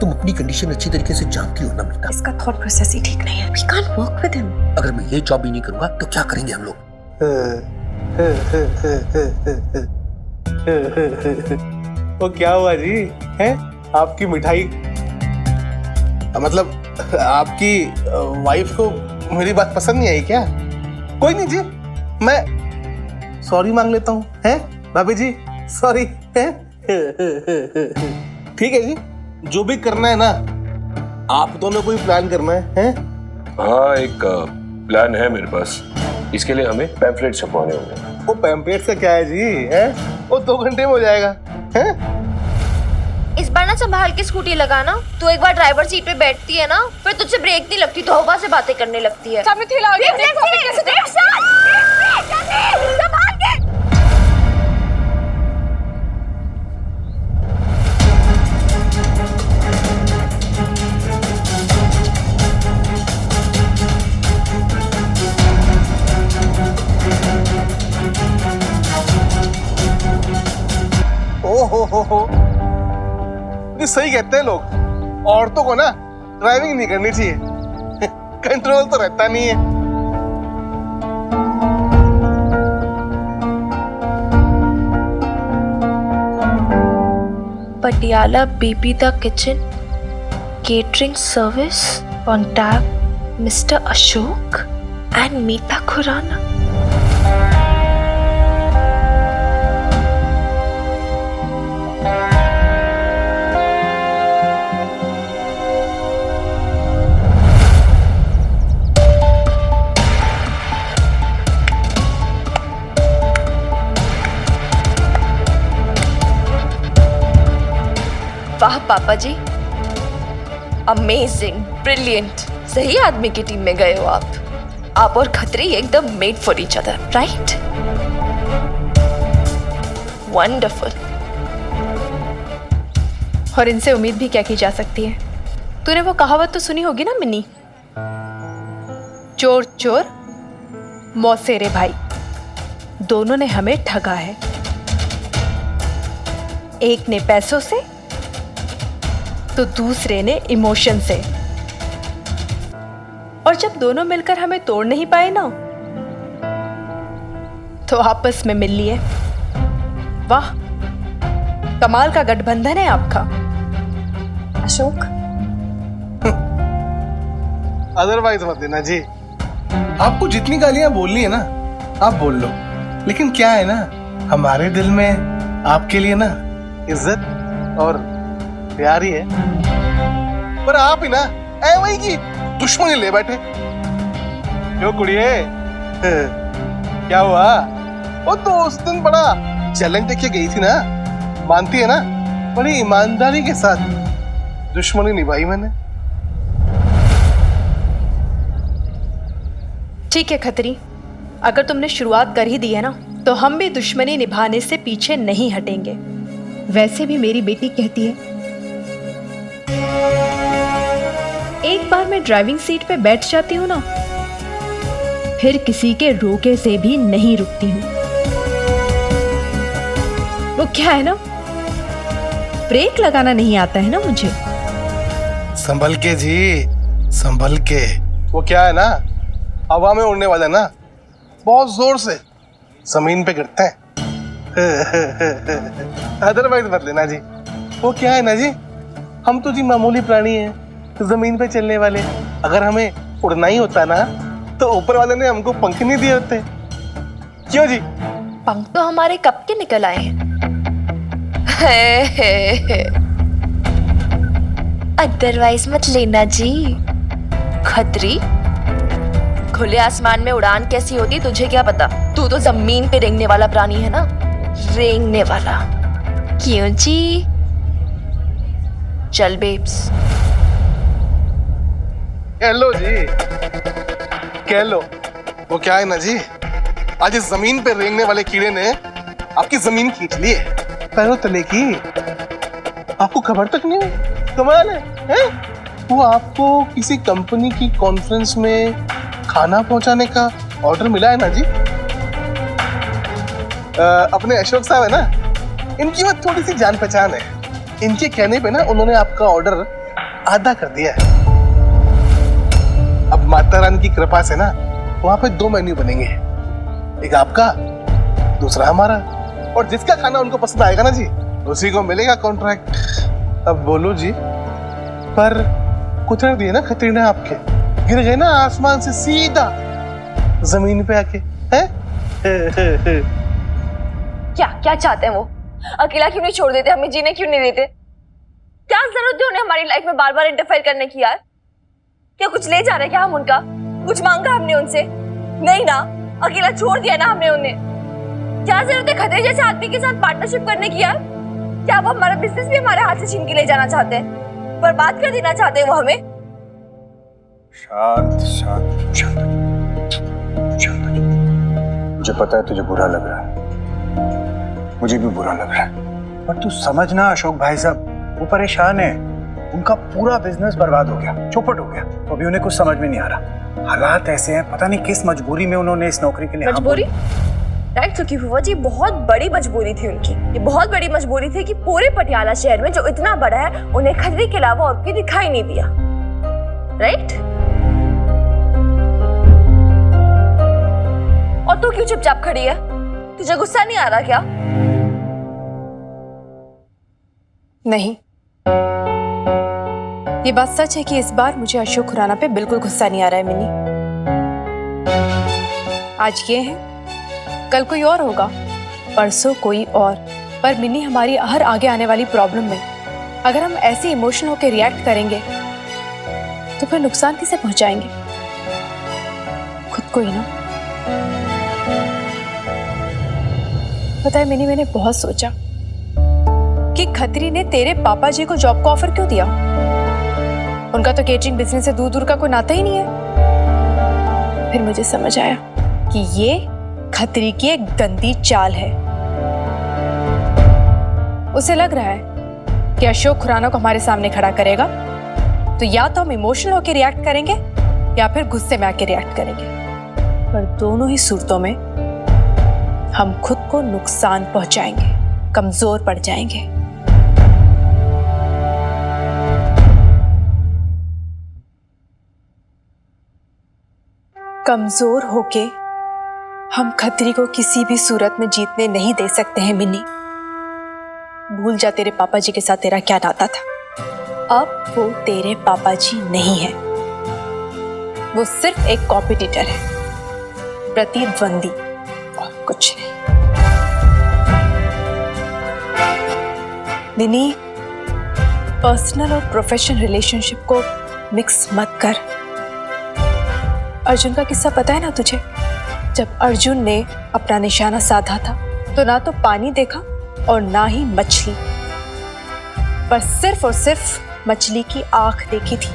तुम अपनी अपनी कंडीशन अच्छी तरीके से जानती हो ना मीता। इसका थॉट प्रोसेस ही ठीक नहीं है। We can't work with him. अगर मैं ये जॉब भी नहीं करूंगा तो क्या करेंगे हम लोग? वो क्या हुआ जी? हैं? आपकी मिठाई मतलब आपकी वाइफ को मेरी बात पसंद नहीं आई क्या? कोई नहीं जी, मैं सॉरी मांग लेता हूँ। हैं भाभी जी, सॉरी। हैं? ठीक है जी, जो भी करना है ना, आप दोनों को ही प्लान करना है। हैं? हाँ, एक प्लान है मेरे पास। इसके लिए हमें पैम्फलेट छपवाने होंगे। वो पैम्पलेट से क्या है जी? हैं? वो 2 घंटे में हो जाएगा। हैं? इस बार ना संभाल के स्कूटी लगाना। तू एक बार ड्राइवर सीट पे बैठती है ना, फिर तुझसे ब्रेक नहीं लगती तो हवा से बातें करने लगती है। सामने ठेला आ गया, देखो अभी कैसे संभाल के। हो ये सही कहते हैं लोग, औरतों को ना ड्राइविंग नहीं करनी चाहिए। कंट्रोल तो रहता नहीं है। Patiala Bibi the kitchen catering service, contact mister Ashok and Meeta Khurana. वाह पापा जी, अमेजिंग, ब्रिलियंट, सही आदमी की टीम में गए हो आप और खत्री एकदम made for each other, right? Wonderful. और इनसे उम्मीद भी क्या की जा सकती है? तूने वो कहावत तो सुनी होगी ना मिनी, चोर चोर मौसेरे भाई। दोनों ने हमें ठगा है, एक ने पैसों से तो दूसरे ने इमोशन से। और जब दोनों मिलकर हमें तोड़ नहीं पाए ना, तो आपस में मिल लिए। वाह, कमाल का गठबंधन है आपका। अशोक, अदरवाइज मत देना जी। आपको जितनी गालियां बोलनी है ना, आप बोल लो, लेकिन क्या है ना, हमारे दिल में आपके लिए ना इज्जत और प्यार ही है। पर आप ही ना वही की दुश्मनी ले बैठे। क्यों कुड़िए, क्या हुआ? वो तो उस दिन बड़ा चैलेंज देके गई थी ना, मानती है ना? बड़ी ईमानदारी के साथ दुश्मनी निभाई मैंने। ठीक है खत्री, अगर तुमने शुरुआत कर ही दी है ना, तो हम भी दुश्मनी निभाने से पीछे नहीं हटेंगे। वैसे भी मेरी बेटी कहती है, एक बार मैं ड्राइविंग सीट पे बैठ जाती हूँ ना, फिर किसी के रोके से भी नहीं रुकती हूँ। वो क्या है ना, ब्रेक लगाना नहीं आता है ना मुझे। संभल के जी, संभल के। वो क्या है ना, हवा में उड़ने वाला ना, बहुत जोर से जमीन पे गिरते हैं। अदरवाइज मत लेना जी। वो क्या है ना जी, हम तो जी मामूली प्राणी हैं, जमीन पे चलने वाले। अगर हमें उड़ना ही होता ना, तो ऊपर वाले ने हमको पंख नहीं दिए होते। क्यों जी? पंख तो हमारे कब के निकल आए हैं। अदरवाइज मत लेना जी। खत्री, खुले आसमान में उड़ान कैसी होती तुझे क्या पता? तू तो जमीन पे रेंगने वाला प्राणी है ना, रेंगने वाला। क्यों जी? चल बेब्स। कह लो जी, कह लो। वो क्या है ना जी, आज इस जमीन पे रेंगने वाले कीड़े ने आपकी जमीन खींच ली है, पैरों तले की। आपको खबर तक नहीं हुई? कमाल है? वो आपको किसी कंपनी की कॉन्फ्रेंस में खाना पहुंचाने का ऑर्डर मिला है ना जी। अपने अशोक साहब है ना, इनकी वो थोड़ी सी जान पहचान है। इनके कहने पे ना उन्होंने आपका ऑर्डर आधा कर दिया है। अब माता रानी की कृपा से ना वहां पे 2 मेन्यू बनेंगे, एक आपका, दूसरा हमारा, और जिसका खाना उनको पसंद आएगा ना जी उसी को मिलेगा कॉन्ट्रैक्ट। अब बोलो जी, पर कुतर दिए ना खतरी ने आपके, गिर गए ना आसमान से सीधा जमीन पे आके, हैं? क्या क्या चाहते हैं वो? अकेला क्यों नहीं छोड़ देते? हमें जीने क्यों नहीं देते? क्या जरूरत है उन्हें हमारी लाइफ में बार बार इंटरफेयर करने की यार? क्या कुछ ले जा रहे हैं क्या हम उनका? कुछ मांगा हमने उनसे? नहीं ना, अकेला छोड़ दिया ना हमने उन्हें। क्या जरूरत है खतरे जैसे आदमी के साथ पार्टनरशिप करने की यार? क्या वो हमारा बिजनेस भी हमारे हाथ से छीन के ले जाना चाहते हैं? बर्बाद कर देना चाहते हैं वो हमें? शांत शांत शांत शांत। मुझे पता है तुझे बुरा लग रहा है, मुझे भी बुरा लग रहा है, पर तू समझना अशोक भाई साहब, वो परेशान है, उनका पूरा बिजनेस बर्बाद हो गया, चौपट हो गया। तो अभी उन्हें कुछ समझ में नहीं आ रहा, हालात ऐसे हैं, पता नहीं किस मजबूरी में उन्होंने इस नौकरी के लिए मजबूरी? राइट सुखी फूफा जी, बहुत बड़ी मजबूरी थी उनकी। ये बहुत बड़ी मजबूरी थी कि पूरे पटियाला शहर में जो इतना बड़ा है उन्हें खतरी के अलावा और कोई दिखाई नहीं दिया। राइट? और तू क्यों चुपचाप खड़ी है? तुझे गुस्सा नहीं आ रहा क्या? नहीं, ये बात सच है कि इस बार मुझे अशोक खुराना पे बिल्कुल गुस्सा नहीं आ रहा है मिनी। आज ये है, कल कोई और होगा, परसों कोई और, पर मिनी हमारी हर आगे आने वाली प्रॉब्लम में अगर हम ऐसे इमोशनल होकर रिएक्ट करेंगे तो फिर नुकसान किसे पहुंचाएंगे? खुद को ही ना। पता है मिनी, मैंने बहुत सोचा कि खत्री ने तेरे पापा जी को जॉब का ऑफर क्यों दिया। उनका तो केटरिंग बिजनेस से दूर दूर का कोई नाता ही नहीं है। फिर मुझे समझ आया कि ये खत्री की एक गंदी चाल है। उसे लग रहा है कि अशोक खुराना को हमारे सामने खड़ा करेगा तो या तो हम इमोशनल होकर रिएक्ट करेंगे या फिर गुस्से में आके रिएक्ट करेंगे, पर दोनों ही सूरतों में हम खुद को नुकसान पहुंचाएंगे, कमजोर पड़ जाएंगे। कमजोर होके हम खतरी को किसी भी सूरत में जीतने नहीं दे सकते हैं मिनी। भूल जा तेरे पापा जी के साथ तेरा क्या नाता था। अब वो तेरे पापा जी नहीं है, वो सिर्फ एक कॉम्पिटिटर है, प्रतिद्वंदी, और कुछ नहीं। मिनी, पर्सनल और प्रोफेशनल रिलेशनशिप को मिक्स मत कर। अर्जुन का किस्सा पता है ना तुझे? जब अर्जुन ने अपना निशाना साधा था तो ना तो पानी देखा और ना ही मछली, पर सिर्फ और सिर्फ मछली की आंख देखी थी।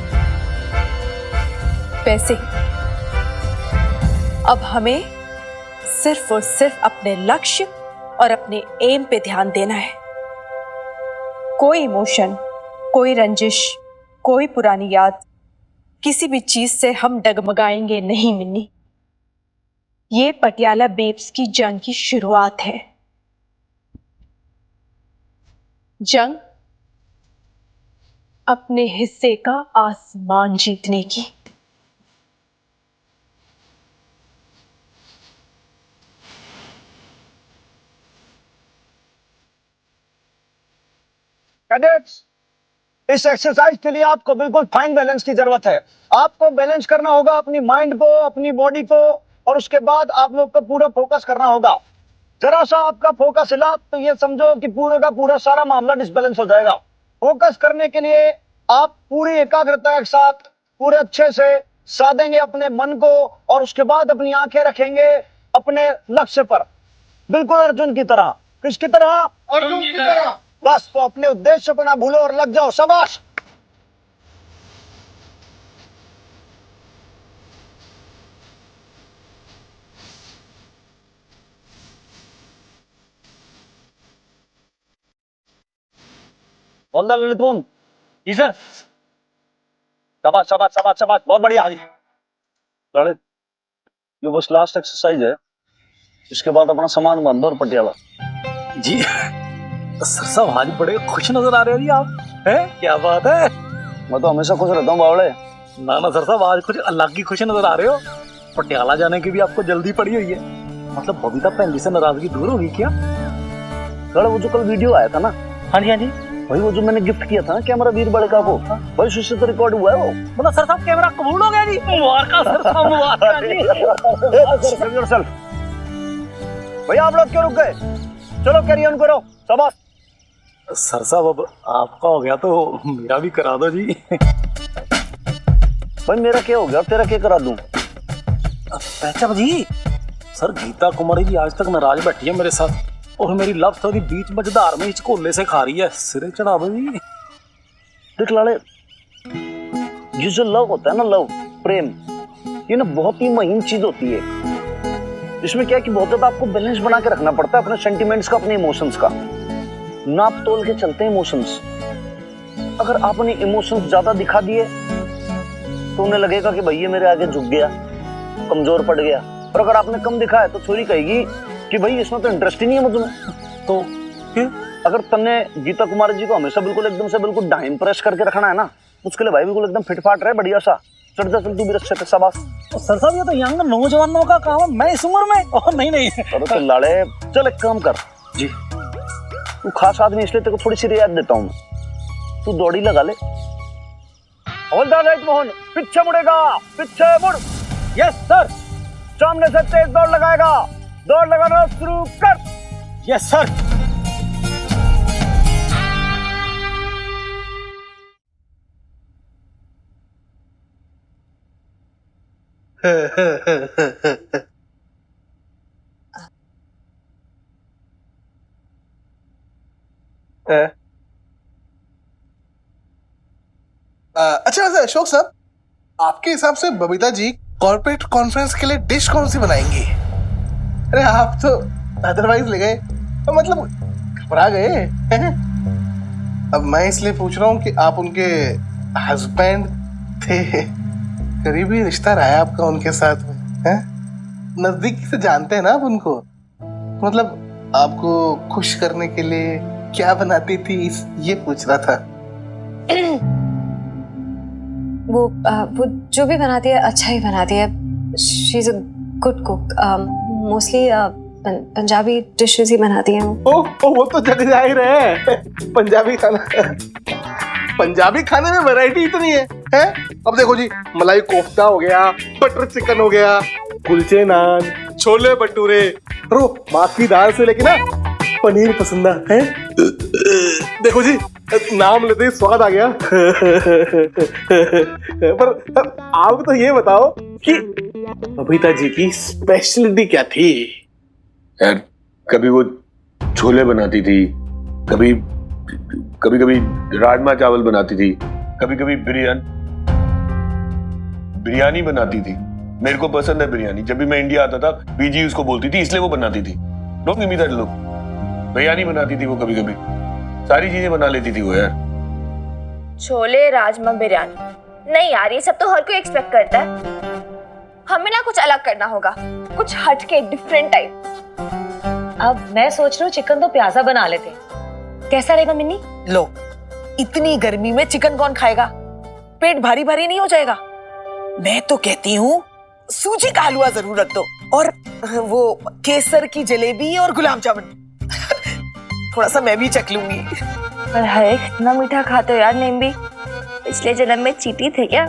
वैसे ही अब हमें सिर्फ और सिर्फ अपने लक्ष्य और अपने एम पे ध्यान देना है। कोई इमोशन, कोई रंजिश, कोई पुरानी याद, किसी भी चीज से हम डगमगाएंगे नहीं मिन्नी। ये पटियाला बेब्स की जंग की शुरुआत है। जंग अपने हिस्से का आसमान जीतने की। कैडेट्स, इस एक्सरसाइज के लिए आपको बिल्कुल फाइन बैलेंस की जरूरत है। आपको बैलेंस करना होगा अपनी माइंड को, अपनी बॉडी को, और उसके बाद आप लोग को पूरा फोकस करना होगा। जरा सा आपका फोकस हिला तो ये समझो कि पूरे का पूरा सारा मामला डिसबैलेंस हो जाएगा। फोकस करने के लिए आप पूरी एकाग्रता के साथ पूरे अच्छे से साधेंगे अपने मन को, और उसके बाद अपनी आंखें रखेंगे अपने लक्ष्य पर, बिल्कुल अर्जुन की तरह। किसकी तरह? अर्जुन की तरह। बस, तो अपने उद्देश्य को ना भूलो और लग जाओ। शाबाश। बोल दो ललित। जी सर। शाबाश शाबाश शाबाश शाबाश, बहुत बढ़िया। ललित, ये बस लास्ट एक्सरसाइज है, इसके बाद अपना सामान बांधो और पटियाला। जी सर साहब, आज बड़े खुश नजर आ रहे हैं जी आप, हैं? क्या बात है? मैं तो हमेशा खुश रहता हूँ बावड़े। ना ना सर साहब, आज कुछ अलग ही खुशी नजर आ रहे हो। पटियाला जाने की भी आपको जल्दी पड़ी हुई है। मतलब बबीता भैन जी से नाराजगी दूर होगी क्या? कल वो जो कल वीडियो आया था ना, हाँ जी हाँ जी, भाई वो जो मैंने गिफ्ट किया था ना कैमरा वीर बड़का को, भाई उससे तो रिकॉर्ड हुआ है वो। मतलब सर साहब कैमरा कबूल हो गया जी। मुबारक सर साहब, मुबारक जी। भैया आप लोग क्यों रुक गए? चलो कैरी ऑन करो, शाबाश। सर साहब अब आपका हो गया तो मेरा भी करा दो जी। भाई मेरा क्या हो गया, तेरा क्या करा दूं? पहचान जी, सर गीता कुमारी जी आज तक नाराज बैठी है मेरे साथ और मेरी लव स्टोरी बीच मझधार में हिचकोले से खा रही है। सिरे चढ़ा दो जी। देख लाले, ये जो लव होता है ना, लव प्रेम, ये ना बहुत ही महीन चीज होती है। इसमें क्या है कि बहुत ज्यादा आपको बैलेंस बना के रखना पड़ता है अपने सेंटिमेंट्स का, अपने इमोशंस का। नाप तोल के चलते हैं इमोशंस। अगर आपने इमोशंस ज्यादा दिखा दिए तो उन्हें लगेगा कि भाई ये मेरे आगे झुक गया, कमजोर पड़ गया। और अगर आपने कम दिखाया तो छोरी कहेगी कि भाई इसमें तो इंटरेस्ट ही नहीं है मुझमें। तो फिर अगर तुमने गीता कुमारी जी को हमेशा बिल्कुल एकदम से बिल्कुल डाइन प्रेस करके रखना है ना, उसके लिए भाई बिल्कुल एकदम फिटफाट रहे, बढ़िया सा चढ़ जा, चल तू भी रस्से पे, शाबाश। सर साहब ये तो यंग नौजवानों का काम है, मैं इस उम्र में? ओह नहीं नहीं। अरे तो लाड़े चल एक काम कर जी, तू खास आदमी इसलिए तेरे को थोड़ी सी रियायत देता हूँ, तू दौड़ी लगा ले। हवलदार राइट मोहन, पीछे मुड़ेगा, पीछे मुड़। Yes sir. सामने से तेज दौड़ लगाएगा, दौड़ लगाना शुरू कर। Yes sir. अच्छा वैसे अशोक साहब, आपके हिसाब से बबीता जी कॉर्पोरेट कॉन्फ्रेंस के लिए डिश कौन सी बनाएंगी? अरे आप तो अदरवाइज ले गए, तो मतलब घबरा गए। अब मैं इसलिए पूछ रहा हूँ कि आप उनके हस्बैंड थे, करीबी रिश्ता रहा है आपका उनके साथ में, हैं? नजदीकी से जानते हैं ना आप उनको, मतलब आपको खुश करने के लिए क्या बनाती थी, ये पूछ रहा था। वो जो भी बनाती है अच्छा ही बनाती है। She is a good cook. Mostly Punjabi dishes ही बनाती है वो तो जग जाहिर है, पंजाबी खाने में वैरायटी इतनी है, हैं? अब देखो जी, मलाई कोफ्ता हो गया, बटर चिकन हो गया, कुलचे नान, छोले भटूरे, रो माँ की दाल से लेके ना पनीर पसंद है। देखो जी, नाम लेते ही स्वाद आ गया। पर आप तो ये बताओ कि बबीता जी की स्पेशलिटी क्या थी? यार कभी वो छोले बनाती थी, कभी कभी राजमा चावल बनाती थी, कभी कभी बिरयानी बनाती थी। मेरे को पसंद है बिरयानी, जब भी मैं इंडिया आता था बीजी उसको बोलती थी, इसलिए वो बनाती थी। Don't give me that look. Biryani बनाती थी वो, कभी कभी सारी चीजें बना लेती थी वो यार। छोले राजमा बिरयानी नहीं यार, ये सब तो हर कोई एक्सपेक्ट करता है। हमें ना कुछ अलग करना होगा, कुछ हटके, डिफरेंट टाइप। अब मैं सोच रही हूँ चिकन तो प्याजा बना लेते हैं, कैसा रहेगा मिन्नी? लो, इतनी गर्मी में चिकन कौन खाएगा? पेट भारी भारी नहीं हो जाएगा? मैं तो कहती हूँ सूजी का हलवा जरूर रख दो, और वो केसर की जलेबी और गुलाब जामुन। थोड़ा सा मैं भी चख लूंगी। पर है इतना मीठा खाते हो यार नेम्बी, पिछले जन्म में चीटी थे क्या?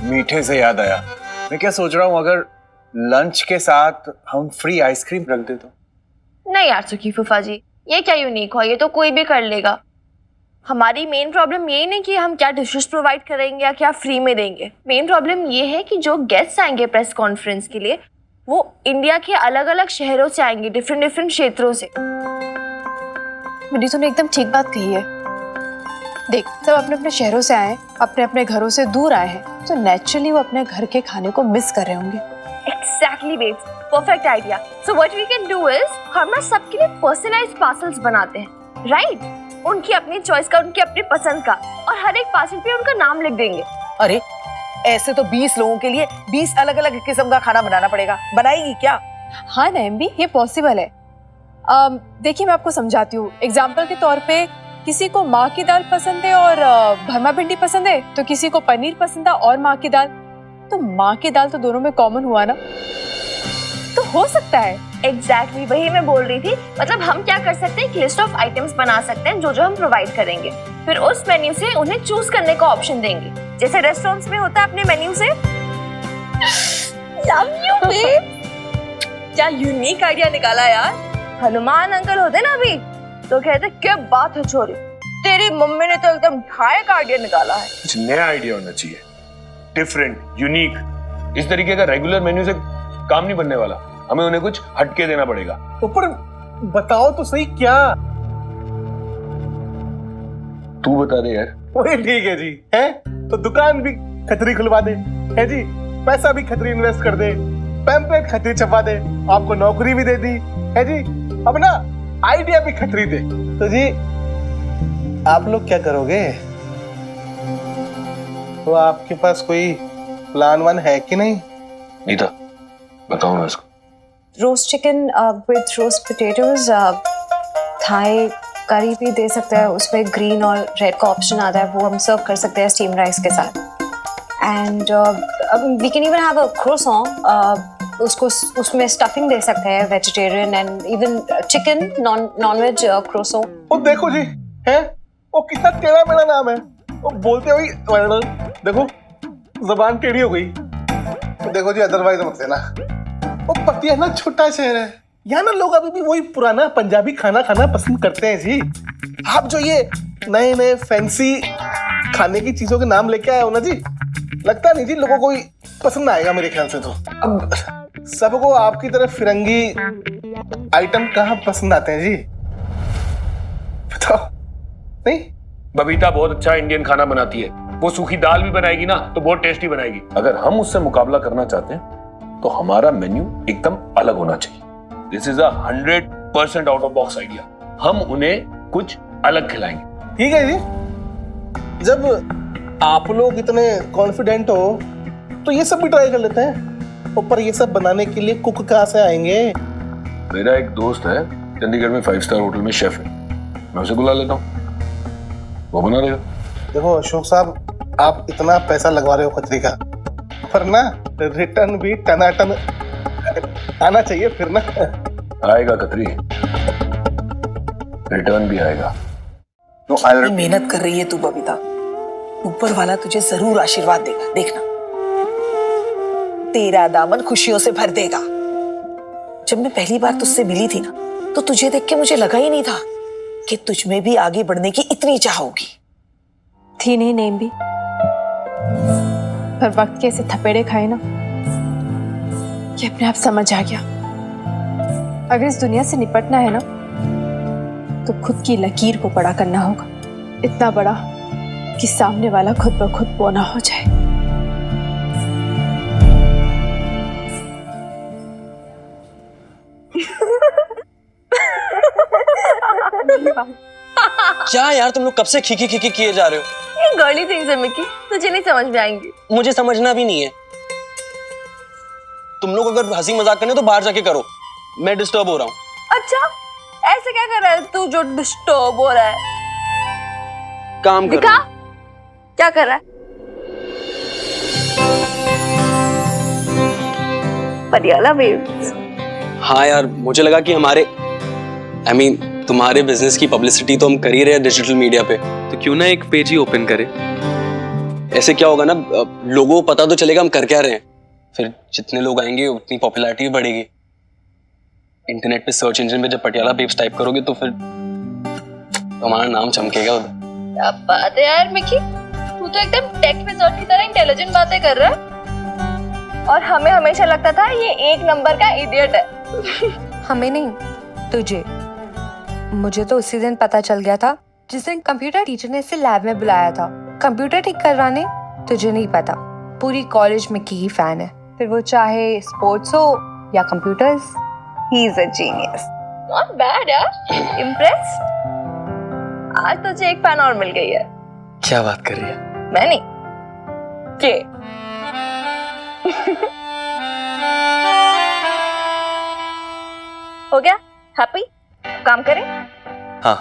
मीठे से याद आया, मैं क्या सोच रहा हूँ, अगर लंच के साथ हम फ्री आइसक्रीम रख दे तो? नहीं यार सुखी फूफा जी, ये क्या यूनिक हो, ये तो कोई भी कर लेगा। हमारी मेन प्रॉब्लम ये नहीं कि हम क्या डिशेस प्रोवाइड करेंगे या क्या फ्री में देंगे। मेन प्रॉब्लम ये है कि जो गेस्ट आएंगे प्रेस कॉन्फ्रेंस के लिए, वो इंडिया के अलग अलग शहरों से आएंगे, डिफरेंट डिफरेंट क्षेत्रों से। मेरी तूने एकदम ठीक बात कही है। देख, सब अपने अपने शहरों से आए, अपने अपने घरों से दूर आए हैं, तो नेचुरली वो अपने घर के खाने को मिस कर रहे होंगे। Exactly babes, perfect idea. So what we can do is, हम ना सबके लिए पर्सनलाइज्ड पार्सल्स बनाते हैं, राइट? उनकी अपनी चॉइस का, उनकी अपनी पसंद का, और हर एक पार्सल पे उनका नाम लिख देंगे। अरे ऐसे तो 20 लोगों के लिए 20 अलग अलग किस्म का खाना बनाना पड़ेगा। बनाएगी क्या? हाँ नैम्बी, ये पॉसिबल है। देखिए मैं आपको समझाती हूँ। एग्जाम्पल के तौर पे किसी को माँ की दाल पसंद है और भरमा भिंडी पसंद है, तो किसी को पनीर पसंद है और माँ की दाल। तो माँ की दाल तो दोनों में कॉमन हुआ ना, तो हो सकता है। एग्जैक्टली वही मैं बोल रही थी। मतलब हम क्या कर सकते हैं, एक लिस्ट ऑफ आइटम्स बना सकते हैं जो जो हम प्रोवाइड करेंगे, फिर उस मेन्यू से उन्हें चूज करने का ऑप्शन देंगे, जैसे रेस्टोरेंट्स में होता है अपने मेन्यू से। Love you babe. क्या यूनिक आइडिया निकाला यार। हनुमान अंकल होते ना अभी तो कहते क्या बात है छोरी, तेरी मम्मी ने तो एकदम ढाई आइडिया निकाला है। कुछ नया आइडिया होना चाहिए, डिफरेंट, यूनिक। इस तरीके का रेगुलर मेन्यू से काम नहीं बनने वाला, हमें उन्हें कुछ हटके देना पड़ेगा। ऊपर बताओ तो सही क्या। तू बता दे यार। वही ठीक है जी, है तो दुकान भी खतरी खुलवा दे, है जी, पैसा भी खतरी इन्वेस्ट कर दे, पैम्पलेट खतरी छपवा दे, आपको नौकरी भी दे दी, है जी, अपना आइडिया भी खतरी दे। तो जी आप लोग क्या करोगे? तो आपके पास कोई प्लान वन है कि नहीं? नीता बताओ ना इसको। Roast chicken with roast potatoes, thai curry भी दे सकते हैं, उसमें ग्रीन और रेड का ऑप्शन आता है, वो हम सर्व कर सकते हैं स्टीम राइस के साथ। And we can even have a croissant, उसको उसमें स्टफिंग दे सकते हैं vegetarian and even chicken non veg croissant. वो देखो जी, है वो कितना टेढ़ा मेरा नाम है, वो बोलते हुए देखो जबान टेढ़ी हो गई। तो देखो जी अदरवाइज मत देना, वो पटियाला छोटा शहर है, यहाँ ना लोग अभी भी वही पुराना पंजाबी खाना खाना पसंद करते हैं जी। आप जो ये नए नए फैंसी खाने की चीजों के नाम लेके आए हो ना जी, लगता नहीं जी लोगों को पसंद आएगा मेरे ख्याल से। तो अब सबको आपकी तरफ फिरंगी आइटम कहाँ पसंद आते हैं जी, बताओ। नहीं, बबीता बहुत अच्छा इंडियन खाना बनाती है, वो सूखी दाल भी बनाएगी ना तो बहुत टेस्टी बनाएगी। अगर हम उससे मुकाबला करना चाहते हैं तो हमारा मेन्यू एकदम अलग होना चाहिए। This is 100% out of box idea, हम उन्हें कुछ अलग खिलाएंगे। ठीक है जी, जब आप लोग इतने कॉन्फिडेंट हो तो ये सब भी ट्राई कर लेते हैं। ऊपर ये सब बनाने के लिए कुक कहाँ से आएंगे? मेरा एक दोस्त है चंडीगढ़ में 5 स्टार होटल में शेफ है, मैं उसे बुला लेता हूँ, वो बना देगा। देखो अशोक साहब, आप इतना पैसा लगवा रहे हो खतरी का, पर ना रिटर्न भी टनाटन आना चाहिए फिर ना। आएगा खतरी, रिटर्न भी आएगा। मेहनत कर रही है तू बबीता, ऊपर वाला तुझे जरूर आशीर्वाद देगा, देखना तेरा दामन खुशियों से भर देगा। जब मैं पहली बार तुझसे मिली थी ना, तो तुझे देख के मुझे लगा ही नहीं था कि तुझ में भी आगे बढ़ने की इतनी चाह होगी। थी नहीं नेम भी, पर वक्त के ऐसे थपेड़े खाए ना कि अपने आप समझ आ गया, अगर इस दुनिया से निपटना है ना तो खुद की लकीर को बड़ा करना होगा, इतना बड़ा कि सामने वाला खुद ब खुद बोना हो जाए। क्या यार तुम लोग कब से खिकी खिकी किए जा रहे हो? ये गर्ली थिंग्स है मिकी, तुझे नहीं समझ में आएंगी। मुझे समझना भी नहीं है। तुम लोग अगर हंसी मजाक करने तो बाहर जाके करो, मैं डिस्टर्ब हो रहा हूँ। अच्छा, ऐसे क्या कर रहा है तू जो डिस्टर्ब हो रहा है? काम कर दिखा क्या कर रहा है? पटियाला बेब्स। हाँ यार, मुझे लगा कि हमारे तुम्हारे बिजनेस की पब्लिसिटी तो हम कर ही रहे हैं डिजिटल मीडिया पे, तो क्यों ना एक पेज ही ओपन करें। ऐसे क्या होगा ना, लोगों को पता तो चलेगा हम कर क्या रहे हैं, फिर जितने लोग आएंगे उतनी पॉपुलैरिटी भी बढ़ेगी। इंटरनेट पे सर्च इंजन पे जब पटियाला बेब्स टाइप करोगे तो फिर हमारा नाम चमकेगा उधर। क्या बात है यार मिकी, तू तो एकदम टेक विज़र्ड की तरह इंटेलिजेंट बातें कर रहा है, और हमें हमेशा लगता था ये एक नंबर का इडियट है। हमें नहीं, तुझे। मुझे तो उसी दिन पता चल गया था जिस दिन कंप्यूटर टीचर ने इसे लैब में बुलाया था कंप्यूटर ठीक करवाने। तुझे नहीं पता, पूरी कॉलेज में की ही फैन है, फिर वो चाहे स्पोर्ट्स हो या computers. He is a genius. Not bad यार, इम्प्रेस्ड। आज तुझे एक फैन और मिल गई है। क्या बात कर रही है? मैं नहीं के हो गया हैप्पी? काम करें? हाँ।